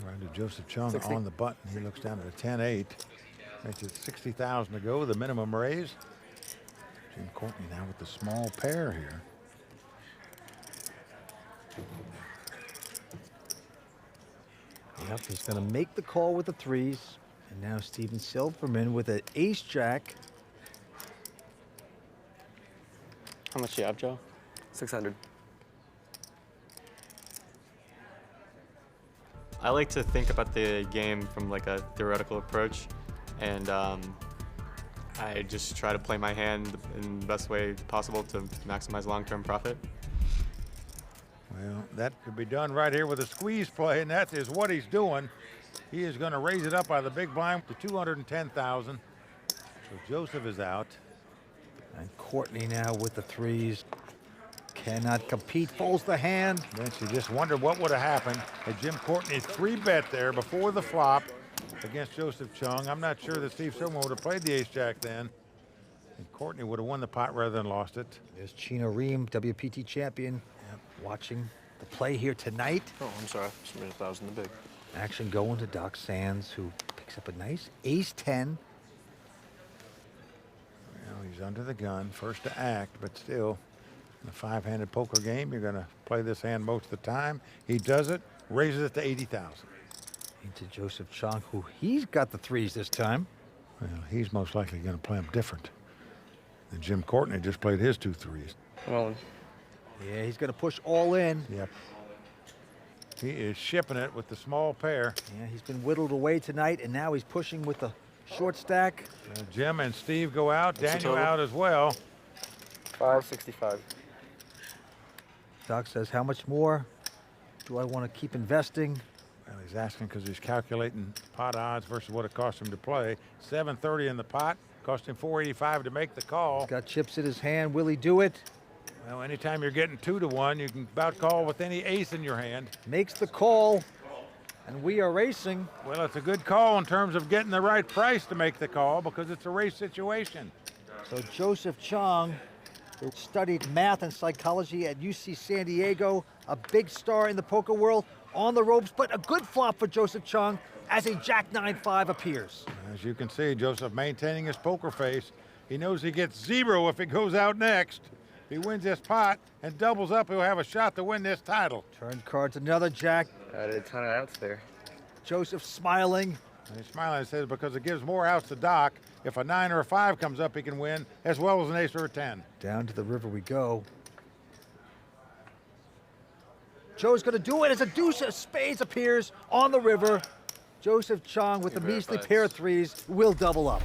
Around to Joseph Cheong 60. on the button. He looks down at a 10-8. Makes it 60,000 to go, the minimum raise. Jim Courtney now with the small pair here. Yep, he's going to make the call with the 3s. And now Steven Silverman with an ace-jack. How much do you have, Joe? 600. I like to think about the game from like a theoretical approach, and I just try to play my hand in the best way possible to maximize long-term profit. Well, that could be done right here with a squeeze play, and that is what he's doing. He is going to raise it up by the big blind to 210,000. So Joseph is out. And Courtney now with the threes. Cannot compete, folds the hand. Then she just wondered what would have happened had Jim Courtney 3-bet there before the flop against Joseph Cheong. I'm not sure that Steve Silverman would have played the ace-jack then. And Courtney would have won the pot rather than lost it. There's Cheong Ream, WPT champion, watching the play here tonight. Oh, I'm sorry. That was in the big. Action going to Doc Sands, who picks up a nice ace-10. Well, he's under the gun, first to act, but still, in a 5-handed poker game, you're going to play this hand most of the time. He does it, raises it to 80,000. Into Joseph Cheong, who he's got the threes this time. Well, he's most likely going to play them different. And Jim Courtney just played his 2 threes. Well, yeah, he's going to push all in. Yep. He is shipping it with the small pair. Yeah, he's been whittled away tonight, and now he's pushing with the short stack. Jim and Steve go out. What's the Daniel total? out as well. 565. Doc says, how much more do I want to keep investing? Well, he's asking because he's calculating pot odds versus what it cost him to play. 730 in the pot, cost him 485 to make the call. He's got chips in his hand. Will he do it? Well, anytime you're getting 2 to 1, you can about call with any ace in your hand. Makes the call, and we are racing. Well, it's a good call in terms of getting the right price to make the call because it's a race situation. So Joseph Cheong, who studied math and psychology at UC San Diego, a big star in the poker world, on the ropes, but a good flop for Joseph Cheong as a Jack 9-5 appears. As you can see, Joseph maintaining his poker face. He knows he gets 0 if it goes out next. If he wins this pot and doubles up, he'll have a shot to win this title. Turn cards, another Jack. Added a ton of outs there. Joseph smiling. And he's smiling and says because it gives more outs to Doc. If a 9 or a 5 comes up, he can win, as well as an ace or a 10. Down to the river we go. Joe's going to do it as a deuce of spades appears on the river. Joseph Cheong with the measly pair of threes will double up.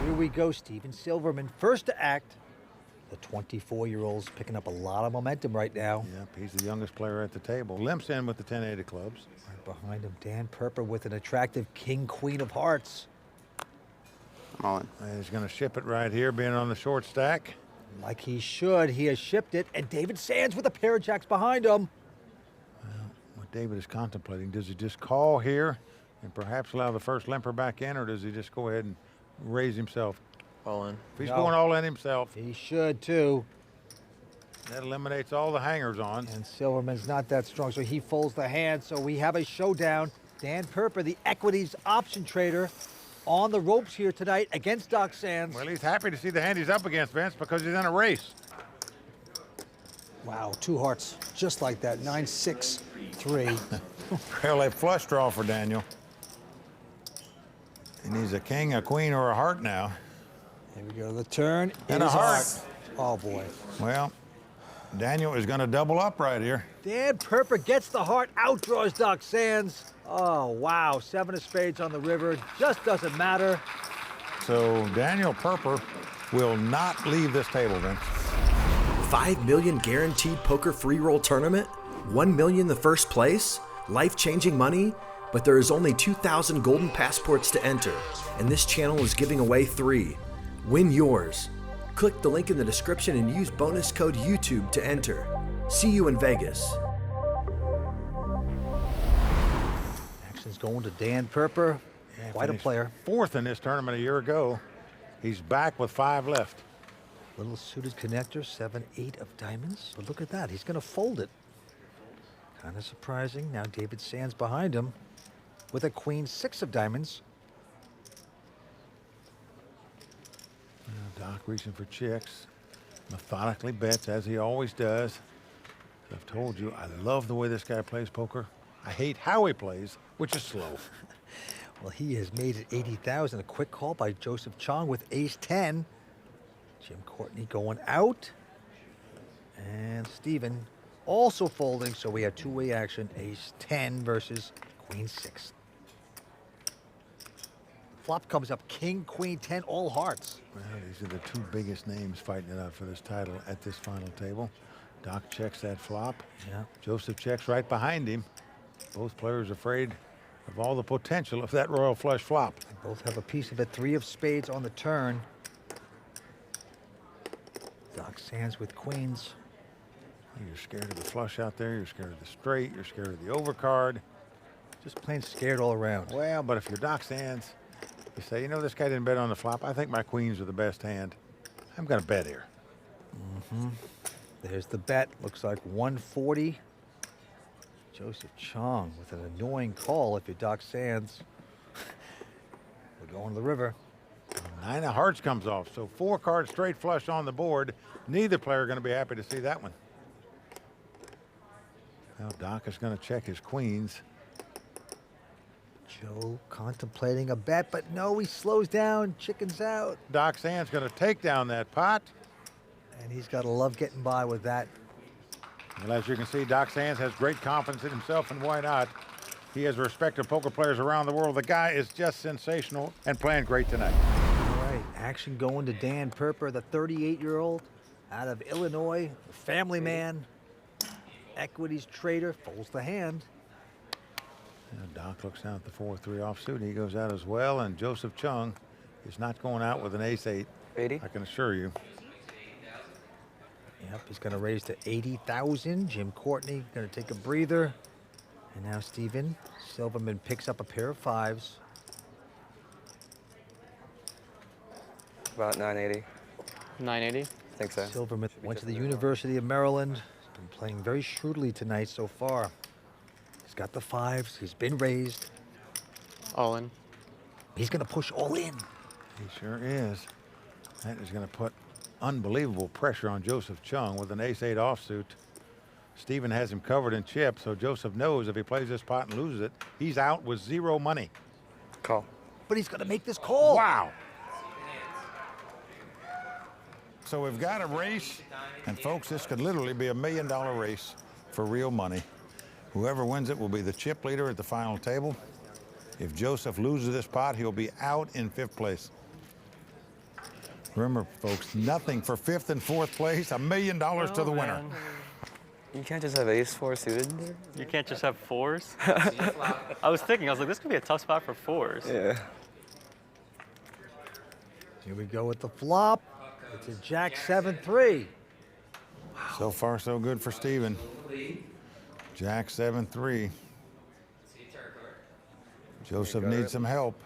Here we go, Steven Silverman, first to act. The 24-year-old's picking up a lot of momentum right now. Yep, he's the youngest player at the table. Limps in with the 10-8 of clubs. Right behind him, Dan Perper with an attractive king-queen of hearts. I'm all in. And he's going to ship it right here, being on the short stack. Like he should. He has shipped it, and David Sands with a pair of jacks behind him. Well, what David is contemplating, does he just call here and perhaps allow the first limper back in, or does he just go ahead and raise himself? All in. If he's going all in himself, he should too. That eliminates all the hangers-on. And Silverman's not that strong, so he folds the hand. So we have a showdown. Dan Perper, the equities option trader, on the ropes here tonight against Doc Sands. Well, he's happy to see the hand he's up against, Vince, because he's in a race. Wow, 2 hearts, just like that, 9, 6, 3. Well, a flush draw for Daniel. He needs a king, a queen, or a heart now. Here we go, the turn. And a heart. Oh, boy. Well, Daniel is going to double up right here. Dan Perper gets the heart, outdraws Doc Sands. Oh, wow, 7 of spades on the river. Just doesn't matter. So Daniel Perper will not leave this table, Vince. $5 million guaranteed poker free roll tournament, $1 million the first place, life-changing money, but there is only 2,000 golden passports to enter, and this channel is giving away 3. Win yours. Click the link in the description and use bonus code YouTube to enter. See you in Vegas. Action's going to Dan Perper. Quite a player. 4th in this tournament a year ago. He's back with 5 left. Little suited connector, 7-8 of diamonds. But look at that, he's going to fold it. Kind of surprising. Now David Sands behind him with a queen, 6 of diamonds. Doc reaching for chicks. Methodically bets, as he always does. I've told you, I love the way this guy plays poker. I hate how he plays, which is slow. Well, he has made it 80,000. A quick call by Joseph Cheong with ace-10. Jim Courtney going out. And Steven also folding, so we have two-way action. Ace-10 versus queen-6. Flop comes up king, queen, 10, all hearts. Well, these are the 2 biggest names fighting it out for this title at this final table. Doc checks that flop. Yeah. Joseph checks right behind him. Both players afraid of all the potential of that royal flush flop. They both have a piece of it. 3 of spades on the turn. Doc Sands with queens. You're scared of the flush out there. You're scared of the straight. You're scared of the overcard. Just plain scared all around. Well, but if you're Doc Sands, you say, you know, this guy didn't bet on the flop. I think my queens are the best hand. I'm going to bet here. There's the bet. Looks like 140. Joseph Cheong with an annoying call if you're Doc Sands. We're going to the river. 9 of hearts comes off, so 4 cards straight flush on the board. Neither player going to be happy to see that one. Now Doc is going to check his queens. Joe contemplating a bet, but no, he slows down, chickens out. Doc Sands going to take down that pot. And he's got to love getting by with that. Well, as you can see, Doc Sands has great confidence in himself, and why not? He has respect of poker players around the world. The guy is just sensational and playing great tonight. All right, action going to Dan Perper, the 38-year-old out of Illinois, a family man, equities trader, folds the hand. And Doc looks down at the 4-3 offsuit. He goes out as well, and Joseph Cheong is not going out with an ace-8. 80? I can assure you. Yep, he's going to raise to 80,000. Jim Courtney going to take a breather. And now Steven Silverman picks up a pair of 5s. About 980. 980? I think so. Silverman went to the University of Maryland. He's been playing very shrewdly tonight so far. He's got the 5s. He's been raised. All in. He's going to push all in. He sure is. That is going to put unbelievable pressure on Joseph Cheong with an ace-8 offsuit. Steven has him covered in chips, so Joseph knows if he plays this pot and loses it, he's out with 0 money. Call. But he's going to make this call. Wow. So we've got a race, and folks, this could literally be $1 million race for real money. Whoever wins it will be the chip leader at the final table. If Joseph loses this pot, he'll be out in 5th place. Remember, folks, nothing for 5th and 4th place, $1 million to the winner. You can't just have ace-4 suited there? You can't just have 4s? I was thinking, I was like, this could be a tough spot for 4s. Yeah. Here we go with the flop. It's a Jack 7-3. So far, so good for Steven. Jack 7-3. Joseph needs some help.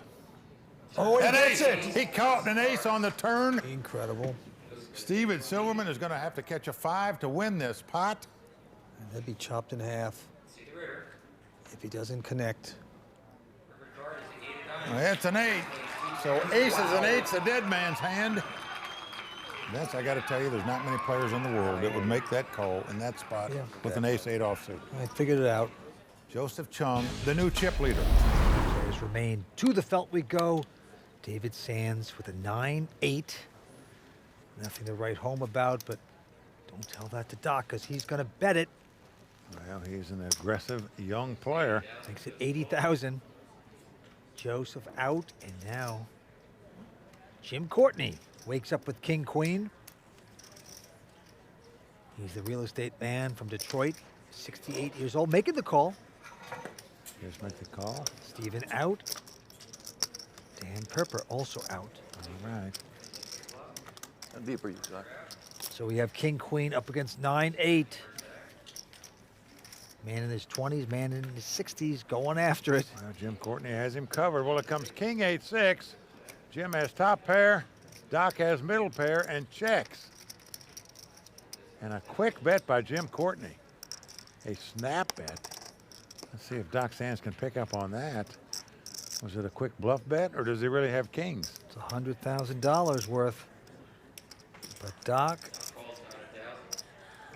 Oh, an ace! He caught an ace on the turn. Incredible. Steven Silverman is going to have to catch a 5 to win this pot. And that'd be chopped in half if he doesn't connect. It's an 8. So aces and 8's a dead man's hand. That's, I got to tell you, there's not many players in the world that would make that call in that spot with an ace-8 offsuit. I figured it out. Joseph Cheong, the new chip leader. Players remain. To the felt we go. David Sands with a 9-8. Nothing to write home about, but don't tell that to Doc, because he's going to bet it. Well, he's an aggressive young player. Makes it 80,000. Joseph out, and now Jim Courtney wakes up with King Queen. He's the real estate man from Detroit, 68 years old, making the call. Just make the call. Steven out. Dan Perper also out. All right. Deeper, you got. So we have King Queen up against 9-8. Man in his 20s, man in his 60s, going after it. Well, Jim Courtney has him covered. Well, it comes King 8-6. Jim has top pair. Doc has middle pair and checks. And a quick bet by Jim Courtney. A snap bet. Let's see if Doc Sands can pick up on that. Was it a quick bluff bet, or does he really have kings? It's $100,000 worth. But Doc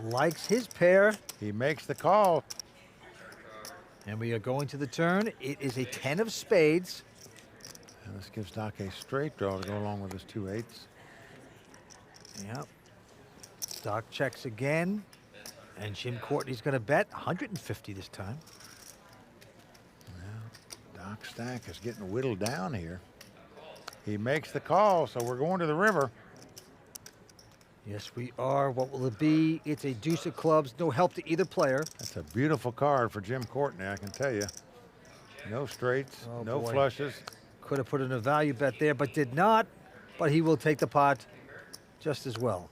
likes his pair. He makes the call. And we are going to the turn. It is a 10 of spades. And this gives Doc a straight draw to go along with his 2 8s. Yep. Doc checks again. And Jim Courtney's going to bet 150 this time. Well, Doc's stack is getting whittled down here. He makes the call, so we're going to the river. Yes, we are. What will it be? It's a deuce of clubs. No help to either player. That's a beautiful card for Jim Courtney, I can tell you. No straights, Oh, no boy. flushes. Could have put in a value bet there, but did not. But he will take the pot just as well.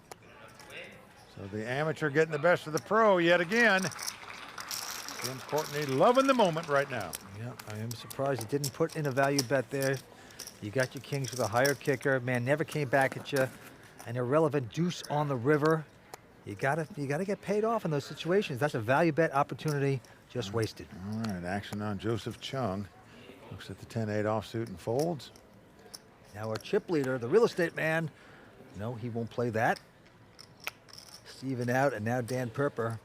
So the amateur getting the best of the pro yet again. Jim Courtney loving the moment right now. Yeah, I am surprised he didn't put in a value bet there. You got your kings with a higher kicker. Man never came back at you. An irrelevant deuce on the river. You gotta get paid off in those situations. That's a value bet opportunity just wasted. All right, action on Joseph Cheong. Looks at the 10-8 offsuit and folds. Now our chip leader, the real estate man. No, he won't play that. Steven out, and now Dan Perper.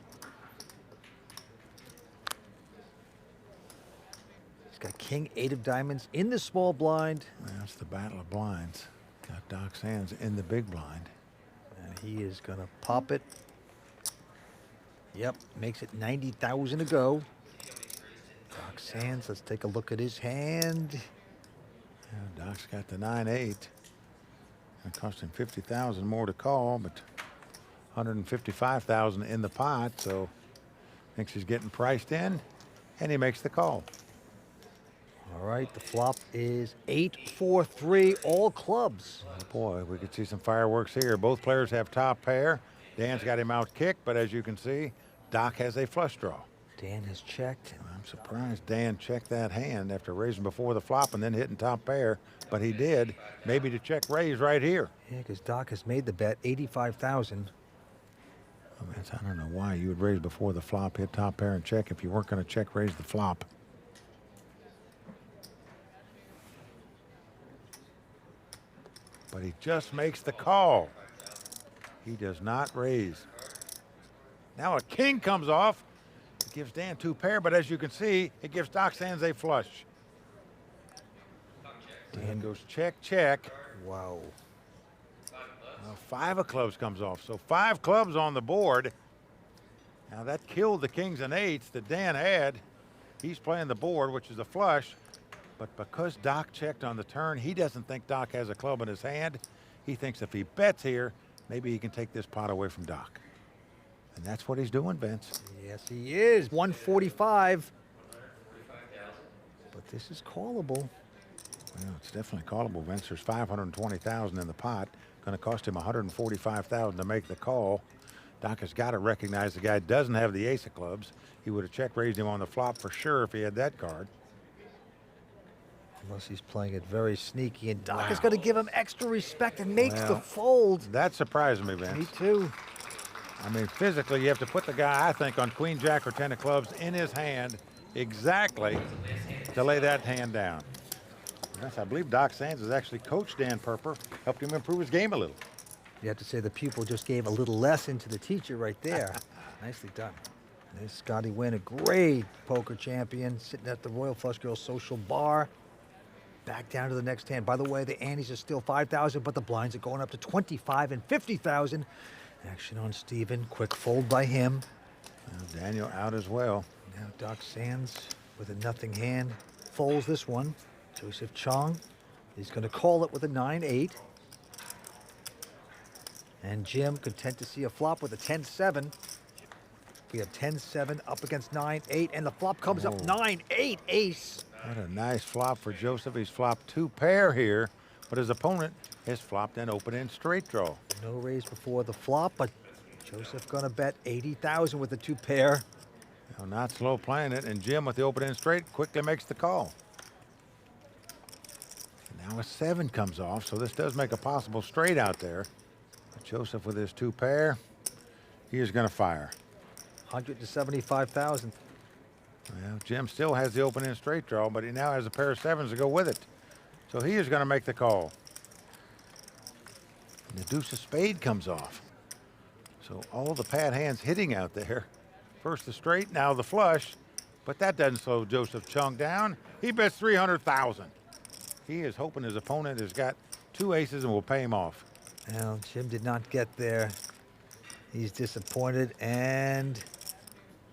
He's got king 8 of diamonds in the small blind. That's the battle of blinds. Got Doc Sands in the big blind. And he is gonna pop it. Yep, makes it 90,000 to go. Doc Sands, let's take a look at his hand. Yeah, Doc's got the 9-8. It cost him 50,000 more to call, but 155,000 in the pot, so thinks he's getting priced in, and he makes the call. All right, the flop is 8-4-3, all clubs. Oh boy, we could see some fireworks here. Both players have top pair. Dan's got him out kicked, but as you can see, Doc has a flush draw. Dan has checked. I'm surprised Dan checked that hand after raising before the flop and then hitting top pair, but he did. Maybe to check raise right here. Yeah, because Doc has made the bet, 85,000. I don't know why you would raise before the flop, hit top pair, and check if you weren't going to check raise the flop. But he just makes the call. He does not raise. Now a king comes off. It gives Dan 2 pair, but as you can see, it gives Doc Sands a flush. Dan goes check, check. Wow. Well, 5 of clubs comes off, so 5 clubs on the board. Now that killed the kings and 8s that Dan had. He's playing the board, which is a flush, but because Doc checked on the turn, he doesn't think Doc has a club in his hand. He thinks if he bets here, maybe he can take this pot away from Doc. And that's what he's doing, Vince. Yes, he is. 145. But this is callable. Well, it's definitely callable, Vince. There's 520,000 in the pot. Going to cost him 145,000 to make the call. Doc has got to recognize the guy doesn't have the ace of clubs. He would have check raised him on the flop for sure if he had that card. Unless he's playing it very sneaky, and Doc is going to give him extra respect and makes the fold. That surprised me, Vince. Me too. I mean, physically, you have to put the guy, I think, on queen, jack, or 10 of clubs in his hand exactly to lay that hand down. Yes, I believe Doc Sands has actually coached Dan Perper, helped him improve his game a little. You have to say the pupil just gave a little lesson to the teacher right there. Nicely done. There's Scotty Wynn, a great poker champion, sitting at the Royal Flush Girls Social Bar. Back down to the next hand. By the way, the antes are still 5,000, but the blinds are going up to 25 and 50,000. Action on Steven. Quick fold by him. Now Daniel out as well. Now Doc Sands with a nothing hand folds this one. Joseph Cheong, he's going to call it with a 9-8. And Jim content to see a flop with a 10-7. We have 10-7 up against 9-8, and the flop comes up 9-8 ace. What a nice flop for Joseph. He's flopped 2 pair here, but his opponent has flopped an open-end straight draw. No raise before the flop, but Joseph gonna bet 80,000 with the 2 pair. Now not slow playing it, and Jim with the open-end straight quickly makes the call. Now a 7 comes off, so this does make a possible straight out there. But Joseph with his 2 pair, he is gonna fire. 100 to 75,000. Well, Jim still has the open-end straight draw, but he now has a pair of 7s to go with it. So he is going to make the call. And the deuce of spade comes off. So all the pad hands hitting out there. First the straight, now the flush. But that doesn't slow Joseph Cheong down. He bets 300,000. He is hoping his opponent has got 2 aces and will pay him off. Well, Jim did not get there. He's disappointed, and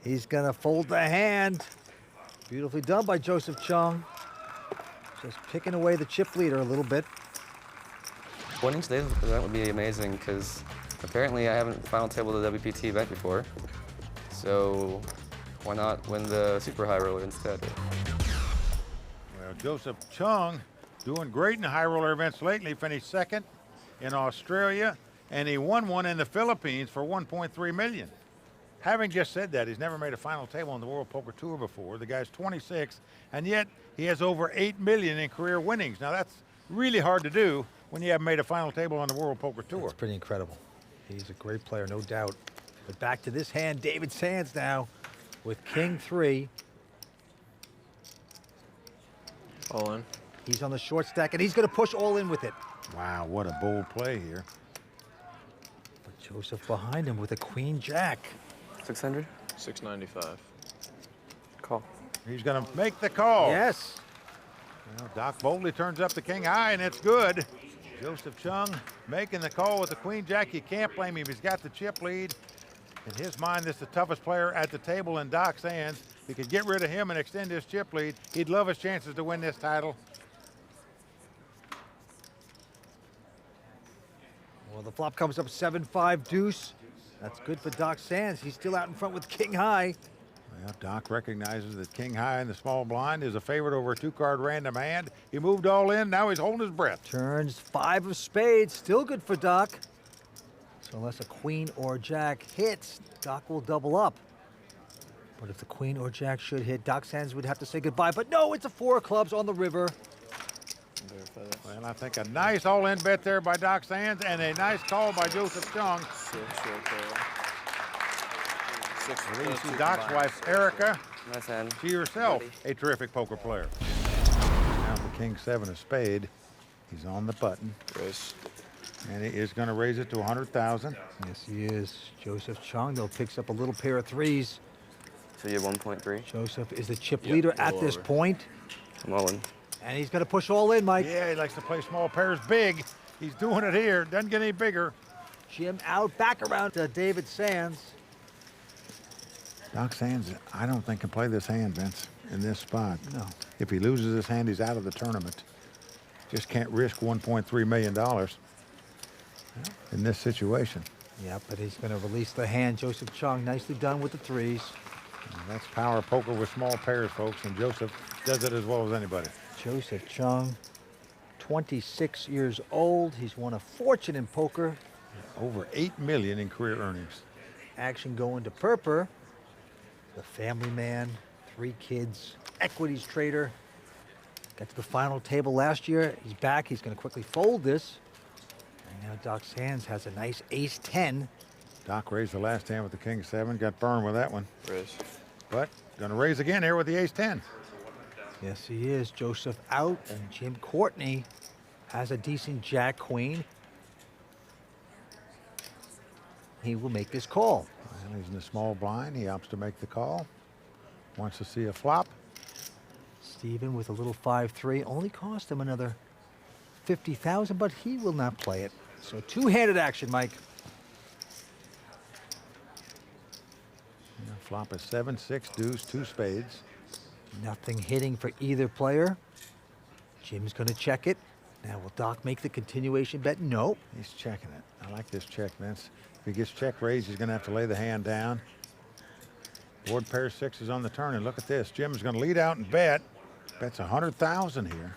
he's going to fold the hand. Beautifully done by Joseph Cheong. Just picking away the chip leader a little bit. Winning today's event would be amazing because apparently I haven't final tabled the WPT event before. So why not win the super high roller instead? Joseph Cheong doing great in the high roller events lately. Finished second in Australia, and he won one in the Philippines for $1.3 million. Having just said that, he's never made a final table on the World Poker Tour before. The guy's 26, and yet he has over $8 million in career winnings. Now that's really hard to do when you haven't made a final table on the World Poker Tour. It's pretty incredible. He's a great player, no doubt. But back to this hand, David Sands now with King 3. All in. He's on the short stack, and he's going to push all in with it. Wow, what a bold play here. But Joseph behind him with a queen jack. 600? 695. Call. He's going to make the call. Yes. Well, Doc boldly turns up the king high, and it's good. Joseph Cheong making the call with the queen jack. You can't blame him. He's got the chip lead. In his mind, this is the toughest player at the table in Doc's hands. If he could get rid of him and extend his chip lead, he'd love his chances to win this title. Well, the flop comes up 7-5 deuce. That's good for Doc Sands. He's still out in front with king high. Well, Doc recognizes that king high in the small blind is a favorite over a 2-card random hand. He moved all in. Now he's holding his breath. Turns 5 of spades. Still good for Doc. So unless a queen or jack hits, Doc will double up. But if the queen or jack should hit, Doc Sands would have to say goodbye. But no, it's a 4 of clubs on the river. Well, I think a nice all-in bet there by Doc Sands and a nice call by Joseph Cheong. Well, you see Doc's wife, Erica. Nice hand. She herself, a terrific poker player. Now the king 7 of spade. He's on the button. Raise. And he is going to raise it to 100,000. Yes, he is. Joseph Cheong, though, picks up a little pair of 3s. So you have 1.3. Joseph is the chip leader at this point. I'm all in. And he's going to push all in, Mike. Yeah, he likes to play small pairs big. He's doing it here. Doesn't get any bigger. Jim out, back around to David Sands. Doc Sands, I don't think can play this hand, Vince, in this spot. No. If he loses this hand, he's out of the tournament. Just can't risk $1.3 million in this situation. Yeah, but he's going to release the hand. Joseph Cheong, nicely done with the 3s. And that's power poker with small pairs, folks, and Joseph does it as well as anybody. Joseph Cheong, 26 years old. He's won a fortune in poker. Over $8 million in career earnings. Action going to Perper, the family man, 3 kids, equities trader. Got to the final table last year. He's back. He's going to quickly fold this. And now Doc Sands has a nice ace-10. Doc raised the last hand with the king 7. Got burned with that one. Raise. But going to raise again here with the ace-10. Yes, he is. Joseph out, and Jim Courtney has a decent jack-queen. He will make this call. Well, he's in the small blind. He opts to make the call. Wants to see a flop. Steven with a little 5-3. Only cost him another $50,000, but he will not play it. So two-handed action, Mike. And the flop is 7-6 deuce, 2 spades. Nothing hitting for either player. Jim's going to check it. Now, will Doc make the continuation bet? No. He's checking it. I like this check, Vince. If he gets check raised, he's going to have to lay the hand down. Board pair 6 is on the turn, and look at this. Jim's going to lead out and bet. Bets 100,000 here.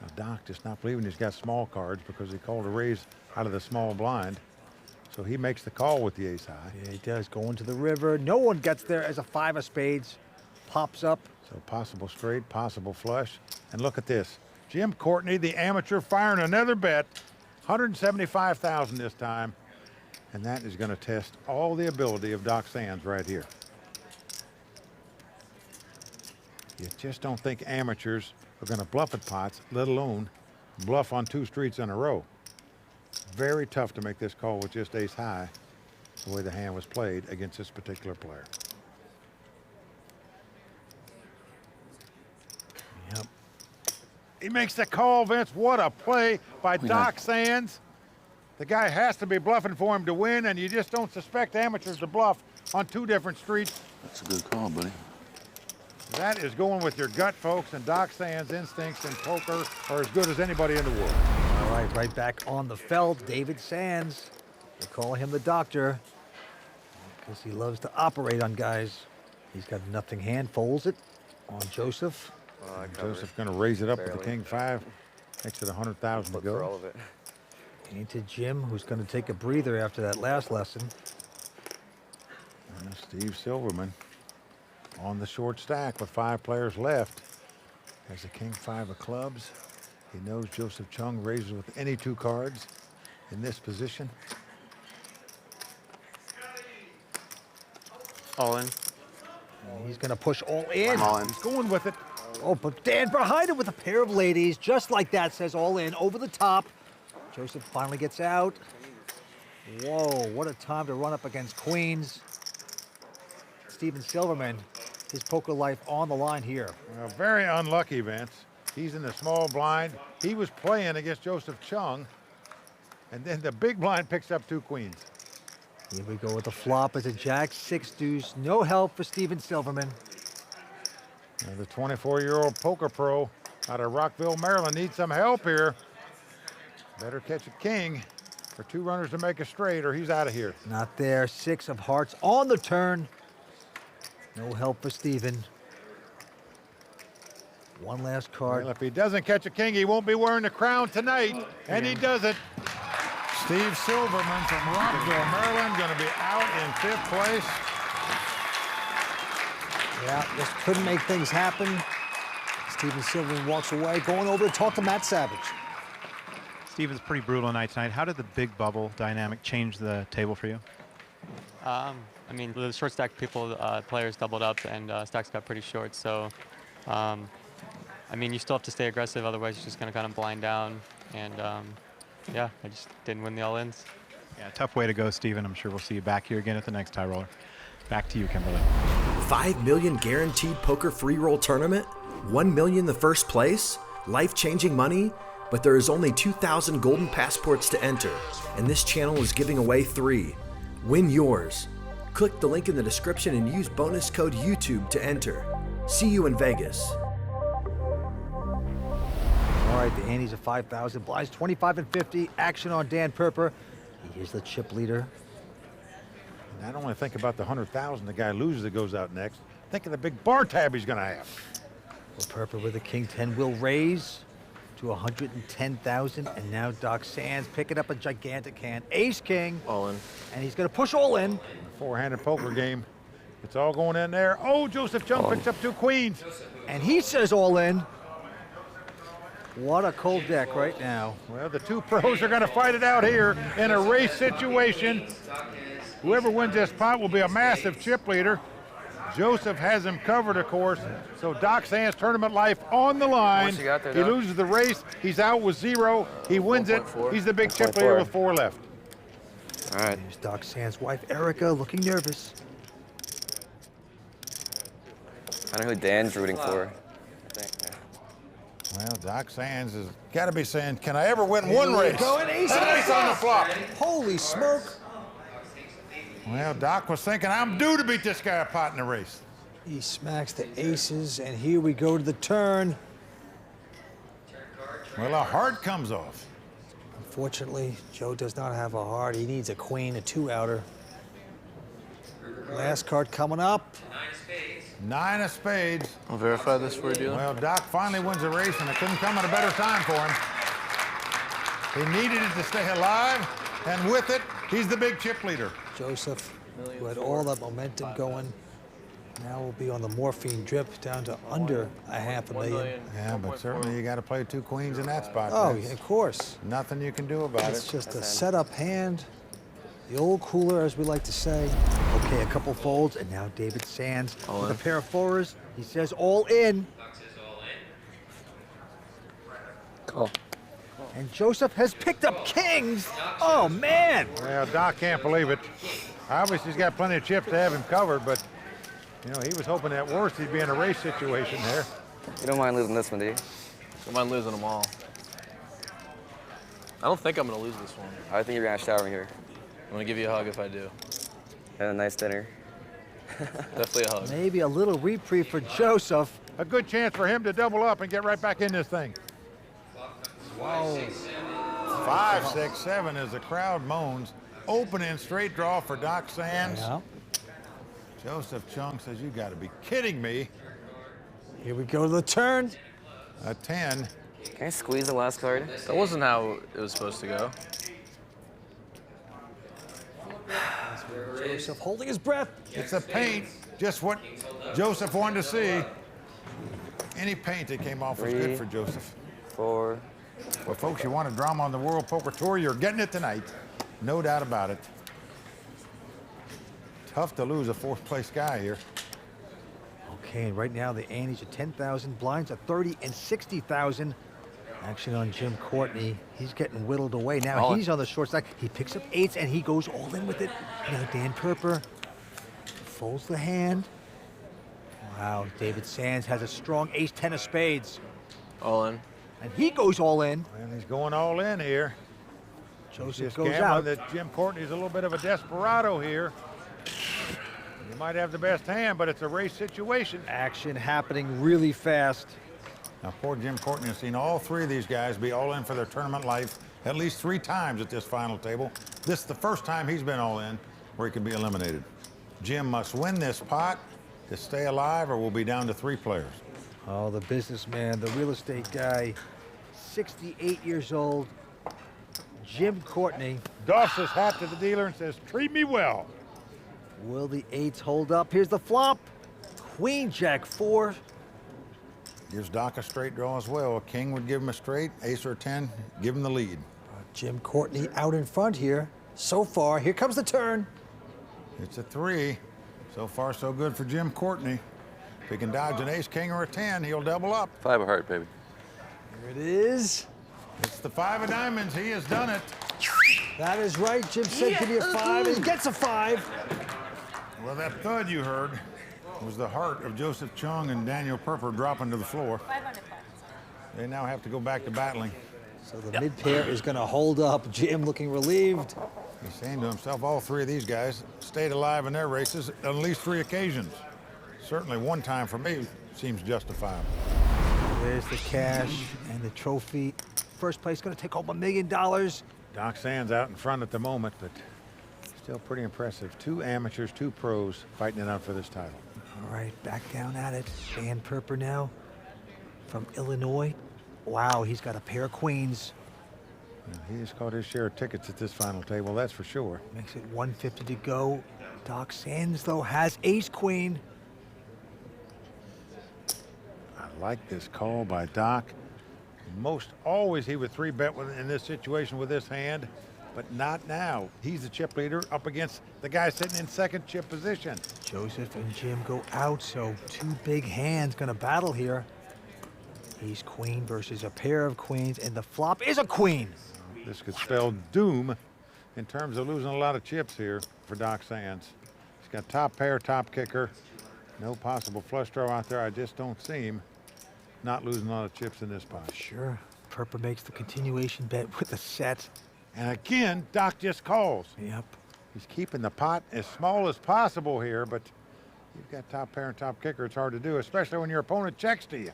Now, Doc just not believing he's got small cards because he called a raise out of the small blind. So he makes the call with the ace high. Yeah, he does. Going to the river. No one gets there as a 5 of spades. Pops up. So possible straight, possible flush. And look at this. Jim Courtney, the amateur, firing another bet. 175,000 this time. And that is going to test all the ability of Doc Sands right here. You just don't think amateurs are going to bluff at pots, let alone bluff on 2 streets in a row. Very tough to make this call with just ace high, the way the hand was played against this particular player. Yep. He makes the call, Vince. What a play by Doc Sands. The guy has to be bluffing for him to win, and you just don't suspect amateurs to bluff on 2 different streets. That's a good call, buddy. That is going with your gut, folks, and Doc Sands' instincts in poker are as good as anybody in the world. All right, right back on the felt, David Sands. They call him the doctor because he loves to operate on guys. He's got nothing hand, folds it on Joseph. Joseph going to raise it up with the king 5. Makes it 100,000 to go. For all of it. Into Jim, who's going to take a breather after that last lesson. And Steve Silverman on the short stack with 5 players left. Has the king 5 of clubs. He knows Joseph Cheong raises with any 2 cards in this position. All in. And he's going to push all in. All in. He's going with it. Oh, but Dan behind him with a pair of ladies, just like that, says all in, over the top. Joseph finally gets out. Whoa, what a time to run up against queens. Steven Silverman, his poker life on the line here. Well, very unlucky, Vince. He's in the small blind. He was playing against Joseph Cheong, and then the big blind picks up 2 queens. Here we go with the flop as a jack 6 deuce. No help for Steven Silverman. Now the 24-year-old poker pro out of Rockville, Maryland needs some help here. Better catch a king for 2 runners to make a straight, or he's out of here. Not there. 6 of hearts on the turn. No help for Steven. One last card. Well, if he doesn't catch a king, he won't be wearing the crown tonight, and he does it. Steve Silverman from Rockville, Maryland, going to be out in 5th place. Yeah, just couldn't make things happen. Steven Silverman walks away, going over to talk to Matt Savage. Steven's pretty brutal night tonight. How did the big bubble dynamic change the table for you? I mean, the short stack people, players doubled up and stacks got pretty short. So, I mean, you still have to stay aggressive. Otherwise, you're just going to kind of blind down. And, yeah, I just didn't win the all-ins. Yeah, tough way to go, Steven. I'm sure we'll see you back here again at the next tie roller. Back to you, Kimberly. $5 million guaranteed poker free roll tournament, $1 million the first place, life-changing money, but there is only 2,000 golden passports to enter, and this channel is giving away 3. Win yours. Click the link in the description and use bonus code YouTube to enter. See you in Vegas. All right, the antes of 5,000, blinds 25 and 50. Action on Dan Perper. He is the chip leader. And I don't want to think about the 100,000 the guy loses that goes out next. Think of the big bar tab he's going to have. Well, Perper with a king 10 will raise to 110,000, and now Doc Sands picking up a gigantic hand. Ace king. All in. And he's going to push all in. Four-handed poker game. It's all going in there. Oh, Joseph Cheong picks up 2 queens. And he says all in. What a cold deck right now. Well, the 2 pros are going to fight it out here in a race situation. Whoever wins this pot will be a massive chip leader. Joseph has him covered, of course. So Doc Sands' tournament life on the line. He loses the race. He's out with 0. He wins it. He's the big chip leader with 4 left. All right. There's Doc Sands' wife, Erica, looking nervous. I know who Dan's rooting for. Well, Doc Sands has got to be saying, can I ever win one race? Going ace on the flop. Holy smoke. Well, Doc was thinking, I'm due to beat this guy a pot in the race. He smacks the aces, and here we go to the turn. Well, a heart comes off. Unfortunately, Joe does not have a heart. He needs a queen, a 2-outer. Last card coming up. 9 of spades. I'll verify this for you, deal. Well, Doc finally wins the race, and it couldn't come at a better time for him. He needed it to stay alive, and with it, he's the big chip leader. Joseph, who had all that momentum going, now will be on the morphine drip down to under $500,000. Yeah, but certainly you got to play 2 queens in that spot. Oh, There's of course. nothing you can do about It's it. just a setup hand. The old cooler, as we like to say. Okay, a couple folds, and now David Sands with a pair of 4s. He says all in. Call. And Joseph has picked up kings. Oh, man. Well, Doc can't believe it. Obviously, he's got plenty of chips to have him covered, but, you know, he was hoping at worst he'd be in a race situation there. You don't mind losing this one, do you? Don't mind losing them all. I don't think I'm going to lose this one. I think you're going to shower me here. I'm going to give you a hug if I do. And a nice dinner. Definitely a hug. Maybe a little reprieve for Joseph. A good chance for him to double up and get right back in this thing. Whoa. 5, 6, 7 as the crowd moans. Opening straight draw for Doc Sands. Yeah. Joseph Cheong says, you got to be kidding me. Here we go to the turn. A 10. Can I squeeze the last card? That wasn't how it was supposed to go. Joseph holding his breath. It's a paint, just what Joseph wanted to see. Any paint that came off was good for Joseph. 4. Well, folks, you want a drama on the World Poker Tour, you're getting it tonight. No doubt about it. Tough to lose a fourth-place guy here. Okay, and right now the antes are 10,000, blinds are 30 and 60,000. Action on Jim Courtney. He's getting whittled away. Now he's on the short side. He picks up 8s and he goes all in with it. Now Dan Perper folds the hand. Wow, David Sands has a strong ace-10 of spades. All in. And he goes all in. And he's going all in here. Joseph Just goes gambling out. that Jim Courtney's a little bit of a desperado here. You might have the best hand, but it's a race situation. Action happening really fast. Now, poor Jim Courtney has seen all 3 of these guys be all in for their tournament life at least 3 times at this final table. This is the first time he's been all in where he can be eliminated. Jim must win this pot to stay alive or we'll be down to 3 players. Oh, the businessman, the real estate guy, 68 years old, Jim Courtney. Doffs his hat to the dealer and says, treat me well. Will the 8s hold up? Here's the flop. Queen, Jack 4. Gives Doc a straight draw as well. A king would give him a straight, ace or 10, give him the lead. Jim Courtney out in front here. So far, here comes the turn. It's a 3. So far, so good for Jim Courtney. If he can dodge an ace, king, or a 10, he'll double up. 5 of heart, baby. Here it is. It's the 5 of diamonds. He has done it. That is right. Jim said, give me a 5, and he gets a 5. Well, that thud you heard was the heart of Joseph Cheong and Daniel Perper dropping to the floor. They now have to go back to battling. So the mid pair is going to hold up. Jim looking relieved. He's saying to himself, all 3 of these guys stayed alive in their races on at least 3 occasions. Certainly one time for me seems justifiable. There's the cash and the trophy. First place going to take home $1 million. Doc Sands out in front at the moment, but still pretty impressive. 2 amateurs, 2 pros fighting it out for this title. All right, back down at it. Dan Perper now from Illinois. Wow, he's got a pair of queens. Well, he has caught his share of tickets at this final table, that's for sure. Makes it 150 to go. Doc Sands, though, has ace-queen. I like this call by Doc. Most always he would 3-bet in this situation with this hand, but not now. He's the chip leader up against the guy sitting in second chip position. Joseph and Jim go out, so 2 big hands gonna battle here. Ace queen versus a pair of queens, and the flop is a queen. This could spell doom in terms of losing a lot of chips here for Doc Sands. He's got top pair, top kicker. No possible flush draw out there. I just don't see him not losing a lot of chips in this pot. Sure. Perper makes the continuation bet with the set. And again, Doc just calls. Yep. He's keeping the pot as small as possible here, but you've got top pair and top kicker. It's hard to do, especially when your opponent checks to you.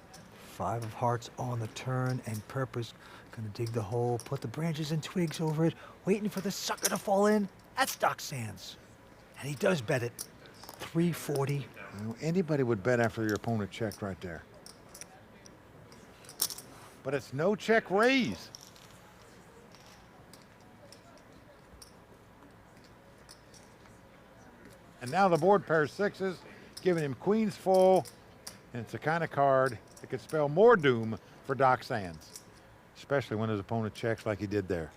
5 of hearts on the turn, and Perper's gonna dig the hole, put the branches and twigs over it, waiting for the sucker to fall in. That's Doc Sands. And he does bet it. 340. You know, anybody would bet after your opponent checked right there. But it's no check raise. And now the board pairs 6s, giving him queens full, and it's the kind of card that could spell more doom for Doc Sands, especially when his opponent checks like he did there.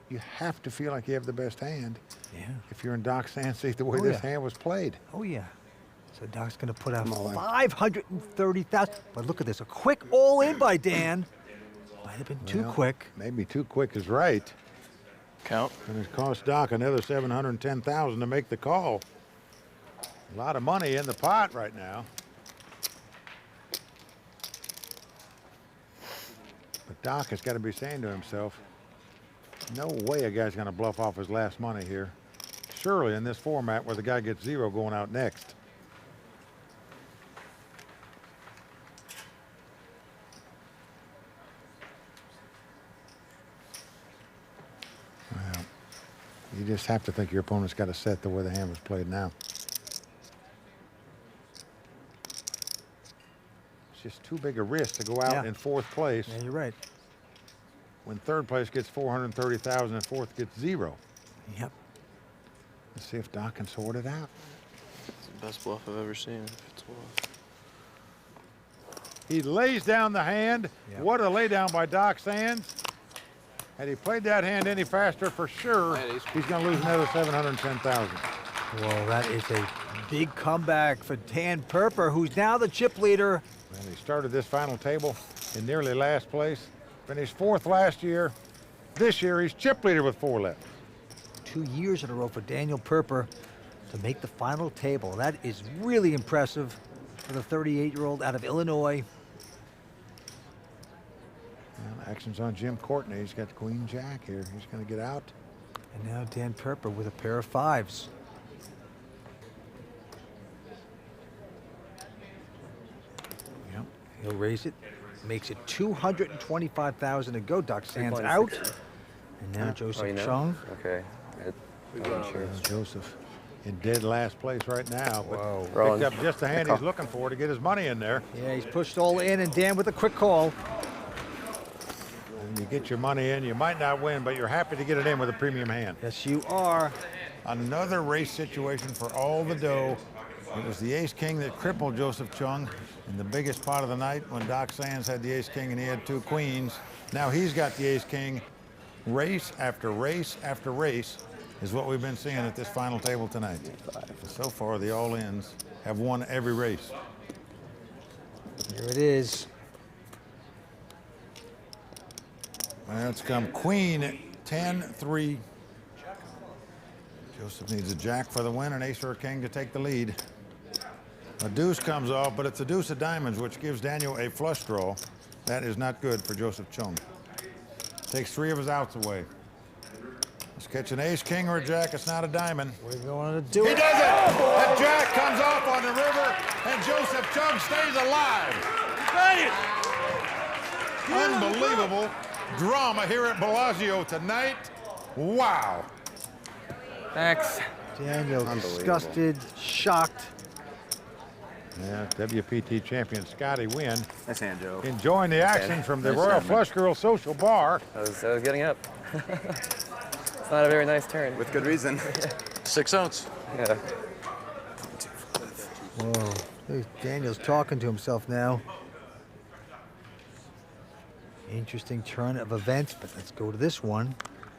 You have to feel like you have the best hand. Yeah. If you're in Doc Sands' seat, the way this hand was played. Oh, yeah. So Doc's gonna put out 530,000. But look at this, a quick all-in by Dan. Might have been too quick. Maybe too quick is right. Count. And it cost Doc another $710,000 to make the call. A lot of money in the pot right now. But Doc has got to be saying to himself, no way a guy's going to bluff off his last money here. Surely in this format where the guy gets 0 going out next. Well, you just have to think your opponent's got a set the way the hand was played now. It's just too big a risk to go out in fourth place. Yeah, you're right. When third place gets 430,000 and fourth gets 0. Yep. Let's see if Doc can sort it out. It's the best bluff I've ever seen. If it's bluff. He lays down the hand. Yep. What a laydown by Doc Sands. Had he played that hand any faster, for sure, he's going to lose another 710,000. Well, that is a big comeback for Dan Perper, who's now the chip leader. Well, he started this final table in nearly last place. Finished fourth last year. This year, he's chip leader with 4 left. 2 years in a row for Daniel Perper to make the final table. That is really impressive for the 38-year-old out of Illinois. Well, action's on Jim Courtney. He's got Queen Jack here. He's going to get out. And now Dan Perper with a pair of 5s. Yep. He'll raise it. Makes it 225,000 to go. Doc Sands out. And now Joseph Cheong. Okay. Sure. Joseph in dead last place right now. But Wrong. picked up just the hand he's looking for to get his money in there. Yeah, he's pushed all in, and Dan with a quick call. When you get your money in, you might not win, but you're happy to get it in with a premium hand. Yes, you are. Another race situation for all the dough. It was the ace-king that crippled Joseph Cheong in the biggest pot of the night when Doc Sands had the ace-king and he had 2 queens. Now he's got the ace-king. Race after race after race is what we've been seeing at this final table tonight. So far, the all-ins have won every race. Here it is. Well, it's come queen 10-3. Joseph needs a jack for the win and ace or a king to take the lead. A deuce comes off, but it's a deuce of diamonds, which gives Daniel a flush draw. That is not good for Joseph Cheong. Takes 3 of his outs away. Let's catch an ace, king, or a jack. It's not a diamond. We're going to do it. He does it! The jack comes off on the river, and Joseph Cheong stays alive. Unbelievable drama here at Bellagio tonight. Wow. Thanks. Daniel disgusted, shocked. Yeah, WPT champion Scotty Wynn. Nice hand, Joe. Enjoying the action from the Royal Flush Girl Social Bar. I was getting up. It's not a very nice turn. With good reason. 6 ounce. Yeah. Whoa. Daniel's talking to himself now. Interesting turn of events, but let's go to this one.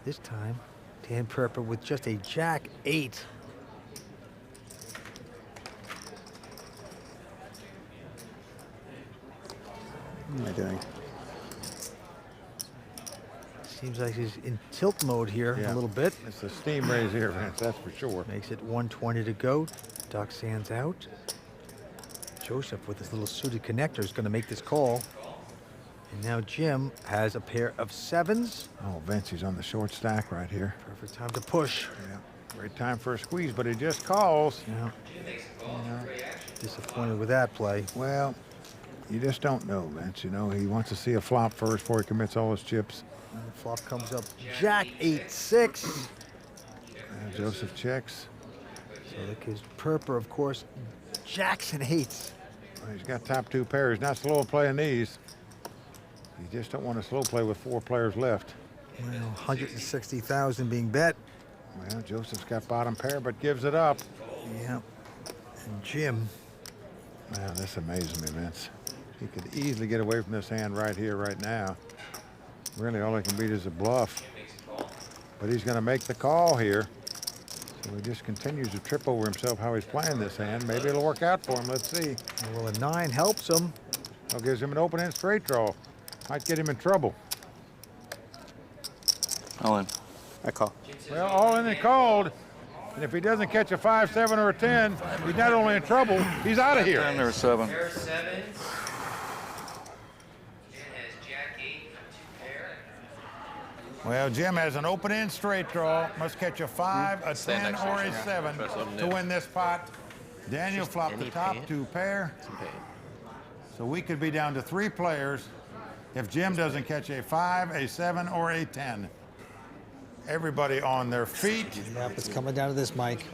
This time, Dan Perper with just a jack 8. What am I doing? Seems like he's in tilt mode here a little bit. It's a steam raise here, Vince, that's for sure. Makes it 120 to go. Doc Sands out. Joseph with his little suited connector is going to make this call. And now Jim has a pair of 7s. Oh, Vince, he's on the short stack right here. Perfect time to push. Yeah, great time for a squeeze, but he just calls. Yeah. Disappointed with that play. Well, you just don't know, Vince. You know, he wants to see a flop first before he commits all his chips. And the flop comes up jack 8-6. Joseph checks. So look, his Perper, of course, jacks and 8s. Well, he's got top 2 pairs. Not slow playing these. You just don't want to slow play with 4 players left. Well, 160,000 being bet. Well, Joseph's got bottom pair, but gives it up. Yeah. And Jim. Man, this amazes me, Vince. He could easily get away from this hand right here, right now. Really, all he can beat is a bluff. But he's going to make the call here. So he just continues to trip over himself how he's playing this hand. Maybe it'll work out for him. Let's see. Well, a 9 helps him. Well, gives him an open-end straight draw. Might get him in trouble. All in. I call. Well, all in and called. And if he doesn't catch a 5, 7, or a 10, he's not only in trouble, he's out of here. 10 or 7. Well, Jim has an open-end straight draw. Must catch a 5, a 10, or a 7 to win this pot. Daniel flopped the top 2 pair. So we could be down to 3 players if Jim doesn't catch a 5, a 7, or a 10. Everybody on their feet. Yep, it's coming down to this, Mike.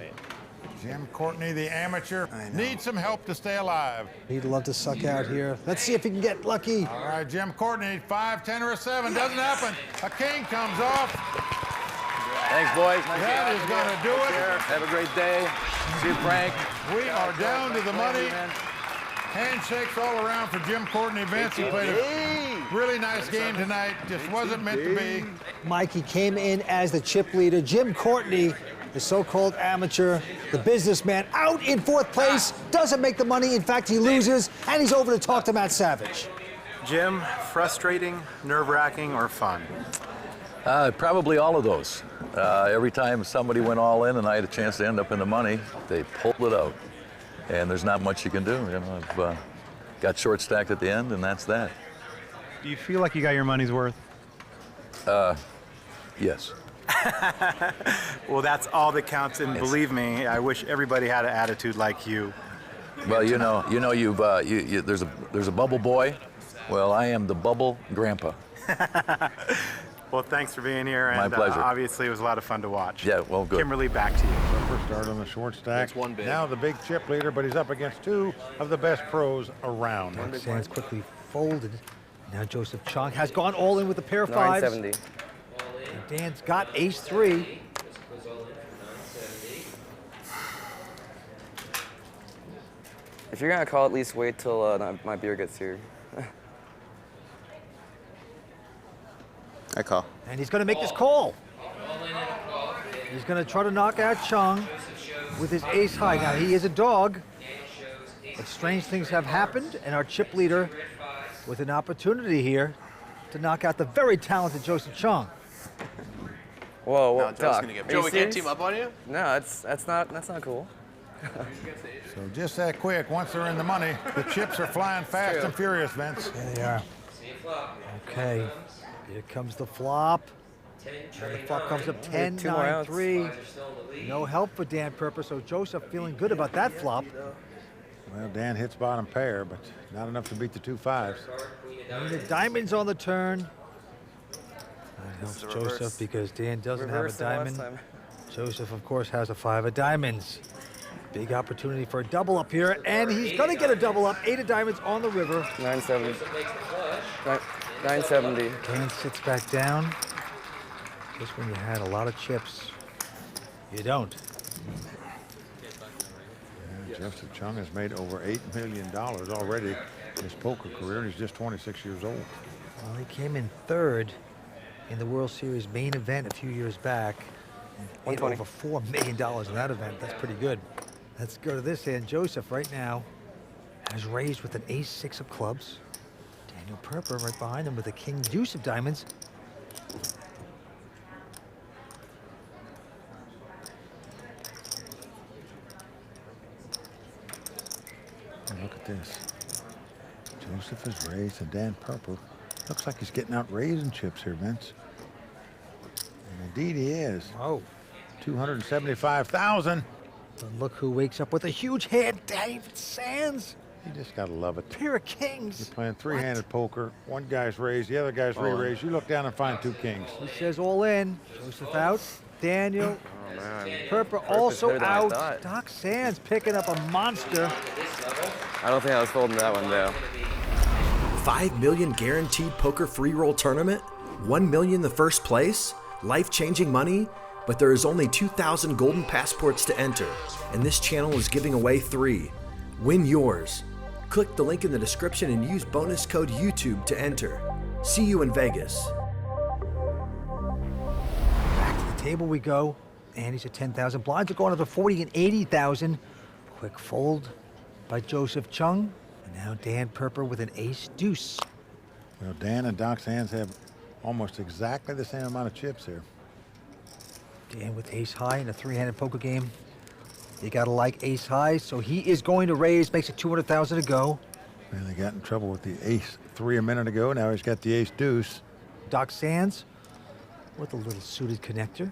Jim Courtney, the amateur, needs some help to stay alive. He'd love to suck out here. Let's see if he can get lucky. All right, Jim Courtney, 5, 10, or a 7. Doesn't happen. A king comes off. Thanks, boys. That is going to do it. Have a great day. See you, Frank. We are down to the money. Handshakes all around for Jim Courtney. Vince, he played a really nice game tonight. Just wasn't meant to be. Mikey came in as the chip leader. Jim Courtney, the so-called amateur, the businessman, out in 4th place, doesn't make the money. In fact, he loses, and he's over to talk to Matt Savage. Jim, frustrating, nerve-wracking, or fun? Probably all of those. Every time somebody went all in and I had a chance to end up in the money, they pulled it out. And there's not much you can do. You know, I've got short stacked at the end, and that's that. Do you feel like you got your money's worth? Yes. Well, that's all that counts, and believe me, I wish everybody had an attitude like you. Well, there's a bubble boy. Well, I am the bubble grandpa. Well, thanks for being here. My pleasure. Obviously, it was a lot of fun to watch. Yeah, well, good. Kimberly, back to you. First start on the short stack. That's one big. Now the big chip leader, but he's up against 2 of the best pros around. Sands quickly folded. Now Joseph Cheong has gone all in with a pair of 5s. 970. And Dan's got ace-3. If you're gonna call, at least wait till my beer gets here. I call. And he's going to make this call. He's going to try to knock out Cheong with his ace high. Now, he is a dog, but strange things have happened, and our chip leader with an opportunity here to knock out the very talented Joseph Cheong. Whoa, whoa, Doc. Joe, we can't team up on you? No, that's not cool. So just that quick, once they're in the money, the chips are flying fast and furious, Vince. There they are. Okay. Here comes the flop. And the flop comes up 10, 9, 3. No help for Dan Perper, so Joseph feeling good about that flop. Well, Dan hits bottom pair, but not enough to beat the 2 5s. And the diamond's on the turn. That helps Joseph because Dan doesn't have a diamond. Joseph, of course, has a 5 of diamonds. Big opportunity for a double up here, and he's going to get a double up. 8 of diamonds on the river. 970. 970. Dan sits back down. Just when you had a lot of chips, you don't. Yeah, Joseph Cheong has made over $8 million already in his poker career, and he's just 26 years old. Well, he came in 3rd in the World Series main event a few years back. Made over $4 million in that event. That's pretty good. Let's go to this end. Joseph right now has raised with an ace-6 of clubs. Daniel Perper right behind him with a king deuce of diamonds. And look at this. Joseph is raised and Dan Perper looks like he's getting out raising chips here, Vince. And indeed he is. Oh. 275,000. But look who wakes up with a huge hand, David Sands. You just gotta love it. Pair of kings. You're playing 3-handed poker. One guy's raised, the other guy's re-raised. You look down and find 2 kings. He says all in. Joseph out. Daniel. Perper also out. Doc Sands picking up a monster. I don't think I was folding that one, though. 5 million guaranteed poker free roll tournament, 1 million the first place, life-changing money, but there is only 2,000 golden passports to enter, and this channel is giving away 3. Win yours. Click the link in the description and use bonus code YouTube to enter. See you in Vegas. Back to the table we go. And he's at 10,000. Blinds are going up to 40 and 80,000. Quick fold by Joseph Cheong. And now Dan Perper with an ace deuce. Well, Dan and Doc Sands have almost exactly the same amount of chips here. Dan with ace high in a 3-handed poker game. You gotta like ace high, so he is going to raise, makes it 200,000 to go. Well, they got in trouble with the ace 3 a minute ago. Now he's got the ace deuce. Doc Sands with a little suited connector.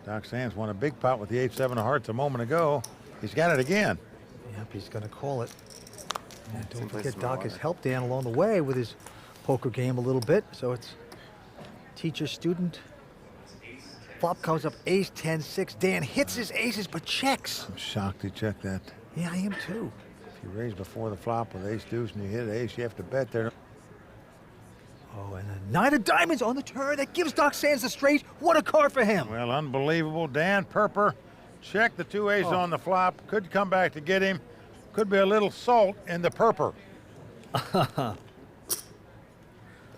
Doc Sands won a big pot with the 8-7 of hearts a moment ago. He's got it again. Yep, he's gonna call it. And don't forget, Doc has helped Dan along the way with his poker game a little bit, so it's teacher-student Flop comes up ace, 10, 6. Dan hits his aces, but checks. I'm shocked he checked that. Yeah, I am too. If you raise before the flop with ace deuce and you hit ace, you have to bet there. Oh, and a 9 of diamonds on the turn. That gives Doc Sands the straight. What a card for him. Well, unbelievable. Dan Perper checked the 2 ace on the flop. Could come back to get him. Could be a little salt in the Perper.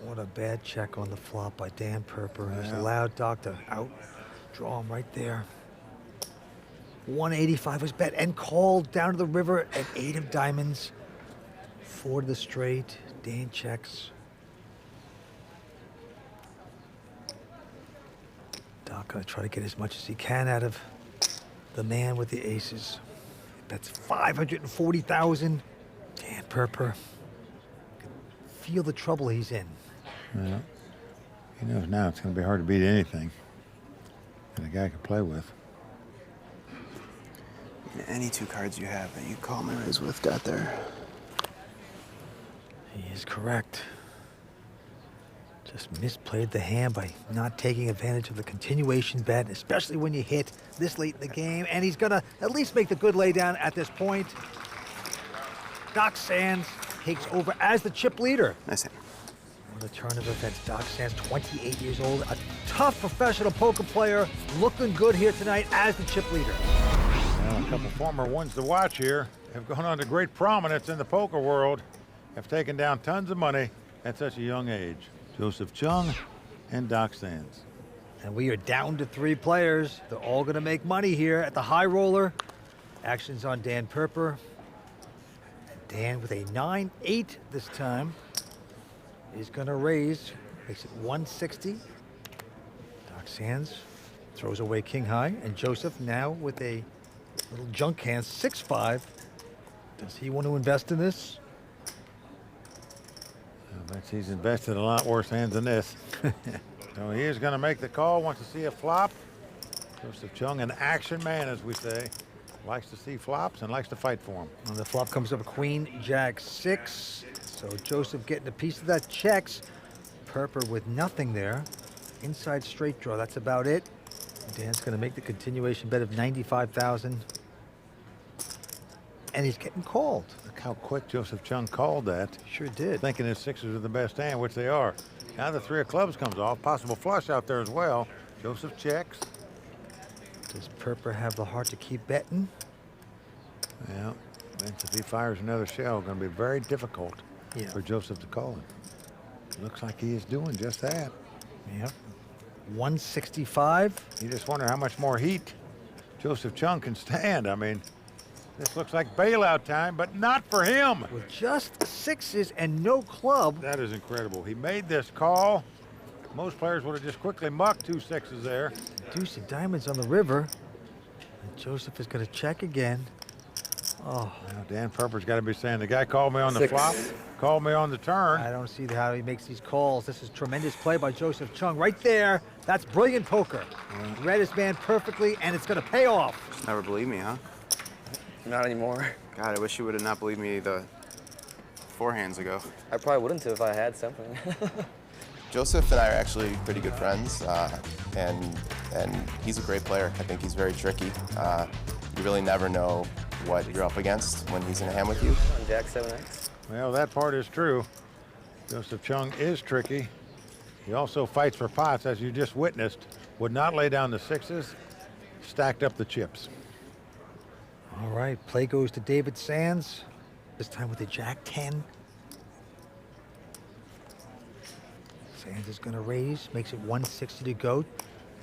What a bad check on the flop by Dan Perper, who's allowed Doc to draw him right there. 185 was bet and called down to the river at 8 of diamonds. 4 to the straight. Dan checks. Doc gonna try to get as much as he can out of the man with the aces. Bets 540,000. Dan Perper. Feel the trouble he's in. Yeah. He knows now it's going to be hard to beat anything that a guy can play with. Any 2 cards you have that you call my raise with got there. He is correct. Just misplayed the hand by not taking advantage of the continuation bet, especially when you hit this late in the game. And he's going to at least make the good lay down at this point. Doc Sands takes over as the chip leader. Nice hand. On the turn of events, Doc Sands, 28 years old, a tough professional poker player, looking good here tonight as the chip leader. Well, a couple former ones to watch here have gone on to great prominence in the poker world, have taken down tons of money at such a young age. Joseph Cheong and Doc Sands. And we are down to 3 players. They're all going to make money here at the high roller. Action's on Dan Perper. Dan with a 9-8 this time is going to raise, makes it 160. Doc Sands throws away king high, and Joseph now with a little junk hand, 6-5. Does he want to invest in this? I bet he's invested in a lot worse hands than this. So he is going to make the call, wants to see a flop. Joseph Cheong, an action man, as we say. Likes to see flops and likes to fight for them. On the flop comes up a queen, jack 6. So Joseph getting a piece of that checks. Perper with nothing there. Inside straight draw, that's about it. Dan's going to make the continuation bet of 95,000. And he's getting called. Look how quick Joseph Cheong called that. Sure did. Thinking his 6s are the best hand, which they are. Now the 3 of clubs comes off. Possible flush out there as well. Joseph checks. Does Perper have the heart to keep betting? Yeah. If he fires another shell, going to be very difficult for Joseph to call it. Looks like he is doing just that. Yep. 165. You just wonder how much more heat Joseph Cheong can stand. I mean, this looks like bailout time, but not for him. With just 6s and no club. That is incredible. He made this call. Most players would have just quickly mucked 2 6s there. Deuce of diamonds on the river. And Joseph is going to check again. Oh. Now Dan Perper's got to be saying, the guy called me on the flop, called me on the turn. I don't see how he makes these calls. This is tremendous play by Joseph Cheong right there. That's brilliant poker. Read his man perfectly, and it's going to pay off. Never believe me, huh? Not anymore. God, I wish you would have not believed me the 4 hands ago. I probably wouldn't have if I had something. Joseph and I are actually pretty good friends, and he's a great player. I think he's very tricky. You really never know what you're up against when he's in a hand with you. On Jack 7X. Well, that part is true. Joseph Cheong is tricky. He also fights for pots, as you just witnessed. Would not lay down the 6s, stacked up the chips. All right, play goes to David Sands, this time with a jack 10. Sands is going to raise, makes it 160 to go.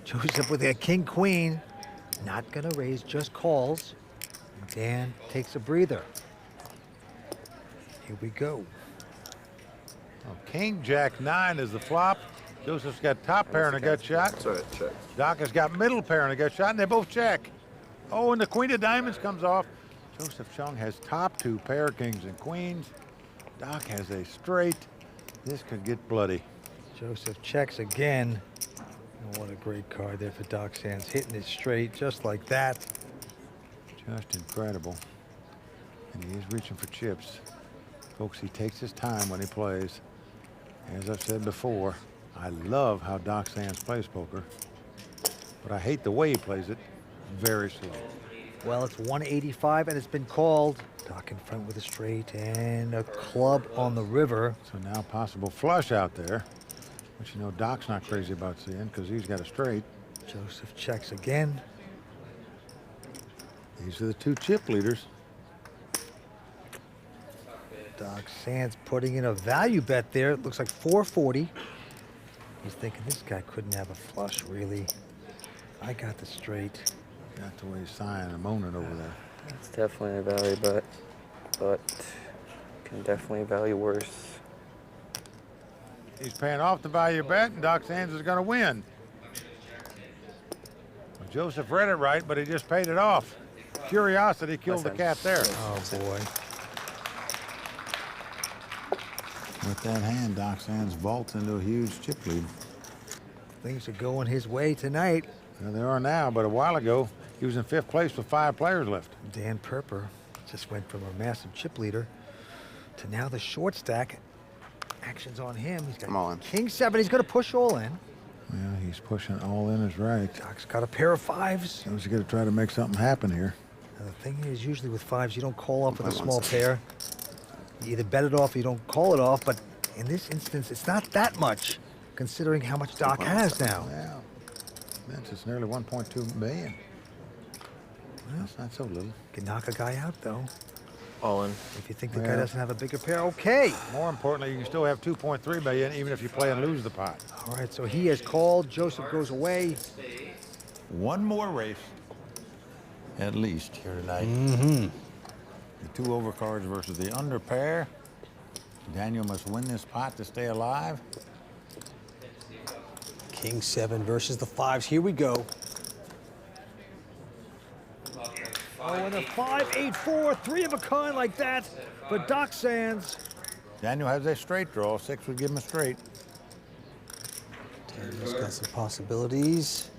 Joseph with a king queen, not going to raise, just calls. Dan takes a breather. Here we go. Oh, king jack 9 is the flop. Joseph's got top pair and a gut shot. Sorry, check. Doc has got middle pair and a gut shot, and they both check. Oh, and the queen of diamonds comes off. Joseph Cheong has top 2 pair, kings and queens. Doc has a straight. This could get bloody. Joseph checks again. Oh, what a great card there for Doc Sands. Hitting it straight just like that. Just incredible. And he is reaching for chips. Folks, he takes his time when he plays. As I've said before, I love how Doc Sands plays poker. but I hate the way he plays it. Very slow. Well, it's 185, and it's been called. Doc in front with a straight and a club on the river. So now possible flush out there, which you know Doc's not crazy about seeing because he's got a straight. Joseph checks again. These are the two chip leaders. Doc Sands putting in a value bet there. It looks like 440. He's thinking this guy couldn't have a flush, really. I got the straight. Got the way he's sighing and moaning over there. It's definitely a value bet, but can definitely value worse. He's paying off the value bet, and Doc Sands is going to win. Well, Joseph read it right, but he just paid it off. Curiosity killed the cat there. Oh, boy. With that hand, Doc Sands vaults into a huge chip lead. Things are going his way tonight. Well, they are now, but a while ago, he was in 5th place with 5 players left. Dan Perper just went from a massive chip leader to now the short stack. Action's on him. He's got all in. King 7. He's going to push all in. Yeah, he's pushing all in is right. Doc's got a pair of 5s. So he's going to try to make something happen here. Now, the thing is, usually with 5s, you don't call off with a small pair. You either bet it off or you don't call it off, but in this instance, it's not that much, considering how much Doc has now. Yeah. It's nearly 1.2 million. Well, that's not so little. Can knock a guy out, though. All in. If you think the guy doesn't have a bigger pair, okay. More importantly, you can still have 2.3 million even if you play and lose the pot. All right, so he has called. Joseph goes away. One more race, at least, here tonight. Mm-hmm. The 2 overcards versus the under pair. Daniel must win this pot to stay alive. King 7 versus the 5s. Here we go. Oh, and a 5-8-4, 3 of a kind like that for Doc Sands. Daniel has a straight draw. 6 would give him a straight. Daniel's got some possibilities.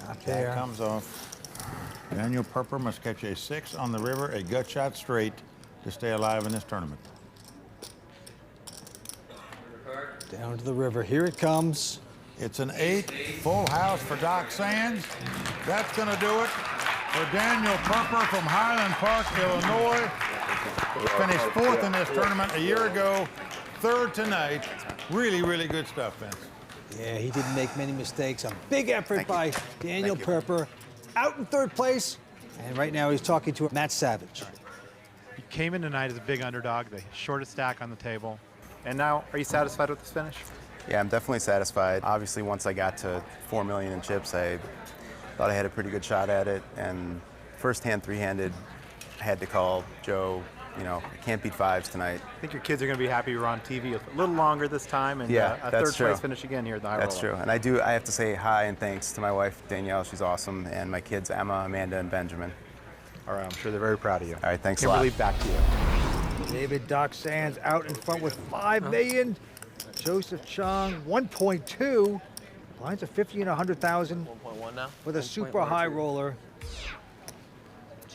Not there. Jack comes off. Daniel Perper must catch a 6 on the river, a gut shot straight to stay alive in this tournament. Down to the river. Here it comes. It's an 8, full house for Doc Sands. That's going to do it for Daniel Perper from Highland Park, Illinois. Finished 4th in this tournament a year ago, 3rd tonight. Really, really good stuff, Vince. Yeah, he didn't make many mistakes. A big effort by Daniel Perper. Out in 3rd place. And right now he's talking to Matt Savage. You came in tonight as a big underdog, the shortest stack on the table. And now, are you satisfied with this finish? Yeah, I'm definitely satisfied. Obviously, once I got to 4 million in chips, I thought I had a pretty good shot at it. And first hand, 3-handed, I had to call Joe, you know, I can't beat 5s tonight. I think your kids are going to be happy you're on TV a little longer this time, and Yeah, a that's 3rd true. place finish again here at the High That's Roller. true. And I have to say hi and thanks to my wife, Danielle, she's awesome, and my kids, Emma, Amanda, and Benjamin. All right, I'm sure they're very proud of you. All right, thanks a lot. Kimberly, back to you. David Doc Sands out in front with 5 million. Joseph Cheong, 1.2. Lines of 50 and 100,000 1.1 now. with a super high roller.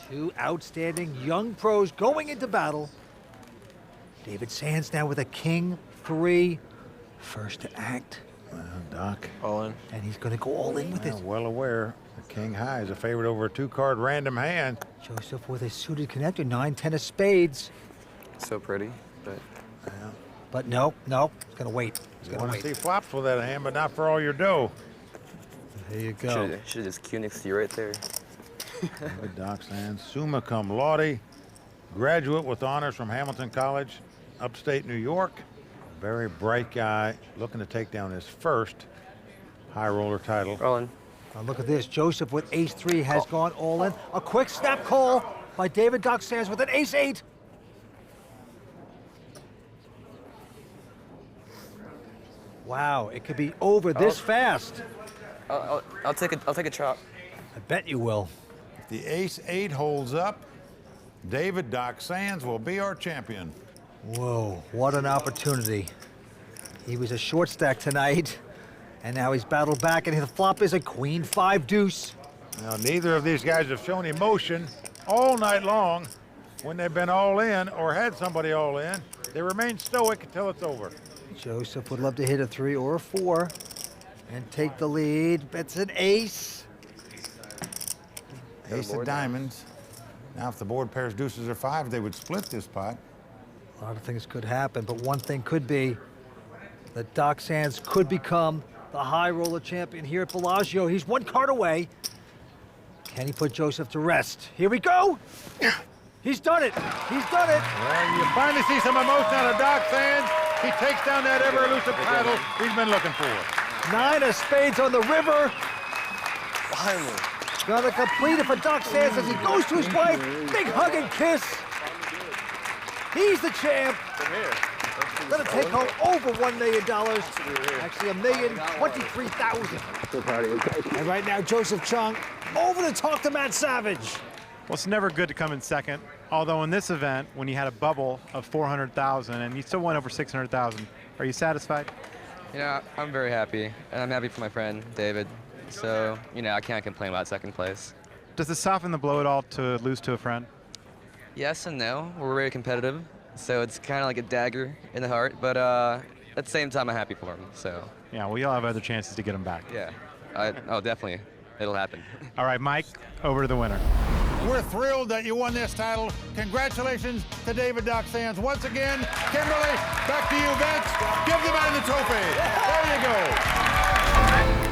2 outstanding young pros going into battle. David Sands now with a King 3. First to act. Well, Doc. All in. And he's going to go all in with it. Well aware the King High is a favorite over a 2-card random hand. Joseph with a suited connector, 9-10 of spades. So pretty, but But no, it's going to wait. It's You going want to to wait. see flops with that hand, but not for all your dough. There you go. should just Q next to you right there. David Doc Sands, summa cum laude, graduate with honors from Hamilton College, upstate New York. Very bright guy, looking to take down his first high roller title. Rolling. Now look at this. Joseph with ace-3 has gone all in. A quick snap call by David Doc Sands with an ace-8. Wow, it could be over this fast. I'll take a chop. I bet you will. If the ace-8 holds up, David Doc Sands will be our champion. Whoa, what an opportunity. He was a short stack tonight, and now he's battled back, and the flop is a Queen 5 deuce. Now, neither of these guys have shown emotion all night long when they've been all in or had somebody all in. They remain stoic until it's over. Joseph would love to hit a 3 or a 4. and take the lead. It's an ace. Ace of diamonds. Now, if the board pairs deuces or fives, they would split this pot. A lot of things could happen, but one thing could be that Doc Sands could become the high roller champion here at Bellagio. He's one card away. Can he put Joseph to rest? Here we go. He's done it. He's done it. Well, you finally see some emotion out of Doc Sands. He takes down that ever-elusive title he's been looking for. 9 of spades on the river. Finally. Gonna complete it for Doc Sands as he goes to his wife. Big hug and kiss. He's the champ. Gonna take home over $1 million. Actually, $1,023,000. And right now, Joseph Cheong over to talk to Matt Savage. Well, it's never good to come in second. Although in this event, when you had a bubble of 400,000 and you still won over 600,000, are you satisfied? You know, I'm very happy, and I'm happy for my friend David. So, you know, I can't complain about second place. Does this soften the blow at all to lose to a friend? Yes and no. We're very competitive, so it's kind of like a dagger in the heart. But at the same time, I'm happy for him. So. Yeah, well, you'll have other chances to get him back. Yeah. Oh, definitely. It'll happen. All right, Mike, over to the winner. We're thrilled that you won this title. Congratulations to David Doc Sands. Once again, Kimberly, back to you, Vince. Give the man the trophy. There you go.